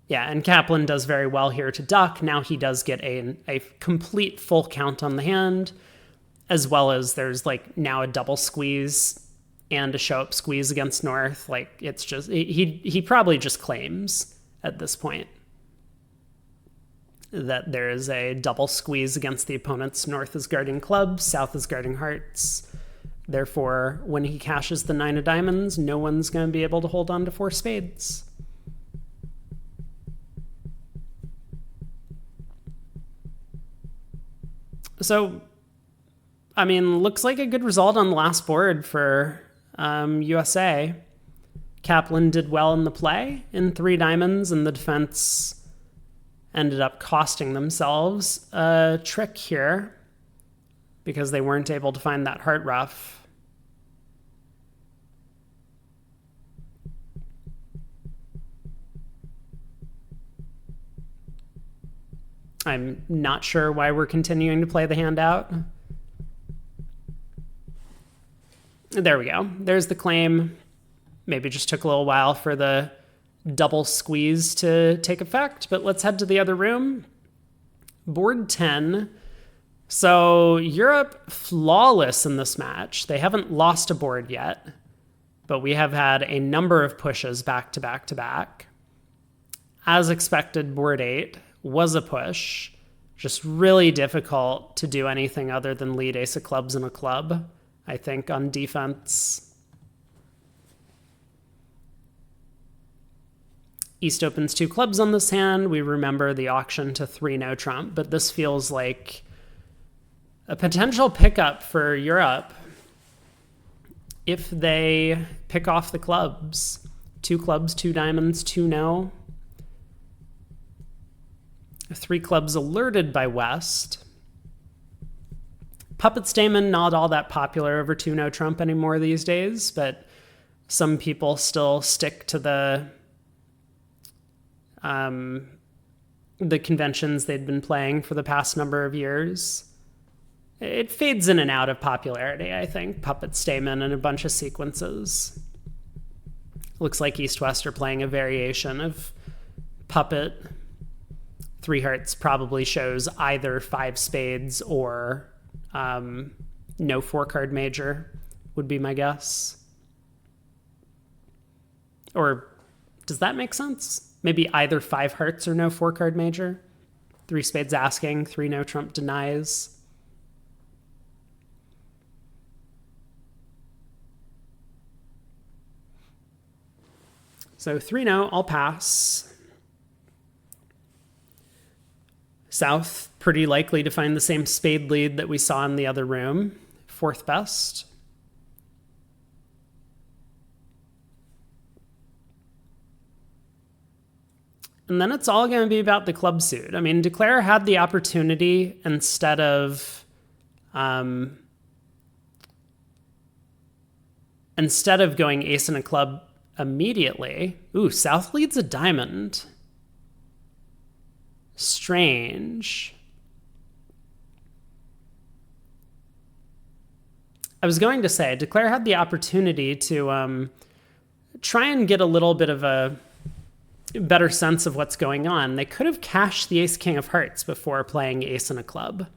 Yeah, and Kaplan does very well here to duck. Now he does get a complete full count on the hand, as well as there's like now a double squeeze and a show up squeeze against North. Like it's just, he probably just claims at this point that there is a double squeeze against the opponents. North is guarding clubs, South is guarding hearts. Therefore, when he cashes the 9 of diamonds, no one's going to be able to hold on to 4 spades. So, I mean, looks like a good result on the last board for USA. Kaplan did well in the play in 3 diamonds, and the defense ended up costing themselves a trick here because they weren't able to find that heart ruff. I'm not sure why we're continuing to play the hand out. There we go. There's the claim. Maybe just took a little while for the double squeeze to take effect, but let's head to the other room. Board 10. So Europe flawless in this match. They haven't lost a board yet, but we have had a number of pushes back to back to back. As expected, board 8 was a push. Just really difficult to do anything other than lead ace of clubs and a club, I think, on defense. East opens 2 clubs on this hand. We remember the auction to 3 no trump, but this feels like a potential pickup for Europe if they pick off the clubs. 2 clubs, 2 diamonds, 2 no. 3 clubs alerted by West. Puppet Stamen, not all that popular over 2 no trump anymore these days, but some people still stick to the conventions they'd been playing for the past number of years. It fades in and out of popularity, I think. Puppet Stamen and a bunch of sequences. Looks like East-West are playing a variation of Puppet. 3 hearts probably shows either 5 spades or no 4-card major, would be my guess. Or does that make sense? Maybe either 5 hearts or no 4-card major? 3 spades asking, 3 no trump denies. So 3 no, I'll pass. South pretty likely to find the same spade lead that we saw in the other room, fourth best. And then it's all going to be about the club suit. I mean, Declare had the opportunity instead of going ace and a club immediately. Ooh, South leads a diamond. Strange. I was going to say, Declare had the opportunity to try and get a little bit of a better sense of what's going on. They could have cashed the ace-king of hearts before playing ace and a club.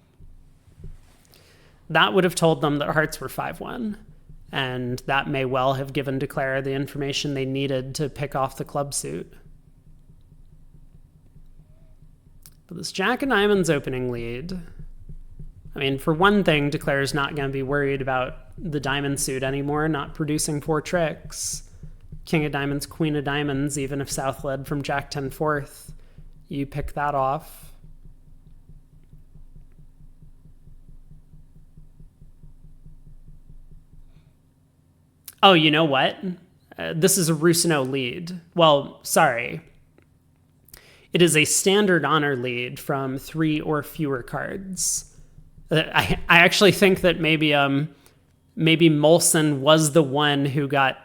That would have told them that hearts were 5-1, and that may well have given Declare the information they needed to pick off the club suit. But this jack of diamonds opening lead, I mean, for one thing, Declare's not going to be worried about the diamond suit anymore, not producing 4 tricks. King of diamonds, queen of diamonds, even if South led from jack 10 fourth, you pick that off. Oh, you know what? This is a Rusino lead. Well, sorry. It is a standard honor lead from 3 or fewer cards. I actually think that maybe Molson was the one who got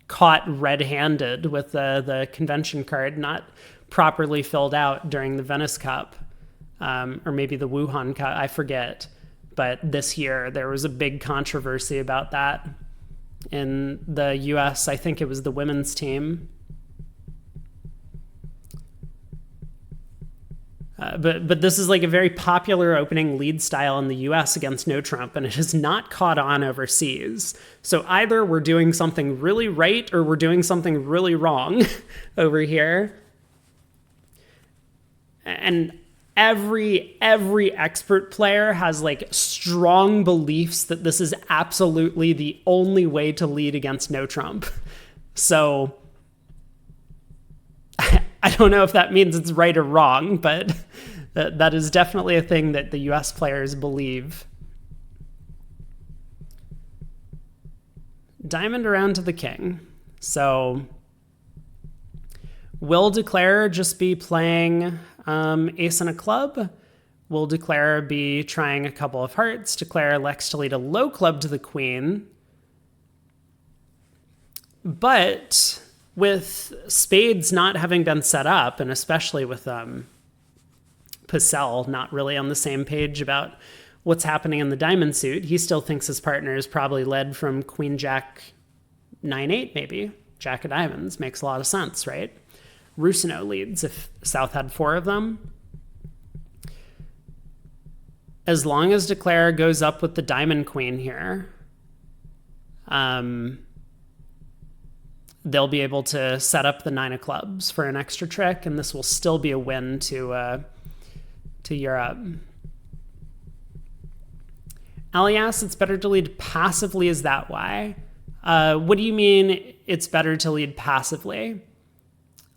caught red-handed with the convention card not properly filled out during the Venice Cup, or maybe the Wuhan Cup, I forget. But this year there was a big controversy about that in the US. I think it was the women's team. But this is like a very popular opening lead style in the US against no trump, and it has not caught on overseas. So either we're doing something really right or we're doing something really wrong over here. And every expert player has like strong beliefs that this is absolutely the only way to lead against no trump. So I don't know if that means it's right or wrong, but that is definitely a thing that the US players believe. Diamond around to the king. So will Declare just be playing ace and a club? Will Declare be trying a couple of hearts? Declare elects to lead a low club to the queen. But with spades not having been set up, and especially with Purcell not really on the same page about what's happening in the diamond suit, he still thinks his partner is probably led from queen jack 9-8 maybe. Jack of diamonds makes a lot of sense, right? Rusino leads if South had 4 of them. As long as Declare goes up with the diamond queen here, they'll be able to set up the 9 of clubs for an extra trick, and this will still be a win to Europe. Alias, it's better to lead passively. Is that why? What do you mean it's better to lead passively?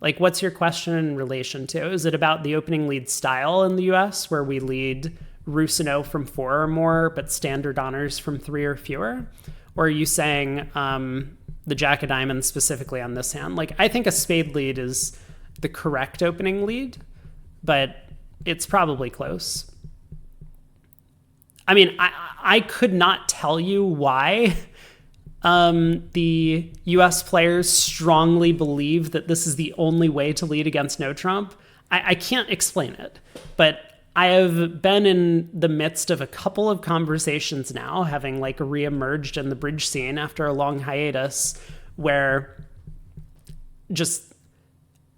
Like, what's your question in relation to? Is it about the opening lead style in the US where we lead Rusino from 4 or more, but standard honors from 3 or fewer? Or are you saying the jack of diamonds specifically on this hand? Like, I think a spade lead is the correct opening lead, but it's probably close. I mean, I could not tell you why the US players strongly believe that this is the only way to lead against no trump. I can't explain it, but I have been in the midst of a couple of conversations now, having like reemerged in the bridge scene after a long hiatus, where just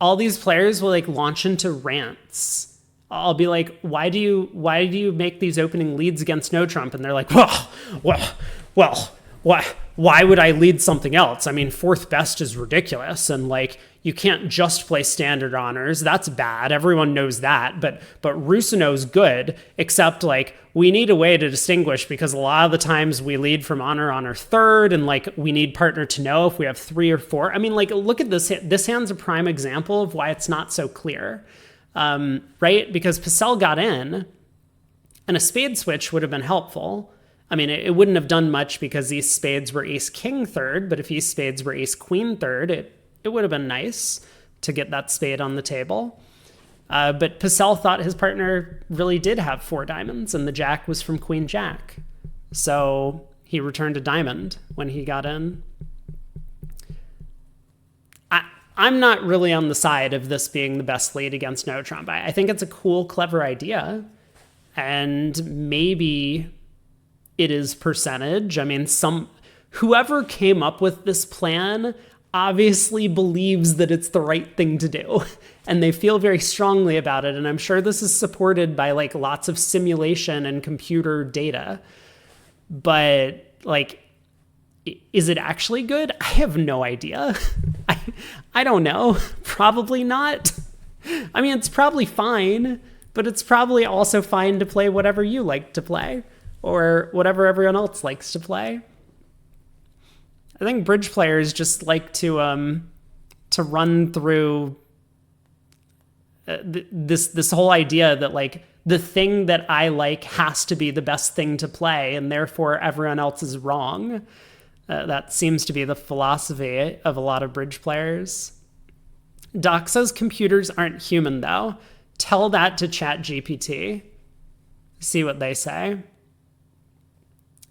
all these players will like launch into rants. I'll be like, why do you make these opening leads against no trump? And they're like, well, why would I lead something else? I mean, 4th best is ridiculous. And like, you can't just play standard honors. That's bad. Everyone knows that. But Rusino's good, except like we need a way to distinguish, because a lot of the times we lead from honor 3rd, and like we need partner to know if we have 3 or 4. I mean, like, look at this. This hand's a prime example of why it's not so clear. right? Because Purcell got in, and a spade switch would have been helpful. I mean, it wouldn't have done much because these spades were ace-king third, but if these spades were ace-queen third, it would have been nice to get that spade on the table. But Purcell thought his partner really did have 4 diamonds, and the jack was from queen-jack. So he returned a diamond when he got in. I'm not really on the side of this being the best lead against no trump. I think it's a cool, clever idea. And maybe it is percentage. I mean, whoever came up with this plan obviously believes that it's the right thing to do. And they feel very strongly about it. And I'm sure this is supported by like lots of simulation and computer data. But like, is it actually good? I have no idea. I don't know. Probably not. I mean, it's probably fine, but it's probably also fine to play whatever you like to play or whatever everyone else likes to play. I think bridge players just like to run through this whole idea that like the thing that I like has to be the best thing to play, and therefore everyone else is wrong. That seems to be the philosophy of a lot of bridge players. Doc says computers aren't human, though. Tell that to ChatGPT. See what they say.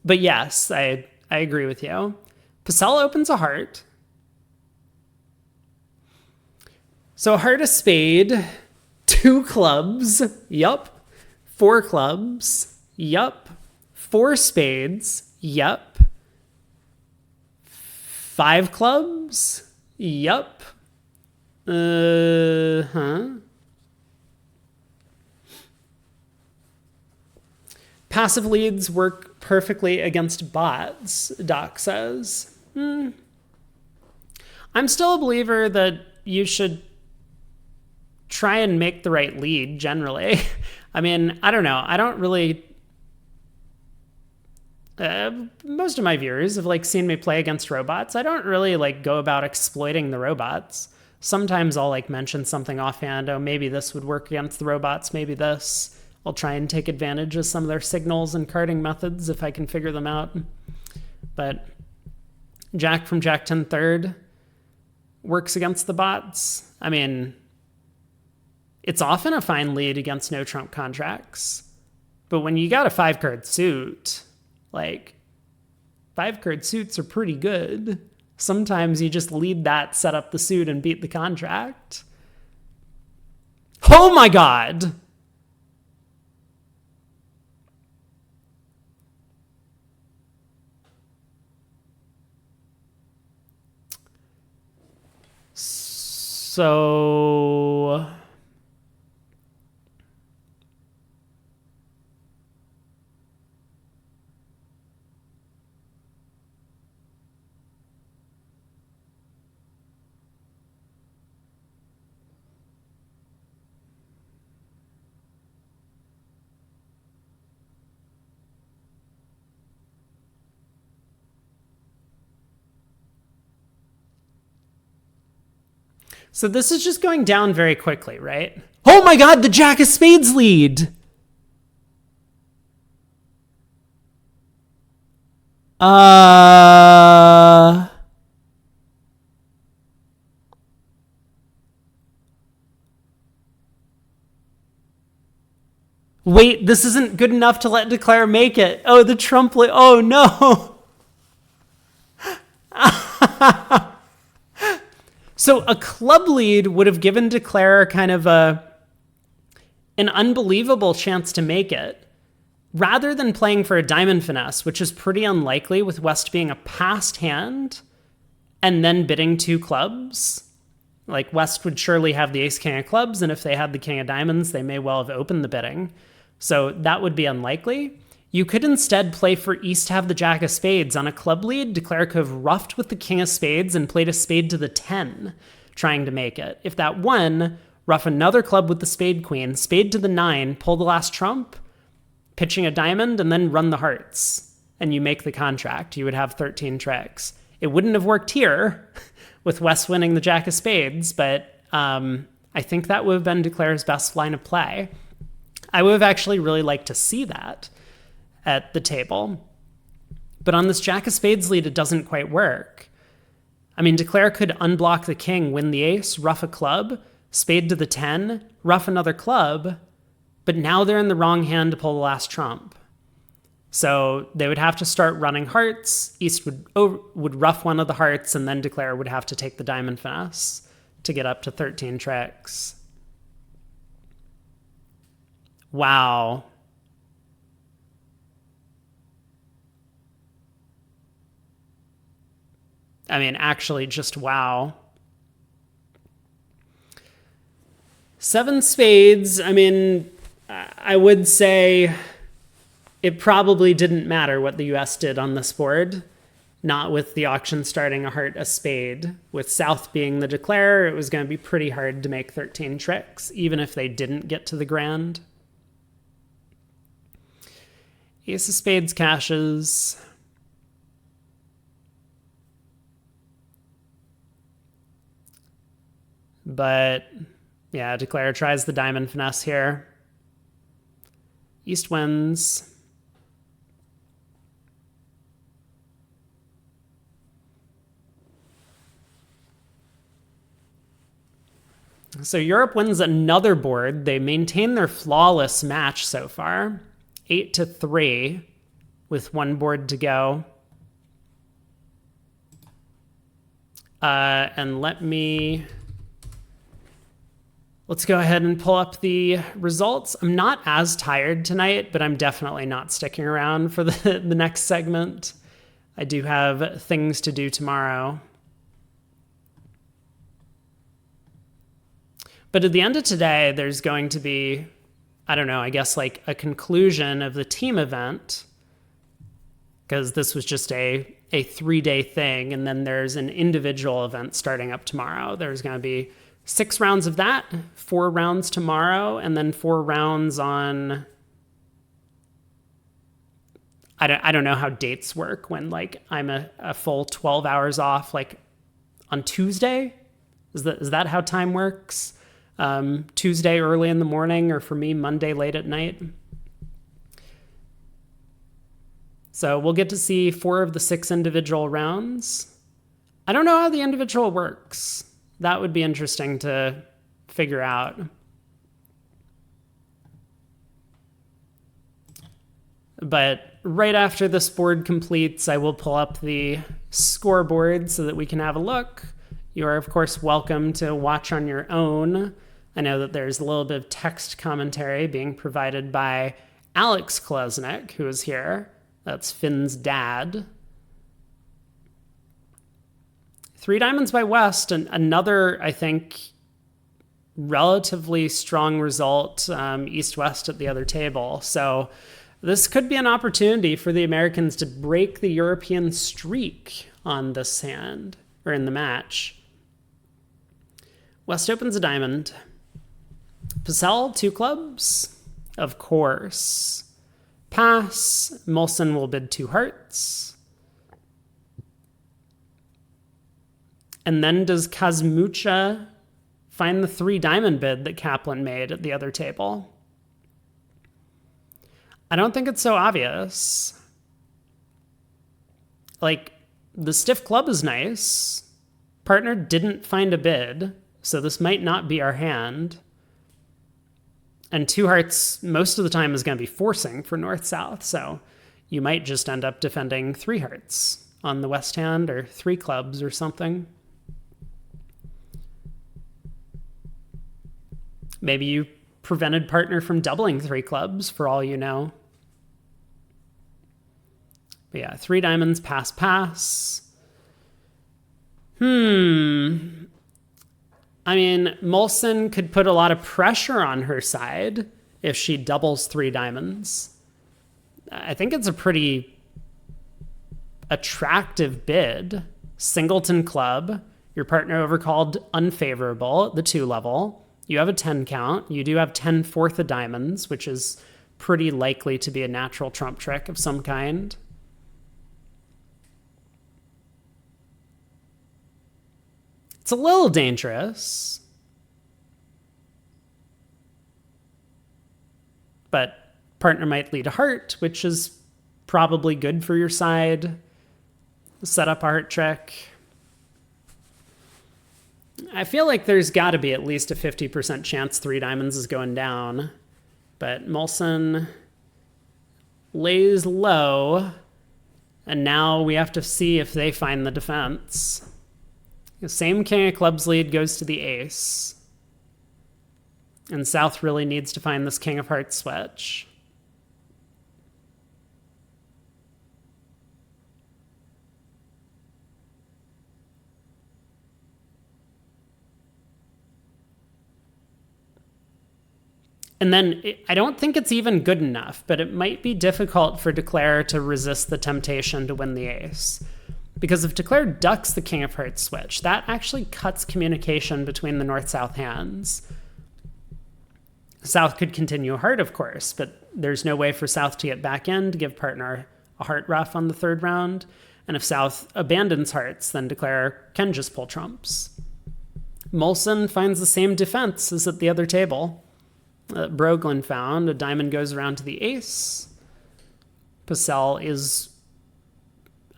But yes, I agree with you. Purcell opens a heart. So a heart, a spade, 2 clubs. Yup. 4 clubs. Yup. 4 spades. Yup. 5 clubs? Yup. Passive leads work perfectly against bots, Doc says. I'm still a believer that you should try and make the right lead, generally. I mean, I don't know. I don't really... most of my viewers have like seen me play against robots. I don't really like go about exploiting the robots. Sometimes I'll like mention something offhand. Oh, maybe this would work against the robots. Maybe this. I'll try and take advantage of some of their signals and carding methods if I can figure them out. But Jack from Jack 10 third works against the bots. I mean, it's often a fine lead against no trump contracts. But when you got a 5-card suit, like 5-card suits are pretty good. Sometimes you just lead that, set up the suit, and beat the contract. Oh my God! So... So this is just going down very quickly, right? Oh my God, the Jack of Spades lead! Wait, this isn't good enough to let Declare make it. Oh, the trump lead. Oh no! So a club lead would have given Declare kind of an unbelievable chance to make it, rather than playing for a diamond finesse, which is pretty unlikely with West being a passed hand and then bidding 2 clubs. Like West would surely have the ace king of clubs, and if they had the king of diamonds, they may well have opened the bidding. So that would be unlikely. You could instead play for East to have the Jack of Spades. On a club lead, Declare could have roughed with the King of Spades and played a spade to the 10, trying to make it. If that won, rough another club with the Spade Queen, spade to the 9, pull the last trump, pitching a diamond, and then run the hearts. And you make the contract. You would have 13 tricks. It wouldn't have worked here with West winning the Jack of Spades, but I I think that would have been Declare's best line of play. I would have actually really liked to see that at the table. But on this Jack of Spades lead, it doesn't quite work. I mean, Declare could unblock the king, win the ace, ruff a club, spade to the 10, ruff another club, but now they're in the wrong hand to pull the last trump. So they would have to start running hearts. East would ruff one of the hearts, and then Declare would have to take the diamond finesse to get up to 13 tricks. Wow. I mean, actually, just wow. 7 spades, I mean, I would say it probably didn't matter what the US did on this board. Not with the auction starting a heart, a spade. With South being the declarer, it was going to be pretty hard to make 13 tricks, even if they didn't get to the grand. Ace of spades cashes. But yeah, Declare tries the diamond finesse here. East wins. So Europe wins another board. They maintain their flawless match so far. 8-3 with one board to go. And let's go ahead and pull up the results. I'm not as tired tonight, but I'm definitely not sticking around for the next segment. I do have things to do tomorrow. But at the end of today, there's going to be, I don't know, I guess like a conclusion of the team event, because this was just a 3-day thing. And then there's an individual event starting up tomorrow. There's going to be 6 rounds of that, 4 rounds tomorrow, and then 4 rounds on, I don't know how dates work when like I'm a full 12 hours off, like on Tuesday. Is that how time works? Tuesday early in the morning, or for me, Monday late at night. So we'll get to see 4 of the 6 individual rounds. I don't know how the individual works. That would be interesting to figure out. But right after this board completes, I will pull up the scoreboard so that we can have a look. You are, of course, welcome to watch on your own. I know that there's a little bit of text commentary being provided by Alex Klesnik, who is here. That's Finn's dad. 3 diamonds by West, and another, I think, relatively strong result, East-West at the other table. So this could be an opportunity for the Americans to break the European streak on this hand, or in the match. West opens a diamond. Purcell, 2 clubs, of course. Pass. Molson will bid 2 hearts. And then does Kazmucha find the 3 diamond bid that Kaplan made at the other table? I don't think it's so obvious. Like, the stiff club is nice. Partner didn't find a bid, so this might not be our hand. And 2 hearts most of the time is going to be forcing for north-south, so you might just end up defending 3 hearts on the west hand, or 3 clubs or something. Maybe you prevented partner from doubling 3 clubs, for all you know. But yeah, 3 diamonds, pass, pass. I mean, Molson could put a lot of pressure on her side if she doubles 3 diamonds. I think it's a pretty attractive bid. Singleton club. Your partner overcalled unfavorable at the 2 level. You have a 10 count. You do have 10 fourth of diamonds, which is pretty likely to be a natural trump trick of some kind. It's a little dangerous. but partner might lead a heart, which is probably good for your side. Set up a heart trick. I feel like there's got to be at least a 50% chance 3 diamonds is going down. But Molson lays low. And now we have to see if they find the defense. The same king of clubs lead goes to the ace. And South really needs to find this king of hearts switch. And then I don't think it's even good enough, but it might be difficult for Declare to resist the temptation to win the ace. Because if Declare ducks the king of hearts switch, that actually cuts communication between the north-south hands. South could continue a heart, of course, but there's no way for South to get back in to give partner a heart ruff on the 3rd round. And if South abandons hearts, then Declare can just pull trumps. Molson finds the same defense as at the other table. Broglin found. A diamond goes around to the ace. Purcell is,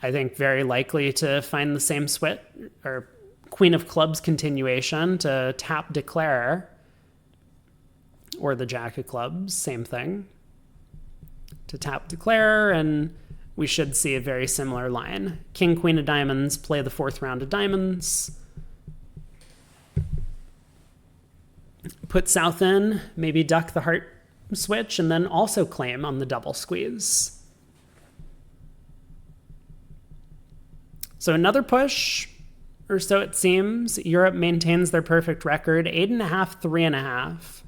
I think, very likely to find the same switch, or Queen of Clubs continuation to tap Declare. Or the Jack of Clubs, same thing. To tap Declare, and we should see a very similar line. King, Queen of Diamonds, play the 4th round of diamonds. Put South in, maybe duck the heart switch, and then also claim on the double squeeze. So another push, or so it seems. Europe maintains their perfect record, 8.5, 3.5.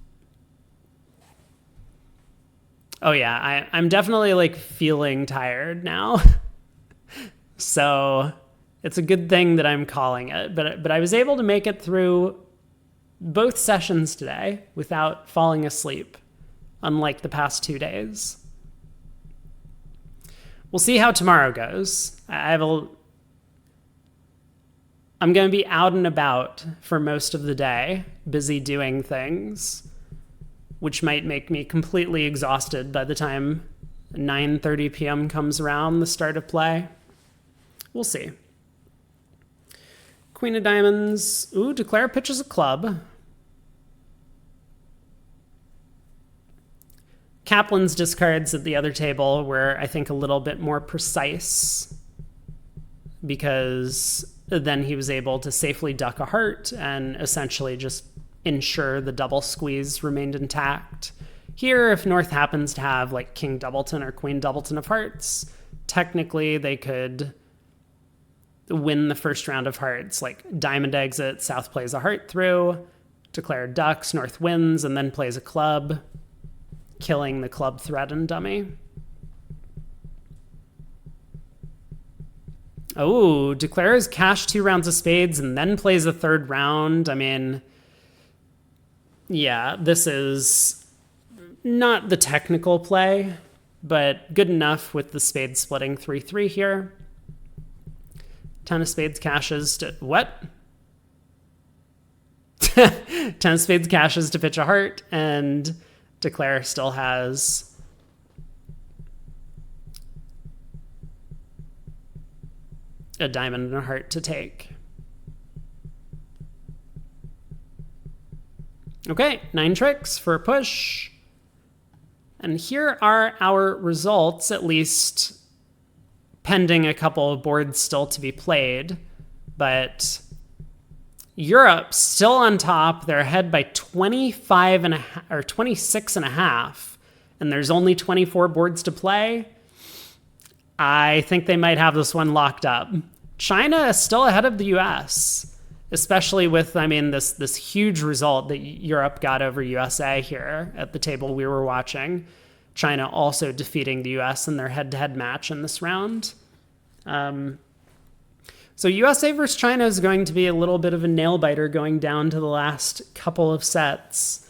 Oh yeah, I'm definitely like feeling tired now. So it's a good thing that I'm calling it. But I was able to make it through both sessions today without falling asleep, unlike the past 2 days. We'll see how tomorrow goes. I'm going to be out and about for most of the day, busy doing things, which might make me completely exhausted by the time 9:30 p.m. comes around, the start of play. We'll see. Queen of Diamonds. Ooh, Declare pitches a club. Kaplan's discards at the other table were, I think, a little bit more precise, because then he was able to safely duck a heart and essentially just ensure the double squeeze remained intact. Here, if North happens to have like King Doubleton or Queen Doubleton of hearts, technically they could win the 1st round of hearts. Like Diamond exit, South plays a heart through, Declare ducks, North wins, and then plays a club, killing the club threat and dummy. Oh, Declares cash 2 rounds of spades and then plays a 3rd round. I mean, yeah, this is not the technical play, but good enough with the spade splitting 3-3 here. 10 of spades cashes to... What? 10 of spades cashes to pitch a heart, and Declare still has a diamond and a heart to take. Okay, 9 tricks for a push. And here are our results, at least pending a couple of boards still to be played. But Europe still on top. They're ahead by 25 and a half, or 26 and a half, and there's only 24 boards to play. I think they might have this one locked up. China is still ahead of the US, especially with, I mean, this huge result that Europe got over USA here at the table we were watching. China also defeating the US in their head-to-head match in this round. So USA versus China is going to be a little bit of a nail-biter going down to the last couple of sets.